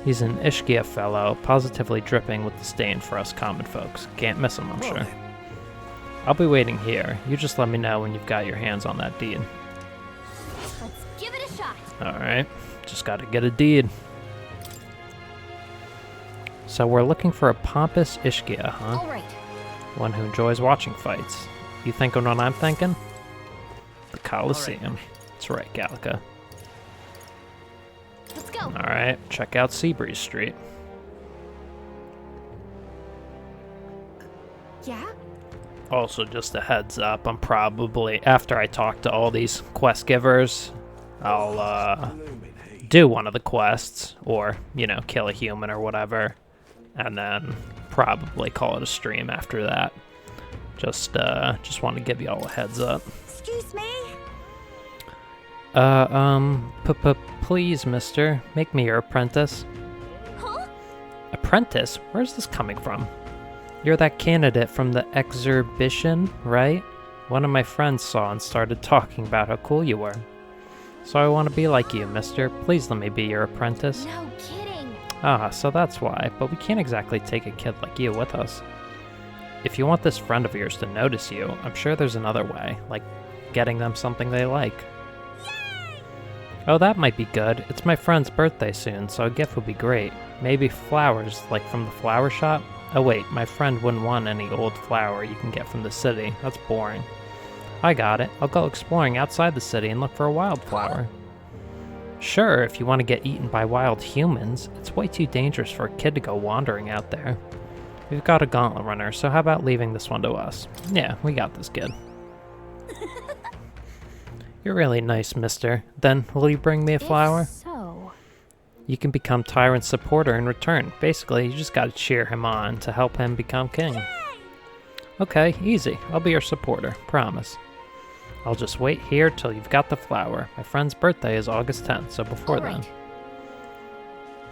He's an Ishkia fellow, positively dripping with disdain for us common folks. Can't miss him, I'm sure. I'll be waiting here. You just let me know when you've got your hands on that deed. Let's give it a shot. Alright, just gotta get a deed. So we're looking for a pompous Ishkia, huh? All right. One who enjoys watching fights. You thinking what I'm thinking? The Colosseum. That's right, Gallica. Let's go. Alright, check out Seabreeze Street. Yeah? Also, just a heads up, I'm probably, after I talk to all these quest givers, I'll do one of the quests, or, you know, kill a human or whatever, and then probably call it a stream after that. Just want to give you all a heads up. Excuse me? Please, mister, make me your apprentice. Huh? Apprentice? Where's this coming from? You're that candidate from the exhibition, right? One of my friends saw and started talking about how cool you were. So I want to be like you, mister. Please let me be your apprentice. No kidding. Ah, so that's why. But we can't exactly take a kid like you with us. If you want this friend of yours to notice you, I'm sure there's another way, like getting them something they like. Oh, that might be good. It's my friend's birthday soon, so a gift would be great. Maybe flowers, like from the flower shop? Oh wait, my friend wouldn't want any old flower you can get from the city. That's boring. I got it. I'll go exploring outside the city and look for a wildflower. Sure, if you want to get eaten by wild humans, it's way too dangerous for a kid to go wandering out there. We've got a gauntlet runner, so how about leaving this one to us? Yeah, we got this kid. You're really nice, mister. Then, will you bring me a flower? If so. You can become Tyrant's supporter in return. Basically, you just gotta cheer him on to help him become king. Okay, easy. I'll be your supporter, promise. I'll just wait here till you've got the flower. My friend's birthday is August 10th, so before then.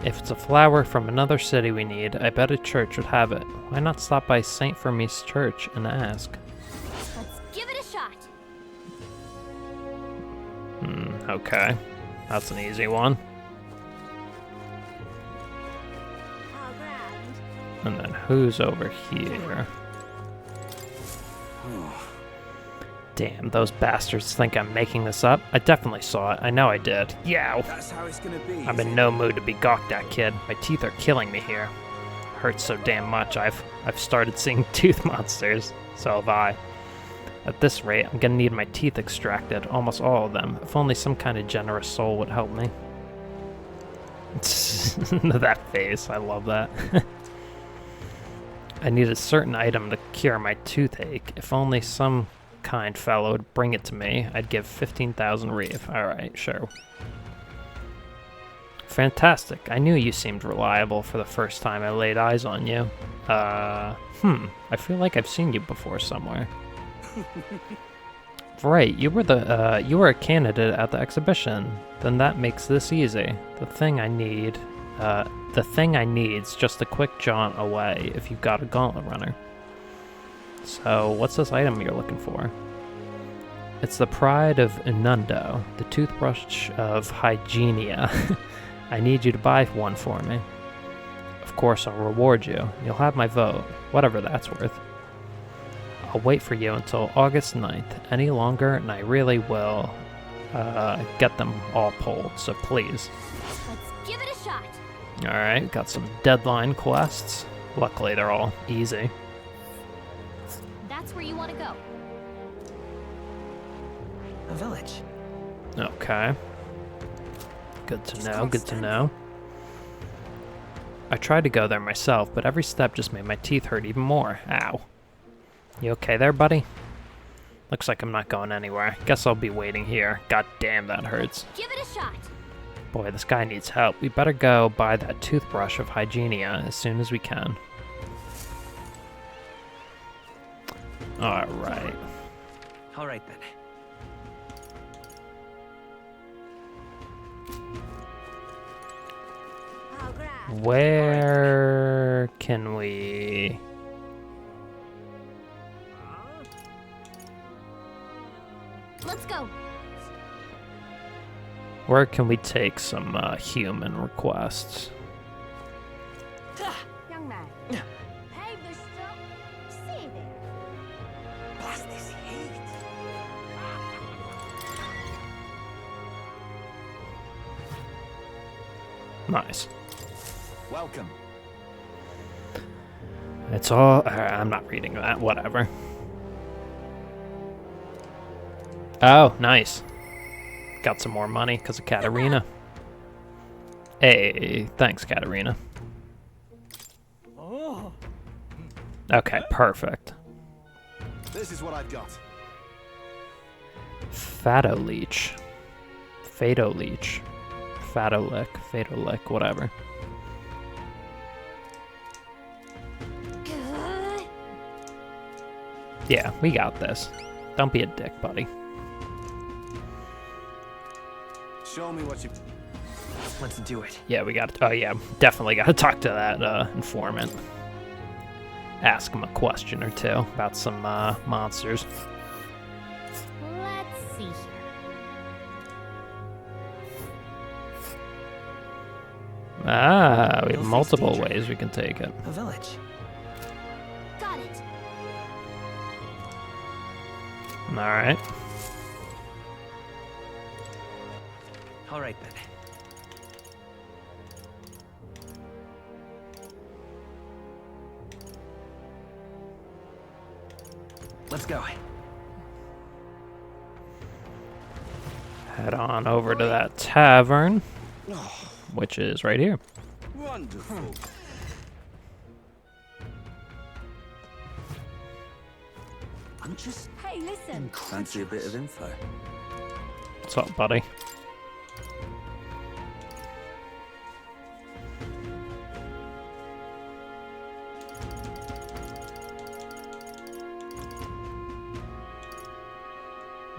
If it's a flower from another city we need, I bet a church would have it. Why not stop by St. Fermis Church and ask? Let's give it a shot. Okay. That's an easy one. And then who's over here? Damn, those bastards think I'm making this up. I definitely saw it. I know I did. Yow! That's how it's gonna be. I'm in no mood to be gawked at, kid. My teeth are killing me here. Hurts so damn much, I've started seeing tooth monsters. So have I. At this rate, I'm gonna need my teeth extracted, almost all of them. If only some kind of generous soul would help me. That face, I love that. I need a certain item to cure my toothache. If only some kind fellow would bring it to me, I'd give 15,000 reeve. Alright, sure. Fantastic. I knew you seemed reliable for the first time I laid eyes on you. I feel like I've seen you before somewhere. Right, you were a candidate at the exhibition. Then that makes this easy. The thing I need's just a quick jaunt away if you've got a gauntlet runner. So, what's this item you're looking for? It's the pride of Inundo, the toothbrush of Hygienia. I need you to buy one for me. Of course, I'll reward you. You'll have my vote, whatever that's worth. I'll wait for you until August 9th. Any longer, and I really will get them all pulled, so please. Let's give it a shot. Alright, got some deadline quests. Luckily, they're all easy. That's where you want to go. A village. Okay. Good to know, good to know. I tried to go there myself, but every step just made my teeth hurt even more. Ow. You okay there, buddy? Looks like I'm not going anywhere. Guess I'll be waiting here. God damn, that hurts. Give it a shot. Boy, this guy needs help. We better go buy that toothbrush of Hygienia as soon as we can. Alright. All right, then. Where can we... Let's go. Where can we take some human requests? Young man. Hey, Bishop. See there. Blast this heat. Nice. Welcome. It's all... I'm not reading that. Whatever. Oh, nice. Got some more money because of Katarina. Hey, thanks, Katarina. Okay, perfect. This is what I've got. Fato Leech. Fato Leech. Fatolick. Fatolick, whatever. Yeah, we got this. Don't be a dick, buddy. Show me what you... Let's do it. Yeah, we got... Oh, yeah, definitely got to talk to that informant. Ask him a question or two about some monsters. Let's see here. Ah, we have multiple ways we can take it. A village. Got it. Alright. All right, then. Let's go. Head on over to that tavern, which is right here. Wonderful. I'm just... Hey, listen. Fancy a bit of info? What's up, buddy?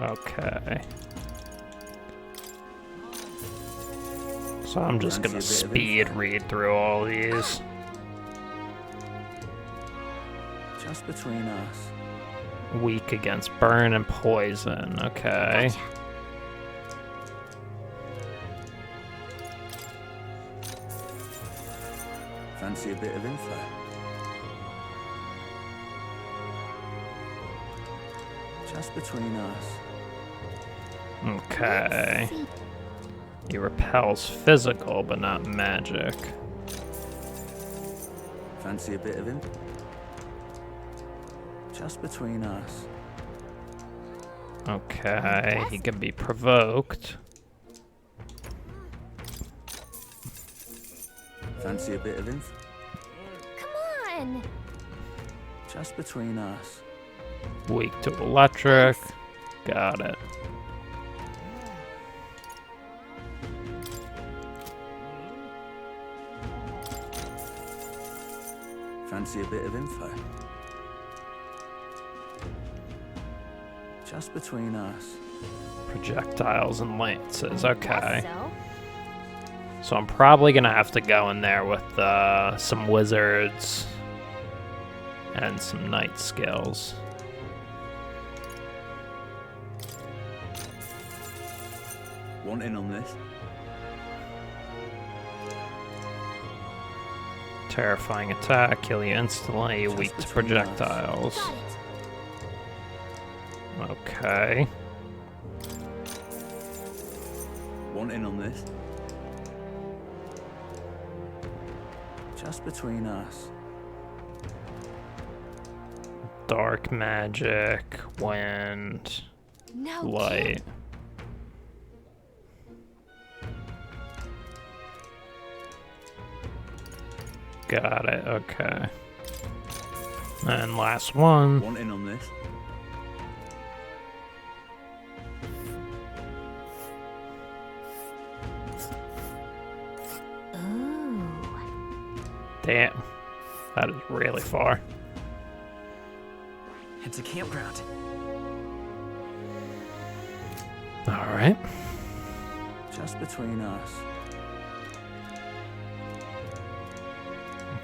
Okay. So I'm just gonna speed read through all these. Just between us. Weak against burn and poison. Okay. Fancy a bit of info? Just between us. Okay. He repels physical, but not magic. Fancy a bit of info? Just between us. Okay, he can be provoked. Fancy a bit of info? Come on. Just between us. Weak to electric. Got it. Fancy a bit of info? Just between us. Projectiles and lances. Okay. So I'm probably gonna have to go in there with some wizards and some knight skills. Want in on this? Terrifying attack, kill you instantly, weak to projectiles. Okay. Want in on this? Just between us. Dark magic, wind, light. Got it, okay. And last one. Want in on this? Damn. That is really far. It's a campground. Alright. Just between us.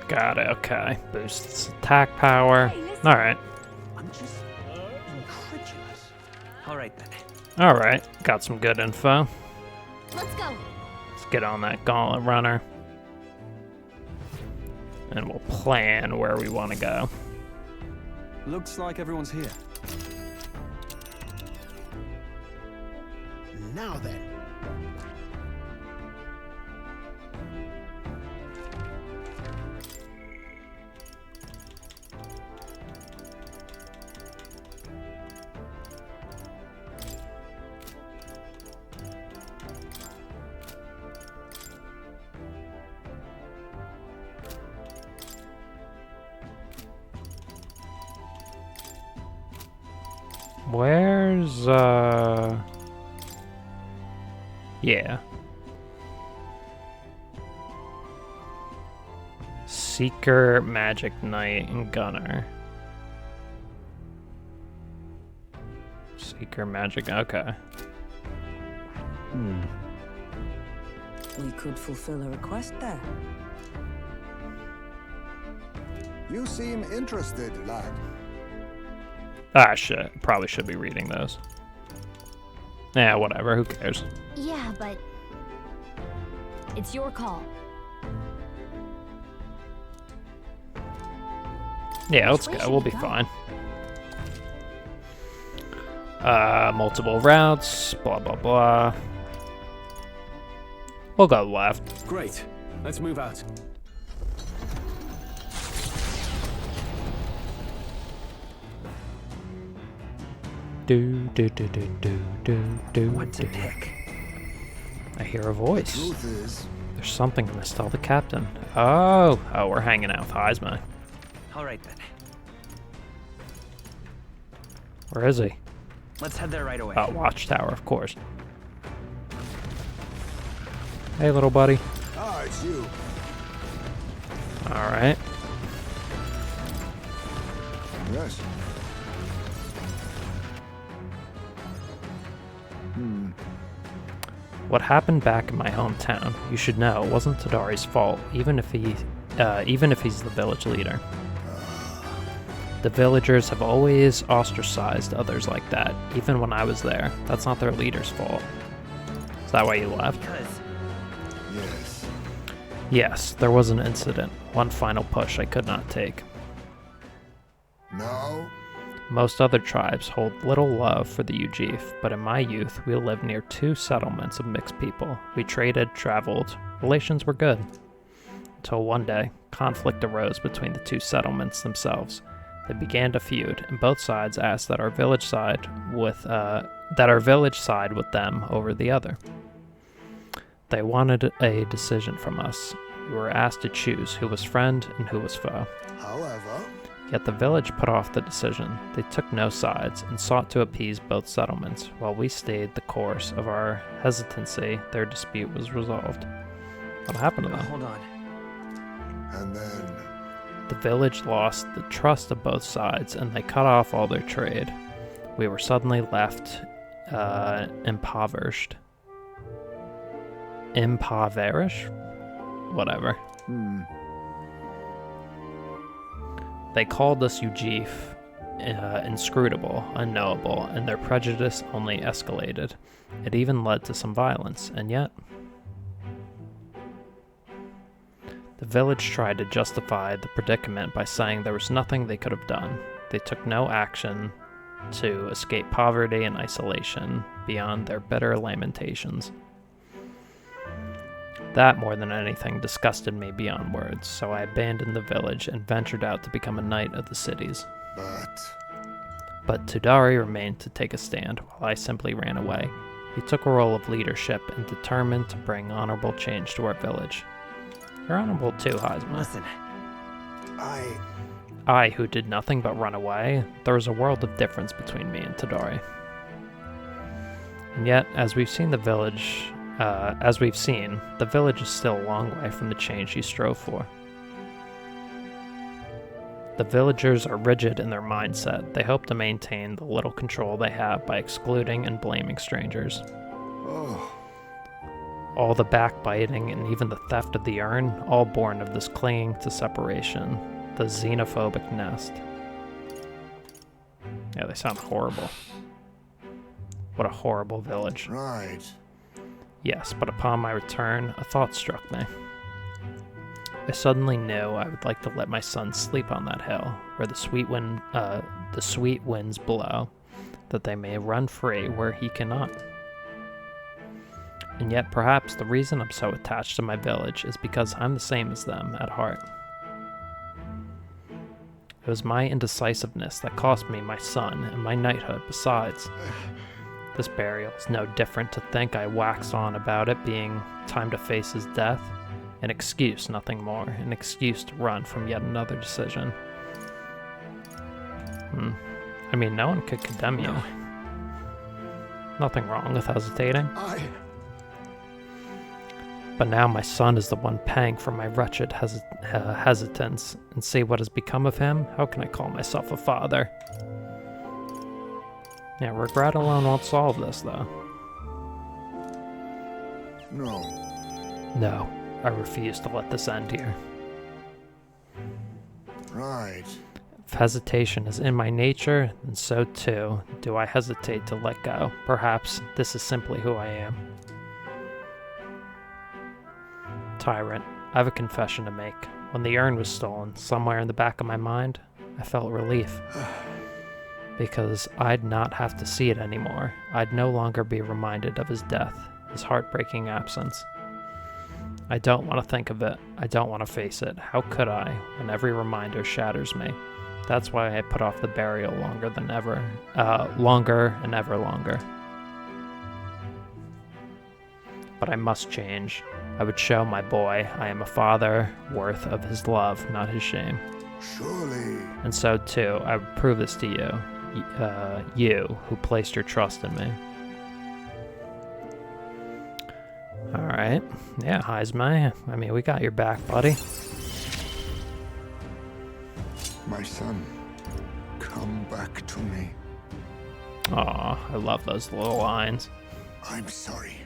Got it, okay. Boosts attack power. Alright. I'm just incredulous. All right then. Alright. Got some good info. Let's go. Let's get on that gauntlet runner. And we'll plan where we want to go. Looks like everyone's here. Now then. Where's, yeah. Seeker, Magic Knight, and Gunner. Seeker, Magic, okay. We could fulfill a request there. You seem interested, lad. Ah, shit. Probably should be reading those. Yeah, whatever. Who cares? Yeah, but it's your call. Yeah, let's go. We'll be fine. Multiple routes. Blah, blah, blah. We'll go left. Great. Let's move out. What the heck? I hear a voice. The truth is, there's something I must tell the captain. Oh, we're hanging out with Heisman. All right then. Where is he? Let's head there right away. Oh, Watchtower, of course. Hey, little buddy. Ah, it's you. All right. Yes. What happened back in my hometown, you should know, wasn't Tadari's fault, even if he's the village leader. The villagers have always ostracized others like that, even when I was there. That's not their leader's fault. Is that why you left? Yes. Yes, there was an incident. One final push I could not take. No? Most other tribes hold little love for the Ujif, but in my youth, we lived near 2 settlements of mixed people. We traded, traveled, relations were good. Until one day, conflict arose between the 2 settlements themselves. They began to feud, and both sides asked that our village side with them over the other. They wanted a decision from us. We were asked to choose who was friend and who was foe. However, Yet the village put off the decision. They took no sides and sought to appease both settlements. While we stayed the course of our hesitancy, their dispute was resolved. What happened to them? Hold on. and then The village lost the trust of both sides, and they cut off all their trade. We were suddenly left impoverished. Impoverished? Whatever. They called us Ujif, inscrutable, unknowable, and their prejudice only escalated. It even led to some violence, and yet the village tried to justify the predicament by saying there was nothing they could have done. They took no action to escape poverty and isolation beyond their bitter lamentations. That, more than anything, disgusted me beyond words, so I abandoned the village and ventured out to become a knight of the cities. But Tudari remained to take a stand, while I simply ran away. He took a role of leadership and determined to bring honorable change to our village. You're honorable too, Heisman. Listen. I who did nothing but run away, there was a world of difference between me and Tadari. And yet, as we've seen, the village is still a long way from the change he strove for. The villagers are rigid in their mindset. They hope to maintain the little control they have by excluding and blaming strangers. All the backbiting and even the theft of the urn, all born of this clinging to separation, the xenophobic nest. Yeah, they sound horrible. What a horrible village. Right. Yes, but upon my return, a thought struck me. I suddenly knew I would like to let my son sleep on that hill, where the sweet winds blow, that they may run free where he cannot. And yet, perhaps the reason I'm so attached to my village is because I'm the same as them at heart. It was my indecisiveness that cost me my son and my knighthood besides. This burial is no different. To think I waxed on about it being time to face his death. An excuse, nothing more. An excuse to run from yet another decision. I mean, no one could condemn you. Nothing wrong with hesitating. But now my son is the one paying for my wretched hesitance. And see what has become of him? How can I call myself a father? Yeah, regret alone won't solve this, though. No, I refuse to let this end here. Right. If hesitation is in my nature, then so too do I hesitate to let go. Perhaps this is simply who I am. Tyrant, I have a confession to make. When the urn was stolen, somewhere in the back of my mind, I felt relief. Because I'd not have to see it anymore. I'd no longer be reminded of his death, his heartbreaking absence. I don't want to think of it. I don't want to face it. How could I, when every reminder shatters me? That's why I put off the burial longer and ever longer. But I must change. I would show my boy I am a father worth of his love, not his shame. Surely. And so too, I would prove this to you. You who placed your trust in me. Alright. Yeah, Heisma. I mean, we got your back, buddy. My son, come back to me. Aw, I love those little lines. I'm sorry.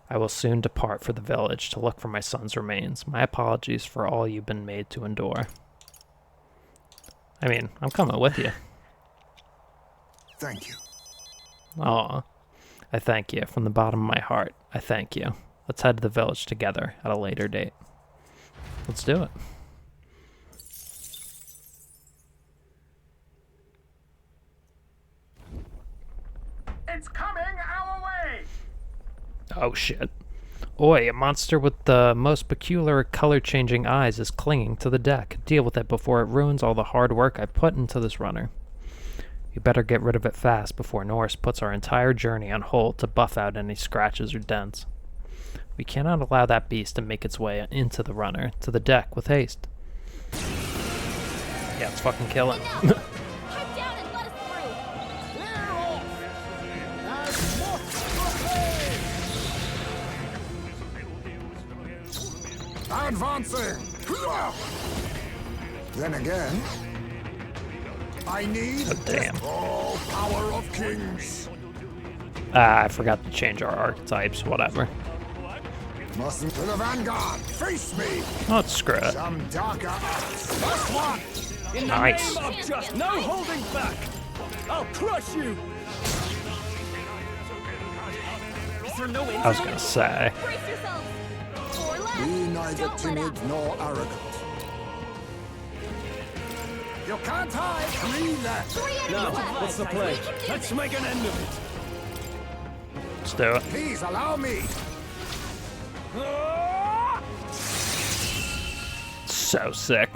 I will soon depart for the village to look for my son's remains. My apologies for all you've been made to endure. I mean, I'm coming with you. Thank you. Aw. I thank you from the bottom of my heart. I thank you. Let's head to the village together at a later date. Let's do it. It's coming our way! Oh shit. Oi, a monster with the most peculiar color-changing eyes is clinging to the deck. Deal with it before it ruins all the hard work I put into this runner. You better get rid of it fast before Norris puts our entire journey on hold to buff out any scratches or dents. We cannot allow that beast to make its way into the runner, to the deck with haste. Yeah, let's fucking kill it. Advancing! Then again, I need all power of kings. I forgot to change our archetypes, whatever. Mustn't to the vanguard! Face me! Oh, screw it. Some darker arts. Last one! In the Nice. name of just no holding back! I'll crush you! Is there no I was gonna say. Be neither timid nor arrogant. You can't hide! 3 left! Now, what's the play? Let's make an end of it! Let's do it. Please allow me! So sick.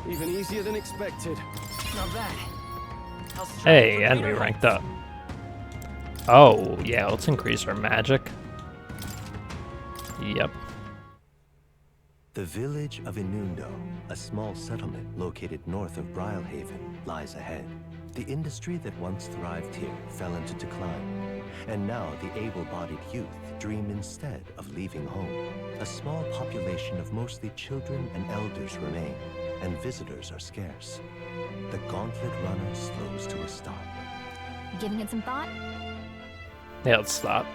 Even easier than expected. Not bad. Hey, and we ranked up. Oh, yeah, let's increase our magic. Yep. The village of Inundo, a small settlement located north of Brylehaven, lies ahead. The industry that once thrived here fell into decline, and now the able-bodied youth dream instead of leaving home. A small population of mostly children and elders remain, and visitors are scarce. The Gauntlet Runner slows to a stop. Giving it some thought? Yeah, let's stop.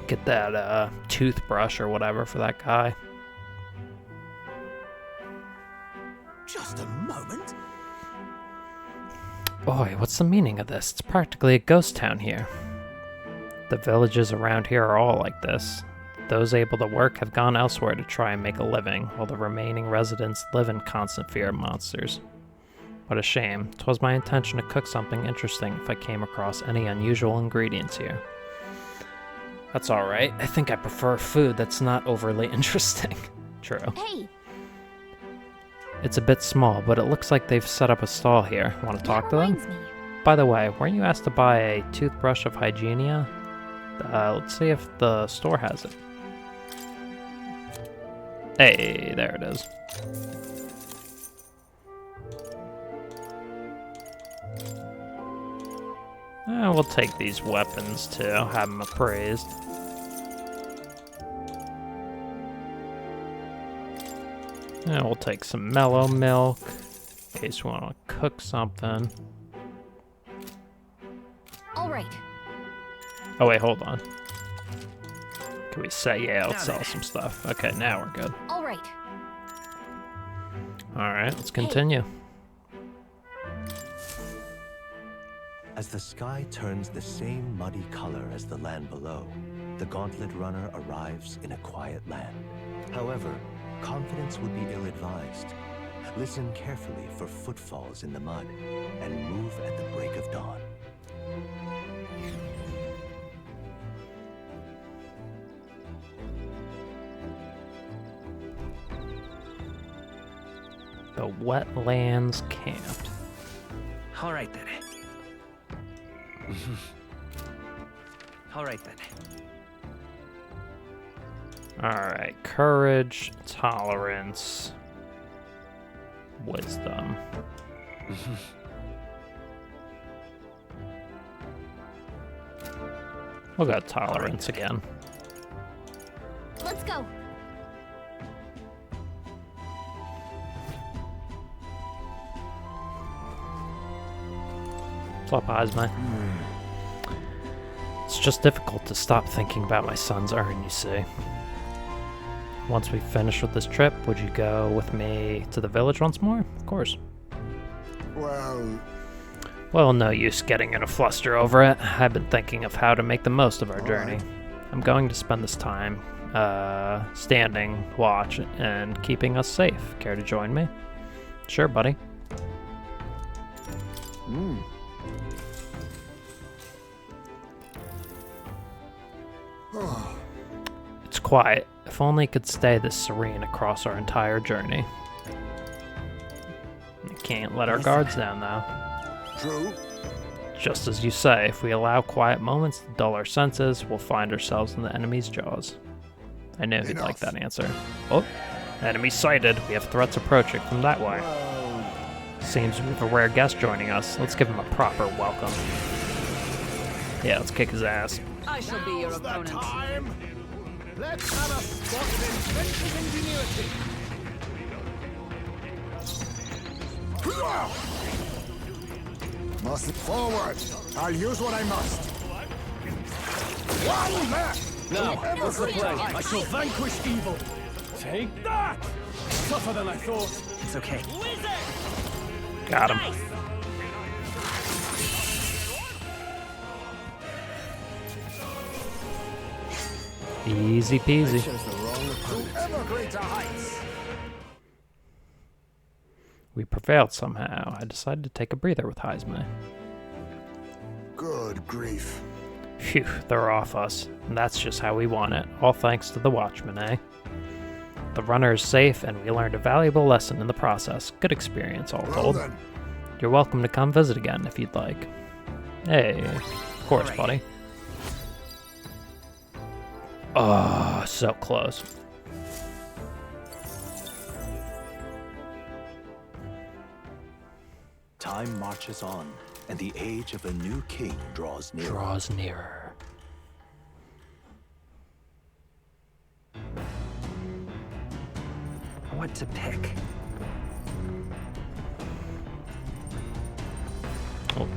Get that toothbrush or whatever for that guy. Just a moment. Boy, what's the meaning of this? It's practically a ghost town here. The villages around here are all like this. Those able to work have gone elsewhere to try and make a living, while the remaining residents live in constant fear of monsters. What a shame. 'Twas my intention to cook something interesting if I came across any unusual ingredients here. That's alright. I think I prefer food that's not overly interesting. True. Hey! It's a bit small, but it looks like they've set up a stall here. Want to talk to them? By the way, weren't you asked to buy a toothbrush of Hygienia? Let's see if the store has it. Hey, there it is. We'll take these weapons too, have them appraised. And we'll take some mellow milk, in case we want to cook something. All right. Oh wait, hold on. Can we say, yeah, let's sell some stuff. Okay, now we're good. All right. Alright, let's continue. As the sky turns the same muddy color as the land below, the Gauntlet Runner arrives in a quiet land. However, confidence would be ill-advised. Listen carefully for footfalls in the mud, and move at the break of dawn. The Wetlands Camped. All right then. All right then. Alright, courage, tolerance, wisdom. We'll go tolerance again. Let's go. What's up, Ozma? It's just difficult to stop thinking about my son's urn, you see. Once we finish with this trip, would you go with me to the village once more? Of course. Well, no use getting in a fluster over it. I've been thinking of how to make the most of our journey. I'm going to spend this time standing, watch, and keeping us safe. Care to join me? Sure, buddy. It's quiet. If only it could stay this serene across our entire journey. We can't let our guards down, though. True. Just as you say, if we allow quiet moments to dull our senses, we'll find ourselves in the enemy's jaws. I knew he'd like that answer. Oh, enemy sighted. We have threats approaching from that way. Seems we have a rare guest joining us. Let's give him a proper welcome. Yeah, let's kick his ass. I shall be your opponent. Let's have a spot of inventive ingenuity. Must forward. I'll use what I must. One left. Now, what's the plan? I shall vanquish evil. Take that! Tougher than I thought. It's okay. Got him. Easy peasy. Ever greater heights. We prevailed somehow. I decided to take a breather with Heisman. Good grief. Phew, they're off us. And that's just how we want it. All thanks to the Watchman, eh? The runner is safe, and we learned a valuable lesson in the process. Good experience, all told. Then. You're welcome to come visit again if you'd like. Hey, of course, buddy. Oh, so close. Time marches on, and the age of a new king draws nearer. Draws nearer. What to pick? Oh.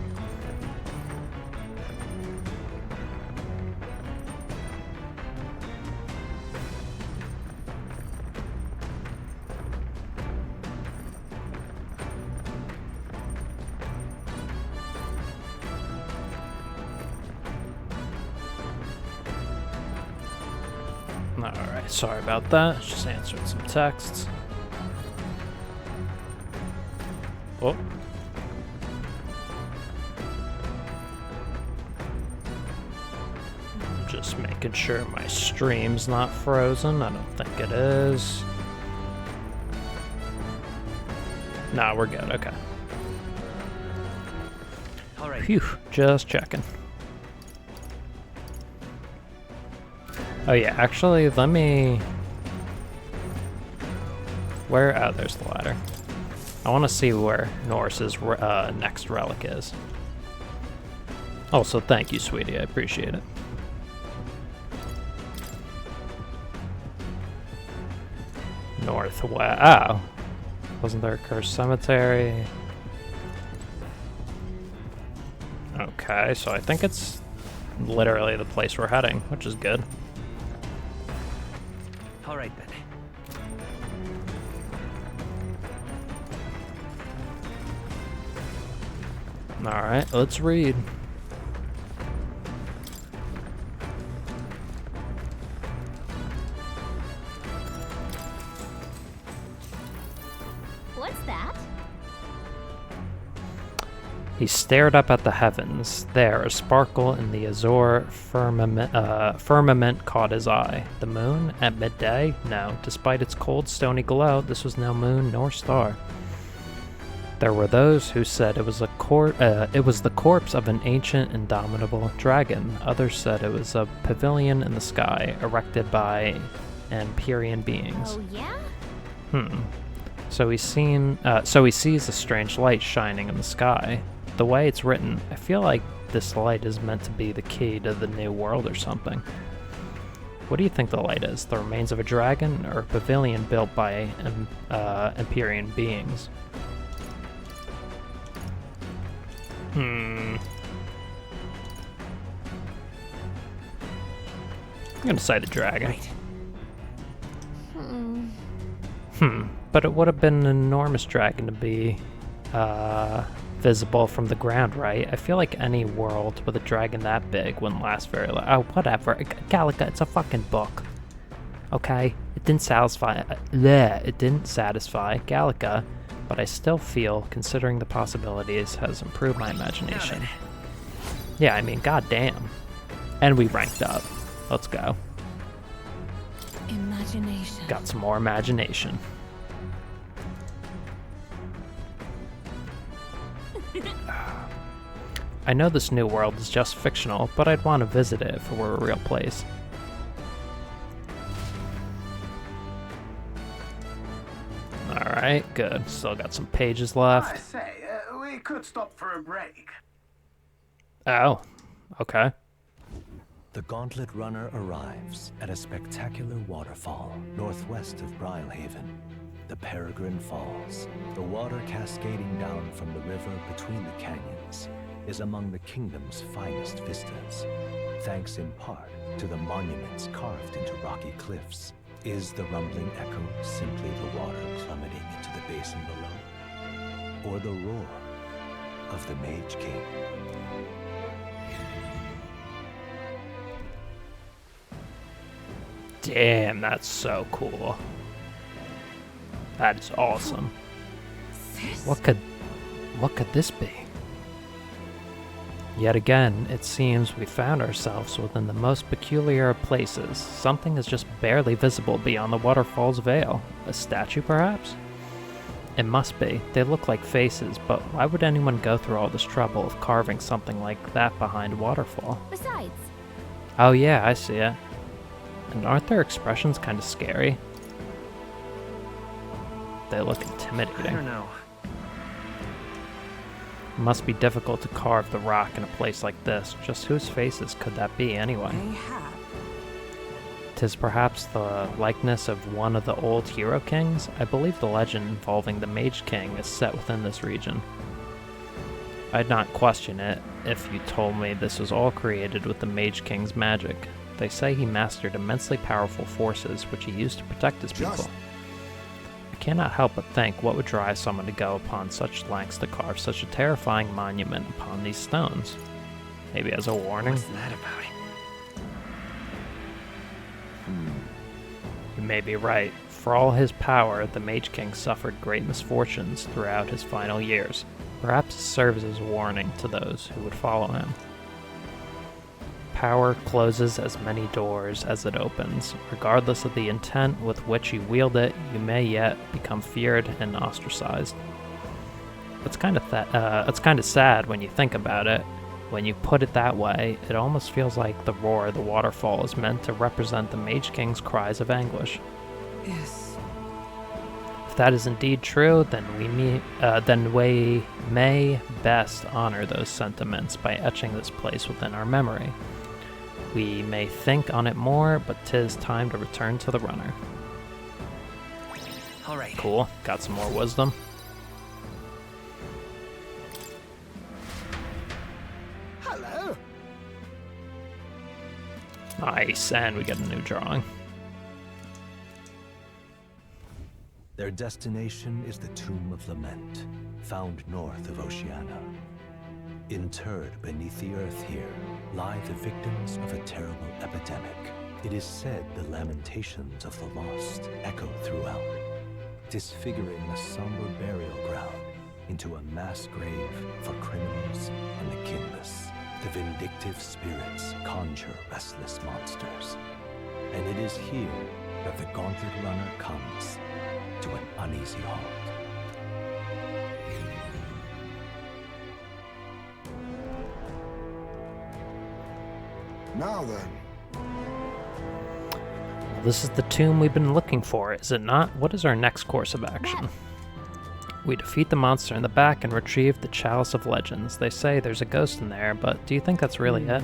Alright, sorry about that. Just answered some texts. Oh. Just making sure my stream's not frozen. I don't think it is. Nah, we're good. Okay. All right. Phew, just checking. Oh yeah, actually, let me... Where? Oh, there's the ladder. I want to see where Norris's next relic is. Also, thank you, sweetie. I appreciate it. Northwest. Oh. Wasn't there a cursed cemetery? Okay, so I think it's literally the place we're heading, which is good. All right, then. Alright, let's read. What's that? He stared up at the heavens. There, a sparkle in the azure firmament caught his eye. The moon? At midday? No. Despite its cold, stony glow, this was no moon nor star. There were those who said it was the corpse of an ancient, indomitable dragon. Others said it was a pavilion in the sky, erected by Empyrean beings. Oh yeah? So he sees a strange light shining in the sky. The way it's written, I feel like this light is meant to be the key to the new world or something. What do you think the light is? The remains of a dragon or a pavilion built by Empyrean beings? I'm gonna say the dragon. But it would have been an enormous dragon to be visible from the ground, right? I feel like any world with a dragon that big wouldn't last very long. Oh, whatever. Gallica, it's a fucking book. Okay? It didn't satisfy... it didn't satisfy Gallica, but I still feel, considering the possibilities, has improved my imagination. Yeah, I mean, goddamn. And we ranked up. Let's go. Imagination. Got some more imagination. I know this new world is just fictional, but I'd want to visit it if it were a real place. Alright, good. Still got some pages left. I say, we could stop for a break. Oh, okay. The Gauntlet Runner arrives at a spectacular waterfall northwest of Brilhaven, the Peregrine Falls. The water cascading down from the river between the canyons is among the kingdom's finest vistas, thanks in part to the monuments carved into rocky cliffs. Is the rumbling echo simply the water plummeting into the basin below, or the roar of the Mage King? Damn, that's so cool. That is awesome. What could this be? Yet again, it seems we found ourselves within the most peculiar of places. Something is just barely visible beyond the waterfall's veil. A statue, perhaps? It must be. They look like faces, but why would anyone go through all this trouble of carving something like that behind a waterfall? Besides, Oh yeah, I see it. And aren't their expressions kind of scary? They look intimidating. I don't know. It must be difficult to carve the rock in a place like this. Just whose faces could that be anyway? Mayhap. 'Tis perhaps the likeness of one of the old hero kings? I believe the legend involving the Mage King is set within this region. I'd not question it if you told me this was all created with the Mage King's magic. They say he mastered immensely powerful forces which he used to protect his people. I cannot help but think what would drive someone to go upon such lengths to carve such a terrifying monument upon these stones. Maybe as a warning? What's that about? You may be right. For all his power, the Mage King suffered great misfortunes throughout his final years. Perhaps it serves as a warning to those who would follow him. Power closes as many doors as it opens. Regardless of the intent with which you wield it, you may yet become feared and ostracized. It's kind of sad when you think about it. When you put it that way, it almost feels like the roar of the waterfall is meant to represent the Mage King's cries of anguish. Yes. If that is indeed true, then we may best honor those sentiments by etching this place within our memory. We may think on it more, but 'tis time to return to the runner. All right. Cool. Got some more wisdom. Hello. Nice, and we get a new drawing. Their destination is the Tomb of Lament, found north of Oceania. Interred beneath the earth here lie the victims of a terrible epidemic. It is said the lamentations of the lost echo throughout, disfiguring the somber burial ground into a mass grave for criminals and the kinless. The vindictive spirits conjure restless monsters, and it is here that the Gauntlet Runner comes to an uneasy halt. Now then. Well, this is the tomb we've been looking for, is it not? What is our next course of action? We defeat the monster in the back and retrieve the Chalice of Legends. They say there's a ghost in there, but do you think that's really it?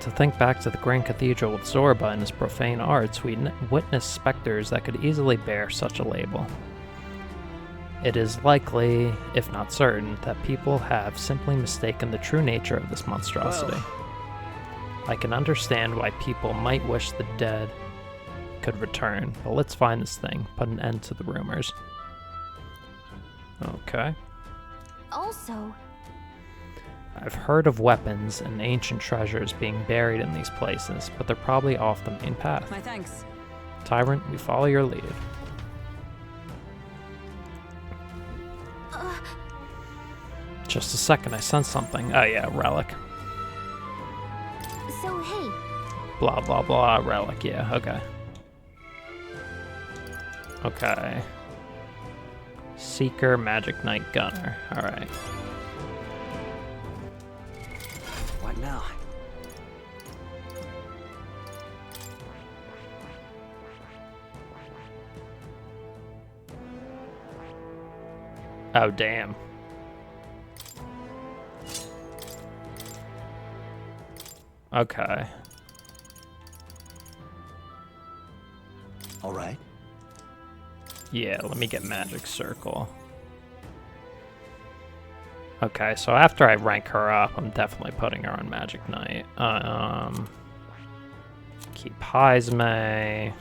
To think back to the Grand Cathedral with Zorba and his profane arts, we witnessed specters that could easily bear such a label. It is likely, if not certain, that people have simply mistaken the true nature of this monstrosity. I can understand why people might wish the dead could return, but let's find this thing, put an end to the rumors. Okay. Also, I've heard of weapons and ancient treasures being buried in these places, but they're probably off the main path. My thanks. Tyrant, we follow your lead. Just a second, I sense something. Oh yeah, relic. so hey, Blah blah blah, relic, yeah, okay. Okay. Seeker, Magic Knight, Gunner. Alright. What now? Oh, damn. Okay. All right. Yeah, let me get Magic Circle. Okay, so after I rank her up, I'm definitely putting her on Magic Knight. Keep Heisme.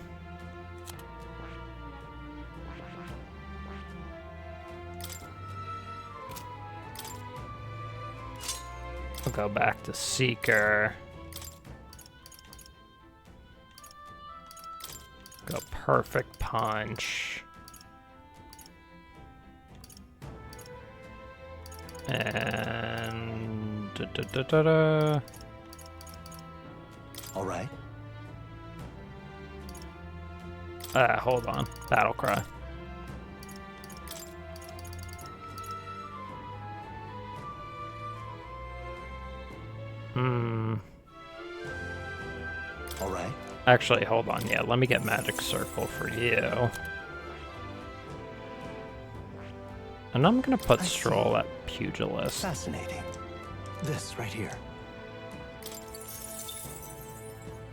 I'll go back to Seeker. Go Perfect Punch. And All right. Hold on. Battle Cry. All right. Actually, hold on. Yeah, let me get Magic Circle for you. And I'm gonna put Stroll at Pugilist. Fascinating. This right here.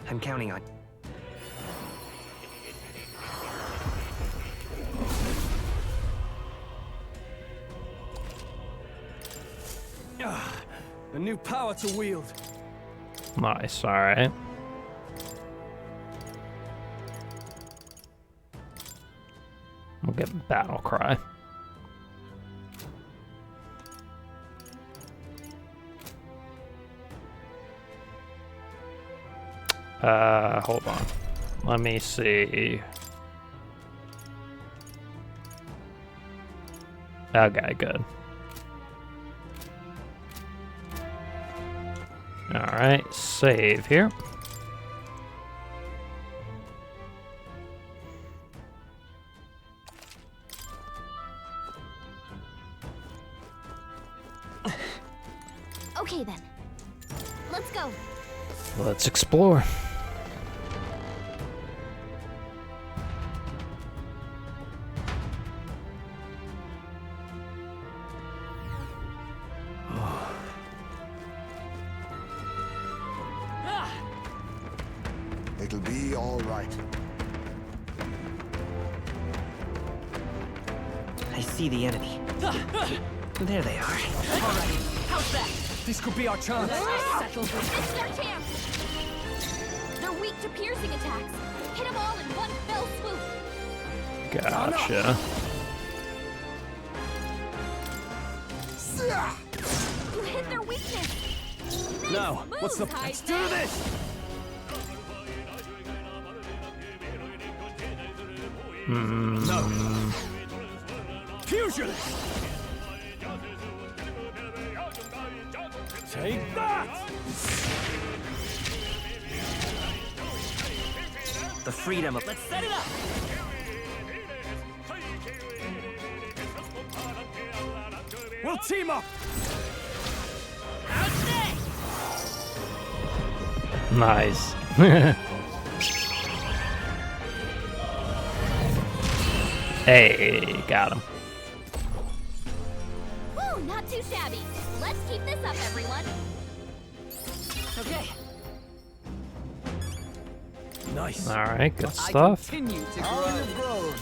I'm counting on. A new power to wield. Nice, alright. We'll get Battle Cry. Hold on. Let me see. Okay, good. Alright, save here. Okay then. Let's go. Let's explore. It'll be all right. I see the enemy. There they are. All right. How's that? This could be our chance. Settle this. It's their chance. They're weak to piercing attacks. Hit them all in one fell swoop. Gotcha. You hit their weakness. Nice Now, what's the... moves, Let's Heisman. do this! No. Pugilist! Take that! The freedom of... Let's set it up. We'll team up! Nice. Hey, got him. Woo, not too shabby. Let's keep this up, everyone. Okay. Nice. Alright, good stuff. Continue to grow.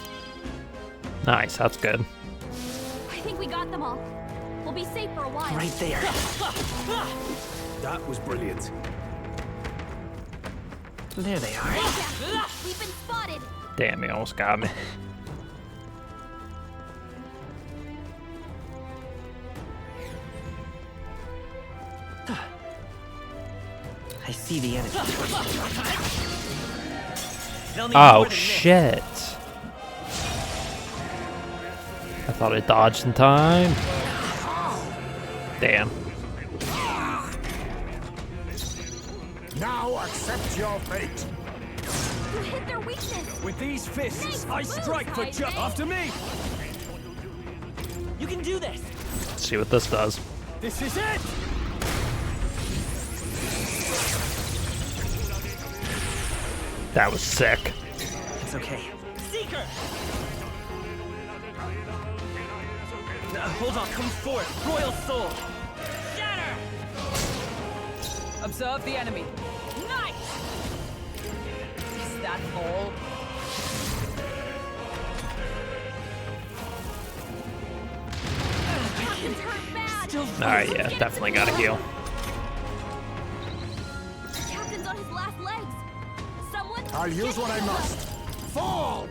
Nice, that's good. I think we got them all. We'll be safe for a while. Right there. That was brilliant. There they are. We've been spotted. Damn, he almost got me. I see the enemy. Oh, shit. I thought I dodged in time. Damn. Now accept your fate. You hit their weakness. With these fists, Nice I moves, strike for Heisman. after me! You can do this. Let's see what this does. This is it! That was sick. It's okay. Seeker. Hold on, come forth. Royal Soul. Shatter. Observe the enemy. Nice. Is that all? Captain's hurt bad. Alright, yeah, definitely gotta heal. Captain's on his last legs. Someone. I'll use what I must. Fall!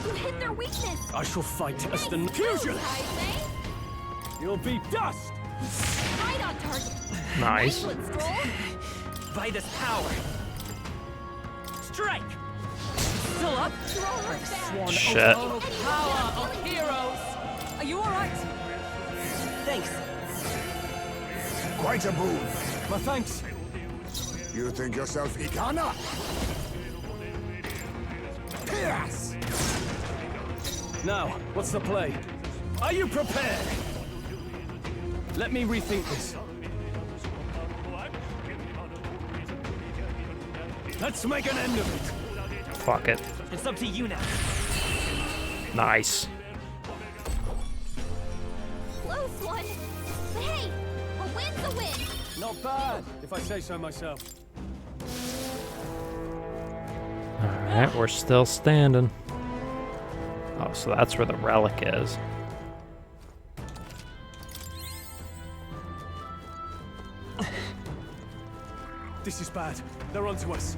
You hit their weakness. I shall fight as the Nice pugilist! moves, Heisman. You'll be dust! Right on target. Nice. Excellent, Stroll. By this power. Strike. Still up? Stroll hurt bad. Shit. Oh, power of heroes. Are you all right? Thanks. Quite a boon. My thanks. You think yourself Ikana? Pierce! Now, what's the play? Are you prepared? Let me rethink this. Let's make an end of it. Fuck it. It's up to you now. Nice. Close one. But hey, a win's a win. Not bad, if I say so myself. Alright, we're still standing. Oh, so that's where the relic is. This is bad. They're onto us.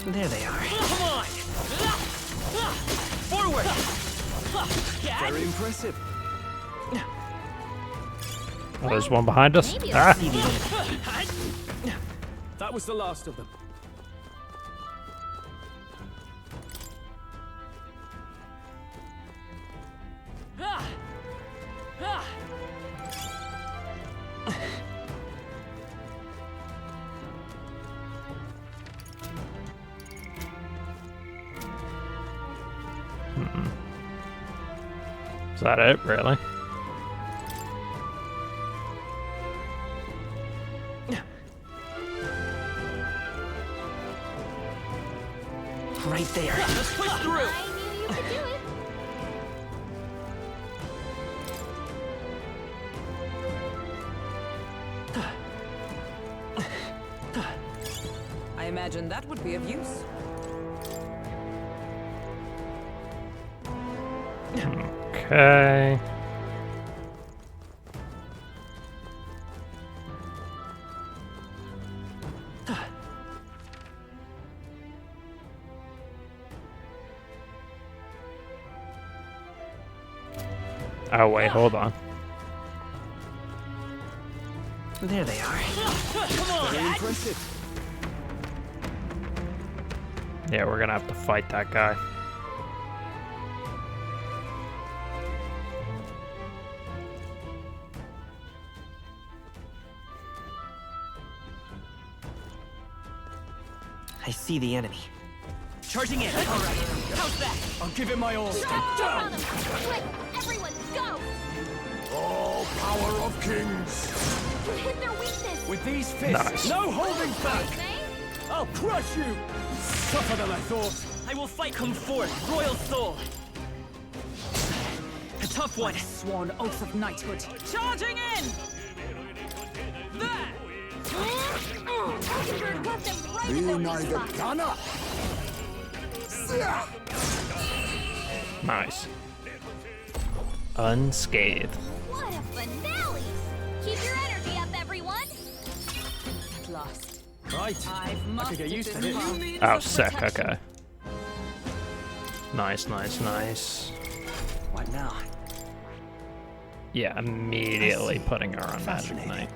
There they are. Come on! Forward! Very impressive. Oh, there's one behind us. Maybe Ah! That was the last of them. Is that it, really? Right there. Let's push through. I knew you could do it. I imagine that would be of use. Okay. Oh wait, hold on. There they are. Come on! Very impressive. Yeah, we're gonna have to fight that guy. I see the enemy. Charging in. All right. How's that? I'll give it my all. Down. Quick, everyone, go! All power of kings. You hit their weakness. With these fists, Nice. no holding back. Eh? I'll crush you. Tougher than I thought. I will fight. Come forth, royal soul. A tough one. Sworn oath of knighthood. Charging in! There! Mockingbird got them right Be in their weak neither spot. gunner. Nice. Unscathed. What a finale! Keep your energy up, everyone. At last. Right. I've I could get used to mustered this. new means Oh, of sick. protection. Okay. Nice, nice, nice. What now? Yeah, immediately I see. putting her on Magic Fascinating. Knight.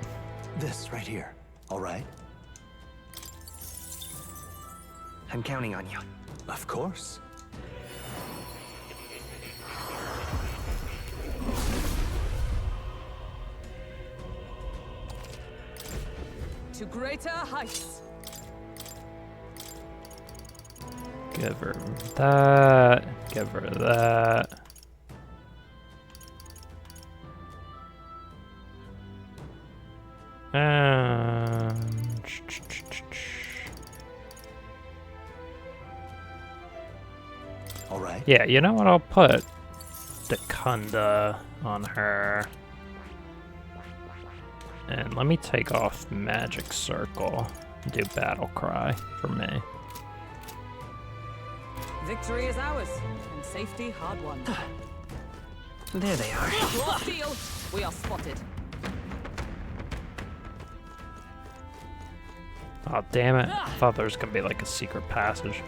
This right here. All right? I'm counting on you. Of course. To greater heights. Give her that. Give her that. And All right. yeah, you know what? I'll put Dekunda on her. And let me take off Magic Circle and do Battle Cry for me. Victory is ours, and safety hard won. There they are. Raw steel, we are spotted. Oh, damn it. I thought there was going to be like a secret passage.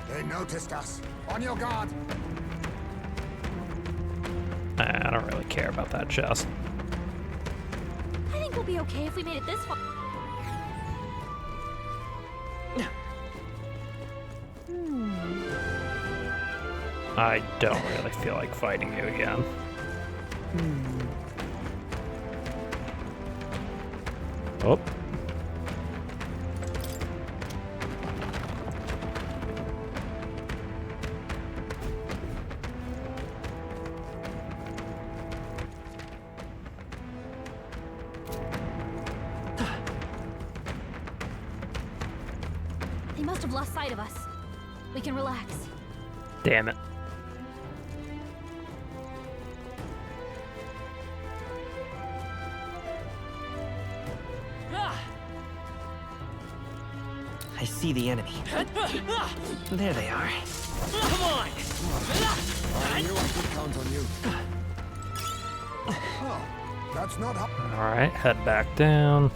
They noticed us. On your guard. I don't really care about that chest. I think we'll be okay if we made it this far. I don't really feel like fighting you again. Oh. must have lost sight of us. We can relax. Damn it. I see the enemy. There they are. Come on! I knew I could count on you. Oh, that's not how. Alright, head back down.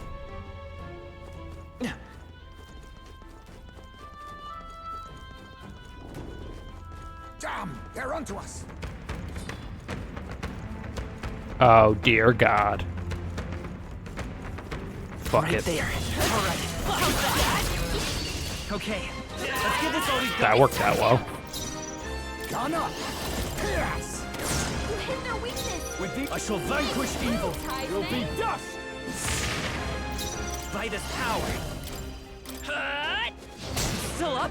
Damn, they're onto us. Oh dear God. Fuck Right it. there. All right. Okay, let's give this all we've got. That worked out well. Ghana, yes. You hit their weakness. With the I shall vanquish evil. You'll be dust. By this power. Still up?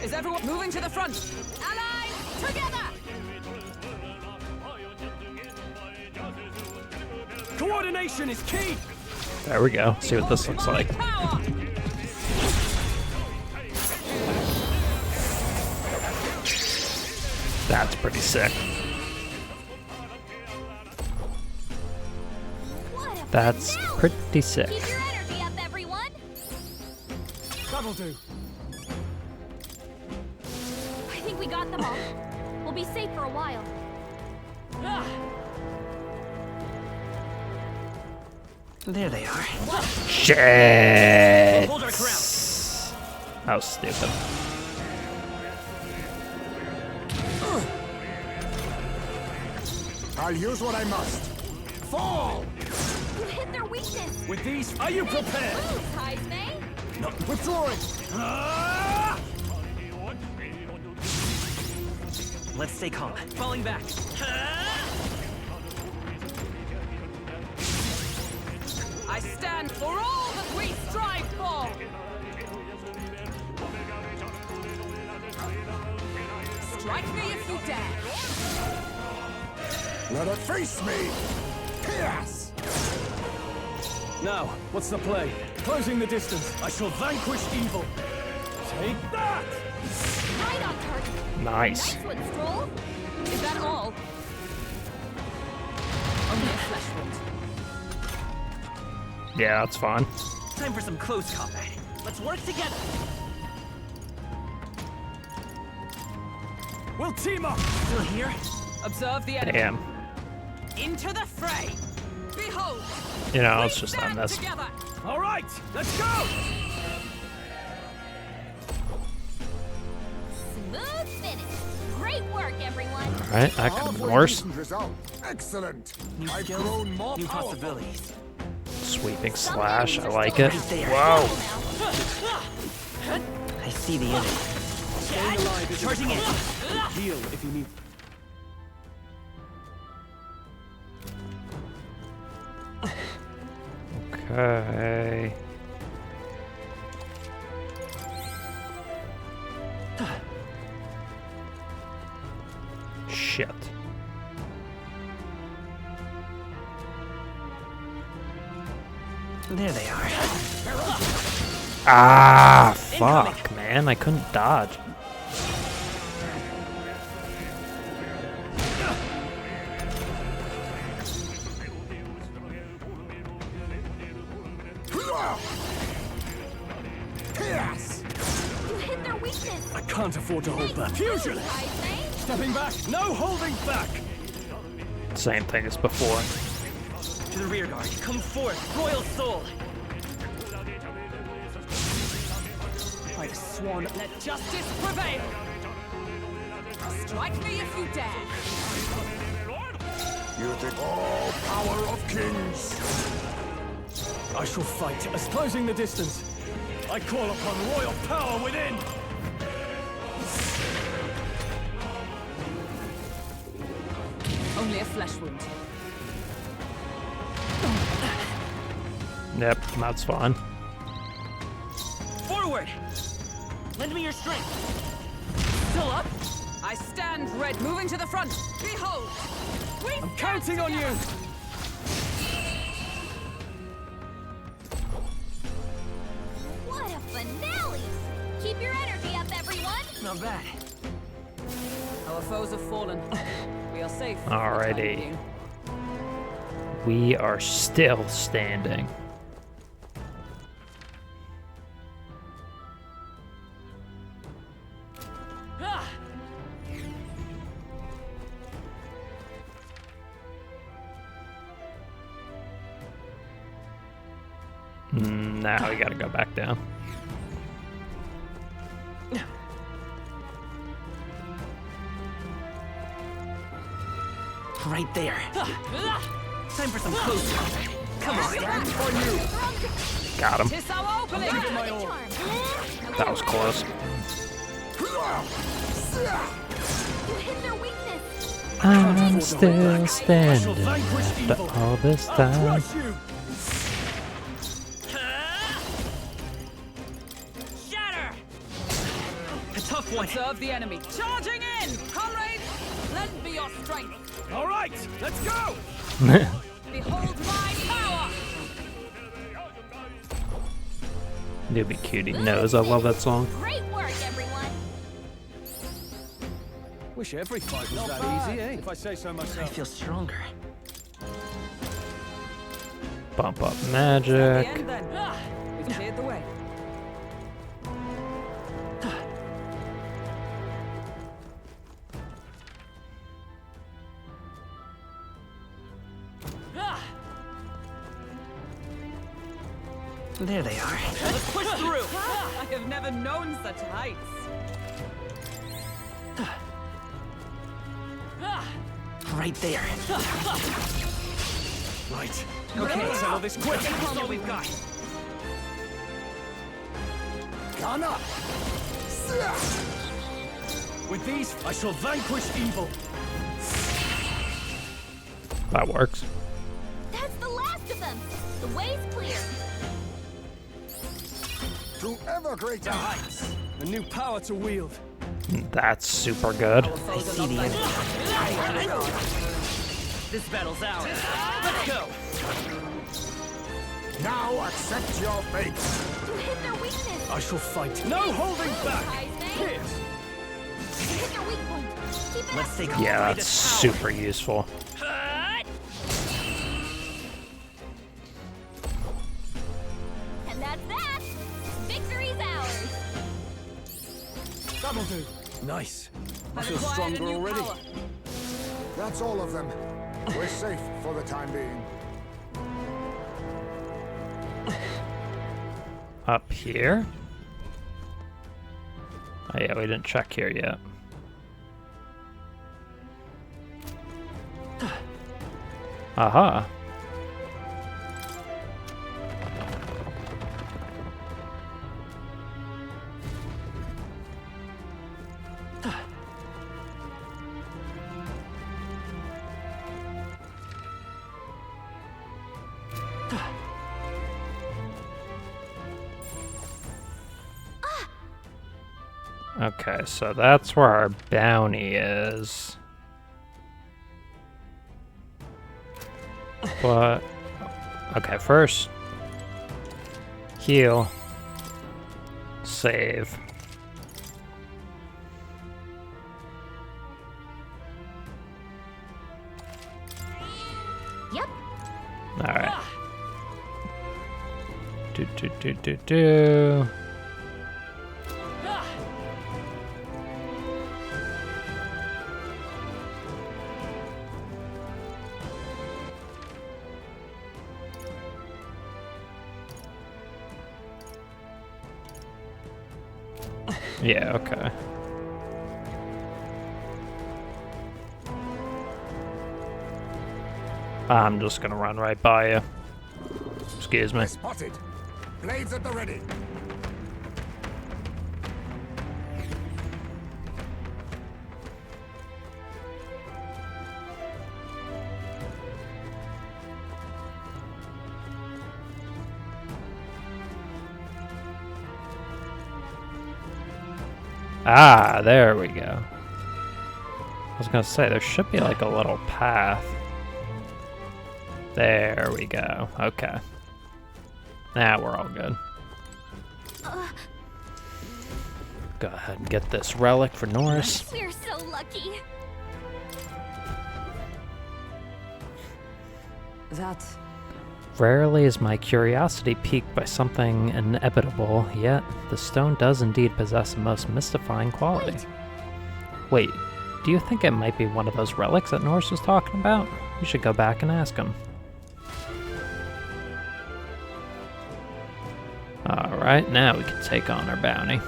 Is everyone moving to the front? Allies, together! Coordination is key. There we go. See what this looks like. That's pretty sick. That's pretty sick. Keep your energy up, everyone. That'll do. I think we got them all. We'll be safe for a while. There they are. Shit. Hold our ground. That was stupid. I'll use what I must. Fall! You hit their weakness. With these, are you prepared? Move, Heisme. Not withdrawing. Let's stay calm. Falling back. I stand for all that we strive for! Strike me if you dare! Let it face me. Yes. Now, what's the play? Closing the distance. I shall vanquish evil. Take that! Right on target. Nice. Nice one, Stroll. Is that all? Only a flesh wound. Yeah, that's fine. Time for some close combat. Let's work together. We'll team up. Still here? Observe the enemy. Damn. Into the fray! Behold! You know, we let's just end stand this. together! All right, let's go! Smooth finish. Great work, everyone. Alright, that could have been worse. Result. Excellent. New I've skills, grown more new powerful. possibilities. Sweeping slash, I like it. Whoa. I see the enemy. Staying alive is Charging in. Heal if you need. Okay. Shit. There they are. Ah, fuck, man. I couldn't dodge. Yes. You hit their weakness. I can't afford to hold back. Fusion! Heisme. Stepping back. No holding back. Same thing as before. To the rear guard. Come forth, Royal Soul. By the swan, let justice prevail! Strike me if you dare! You think all power of kings. I shall fight as closing the distance. I call upon royal power within. Only a flesh wound. Yep, that's fine. Forward! Lend me your strength. Still up? I stand red, moving to the front. Behold! I'm counting on you. Not bad. Our foes have fallen. We are safe. Alrighty. We are still standing. Now we gotta go back down. Right there. Time for some close. Come on. Got him. Tis our opening. That was close. You hit their weakness. I'm still standing after all this time. Shatter! A tough one. Observe the enemy. Charging in! Comrades, lend me your strength. All right, let's go! Behold my power! Newbie Cutie knows I love that song. Great work, everyone. Wish every fight was that easy, eh? If I say so myself. I feel stronger. Bump up The magic. end then. We've cleared the way. There they are. Let's push through. I have never known such heights. Right there. Right. Okay, let's settle this quick. That's all we've got. Gun up! With these, I shall vanquish evil. That works. That's the last of them. The way's clear. To ever greater heights! A new power to wield. That's super good. I see the enemy. This battle's ours. Let's go. Now accept your fate! You hit their weakness. I shall fight. No holding back. Here. Here. You hit their weak point. Keep it Let's up. take Yeah, away that's this super useful. And that's that. Victory's ours. That'll do. Nice. I I've feel acquired a stronger new already. power. That's all of them. We're safe for the time being. Up here? Oh yeah, we didn't check here yet. Aha. Okay, so that's where our bounty is. But okay, first heal, save. Yep. All right. Do. Yeah, okay. I'm just gonna run right by you. Excuse me. Spotted. Blades at the ready. Ah, there we go. I was gonna say, there should be like a little path. There we go. Okay. Now we're all good. Go ahead and get this relic for Norris. We're so lucky. That... Rarely is my curiosity piqued by something inevitable, yet the stone does indeed possess a most mystifying quality. Wait, do you think it might be one of those relics that Norris was talking about? We should go back and ask him. Alright, now we can take on our bounty.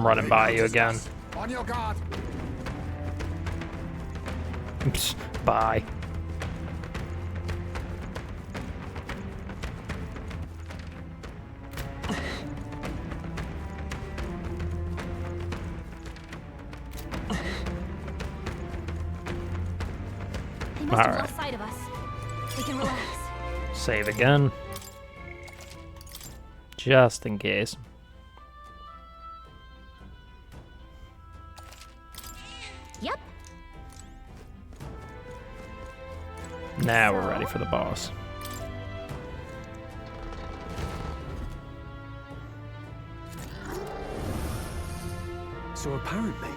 Running by you again. On your guard. Oops, bye. They must have Alright. lost sight of us. We can relax. Save again. Just in case. Yep. Now we're ready for the boss. So apparently...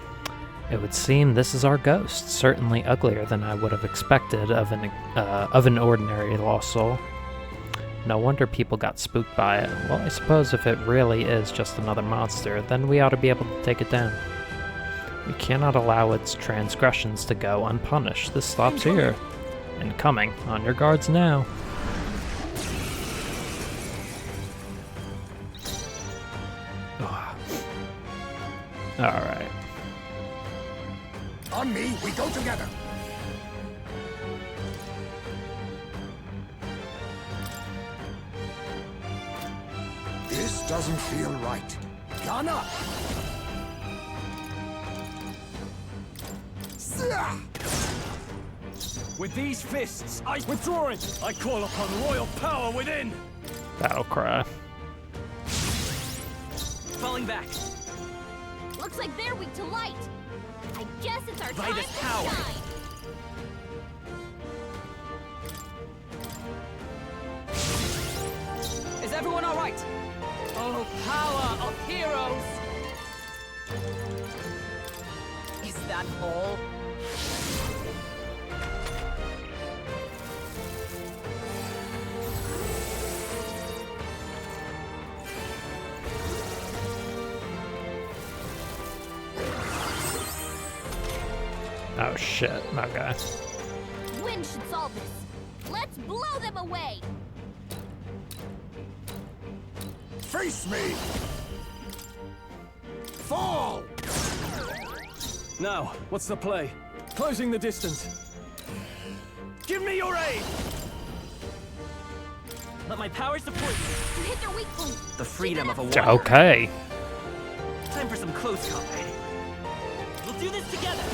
It would seem this is our ghost, certainly uglier than I would have expected of an ordinary lost soul. No wonder people got spooked by it. Well, I suppose if it really is just another monster, then we ought to be able to take it down. We cannot allow its transgressions to go unpunished. This stops here. Incoming. On your guards now. Alright. On me, we go together. This doesn't feel right. Gun up! With these fists, I withdraw it! I call upon royal power within! Battle cry. Falling back. Looks like they're weak to light. I guess it's our By time this to power. shine. Is everyone all right? Oh, power of heroes! Is that all? Oh shit, okay. Wind should solve this. Let's blow them away. Face me! Fall! Now, what's the play? Closing the distance. Give me your aid! Let my power support you. You hit their weak point. The freedom of a warrior. Okay. Time for some close combat. We'll do this together.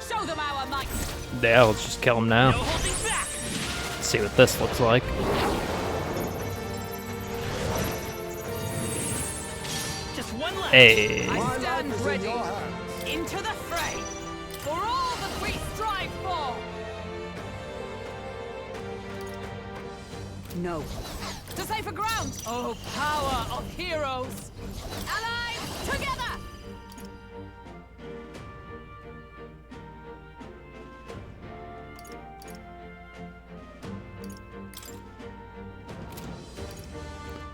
Show them our might! Yeah, let's just kill him now. No holding back. See what this looks like. Just one left. Hey. I stand ready. Into the fray. For all that we strive for. No. To safer ground. Oh, power of heroes. Allied together.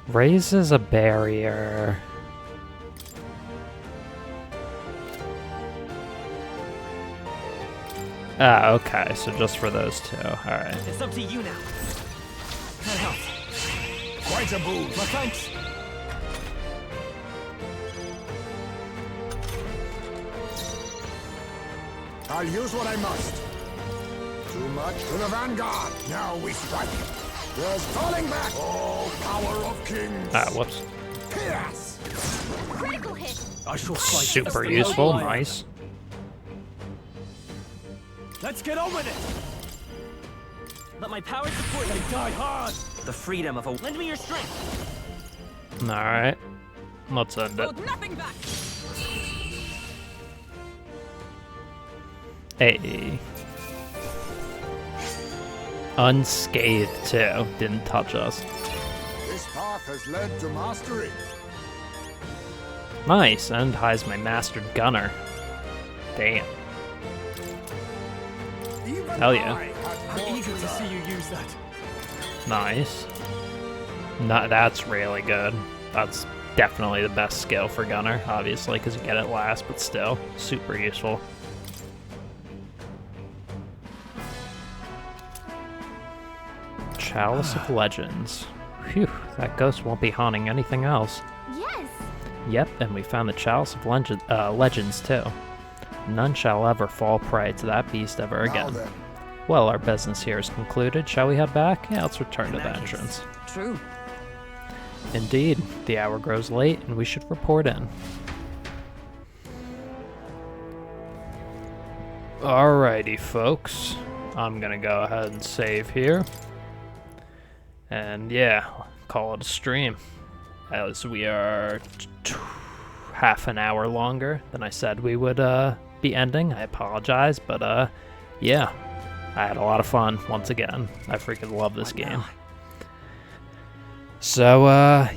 Raises a barrier. Ah, okay, so just for those two. Alright. It's up to you now. That helps. Quite a boost. My thanks. I'll use what I must. Too much to the vanguard. Now we strike. There's falling back. Oh, power of kings. Ah, whoops. Pierce. Critical hit. I shall fight. Super useful, nice. Let's get on with it! Let my power support you. They die hard! The freedom of a... Lend me your strength! Alright. Let's end it. Hold nothing back! Hey. Unscathed too. Didn't touch us. This path has led to mastery. Nice, and highs my mastered gunner. Damn. Hell yeah. I'm eager to see you use that. Nice. No, that's really good. That's definitely the best skill for gunner, obviously, because you get it last, but still, super useful. Chalice of Legends. Phew, that ghost won't be haunting anything else. Yes. Yep, and we found the Chalice of Legends too. None shall ever fall prey to that beast ever again. Well, our business here is concluded. Shall we head back? Yeah, let's return to the entrance. True. Indeed, the hour grows late and we should report in. Alrighty, folks. I'm gonna go ahead and save here. And yeah, call it a stream. As we are half an hour longer than I said we would be ending. I apologize, but yeah, I had a lot of fun once again. I freaking love this game. So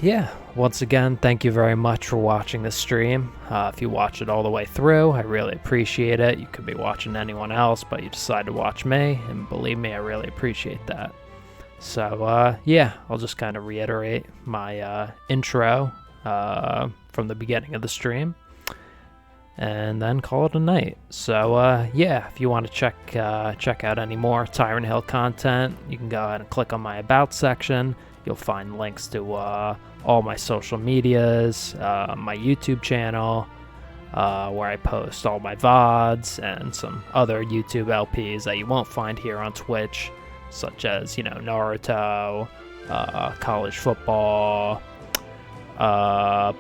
yeah, once again, thank you very much for watching this stream. If you watch it all the way through, I really appreciate it. You could be watching anyone else, but you decided to watch me, and believe me, I really appreciate that. So yeah, I'll just kind of reiterate my intro from the beginning of the stream, and then call it a night. So yeah, if you want to check out any more Tyrant Hill content, you can go ahead and click on my About section. You'll find links to all my social medias, my YouTube channel, where I post all my VODs, and some other YouTube LPs that you won't find here on Twitch, such as, you know, Naruto, college football,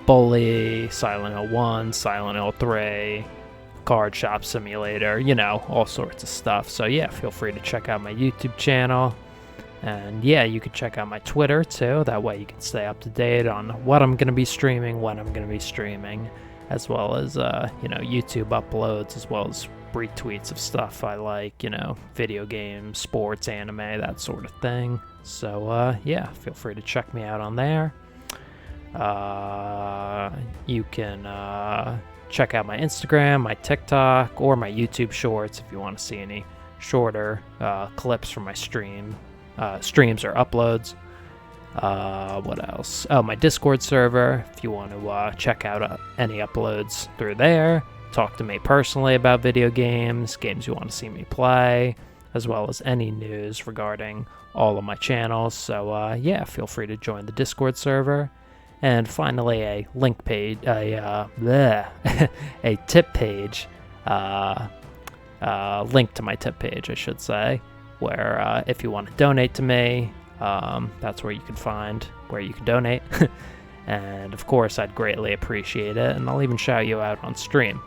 Bully, Silent Hill 1, Silent Hill 3, Card Shop Simulator, you know, all sorts of stuff. So yeah, feel free to check out my YouTube channel. And yeah, you can check out my Twitter too. That way you can stay up to date on what I'm going to be streaming, when I'm going to be streaming, as well as, you know, YouTube uploads, as well as retweets of stuff I like, you know, video games, sports, anime, that sort of thing. So yeah, feel free to check me out on there. You can check out my Instagram, my TikTok, or my YouTube shorts if you want to see any shorter clips from my streams or uploads. What else? Oh, my Discord server, if you want to check out any uploads through there. Talk to me personally about video games, games you want to see me play, as well as any news regarding all of my channels. So yeah, feel free to join the Discord server. And finally, a link page, a tip page, link to my tip page, I should say, where if you want to donate to me, that's where you can find where you can donate. And of course, I'd greatly appreciate it, and I'll even shout you out on stream.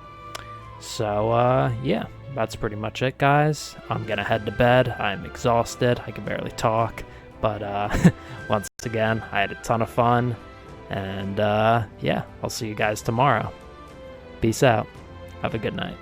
So yeah, that's pretty much it, guys. I'm gonna head to bed. I'm exhausted. I can barely talk, but once again, I had a ton of fun, and yeah, I'll see you guys tomorrow. Peace out. Have a good night.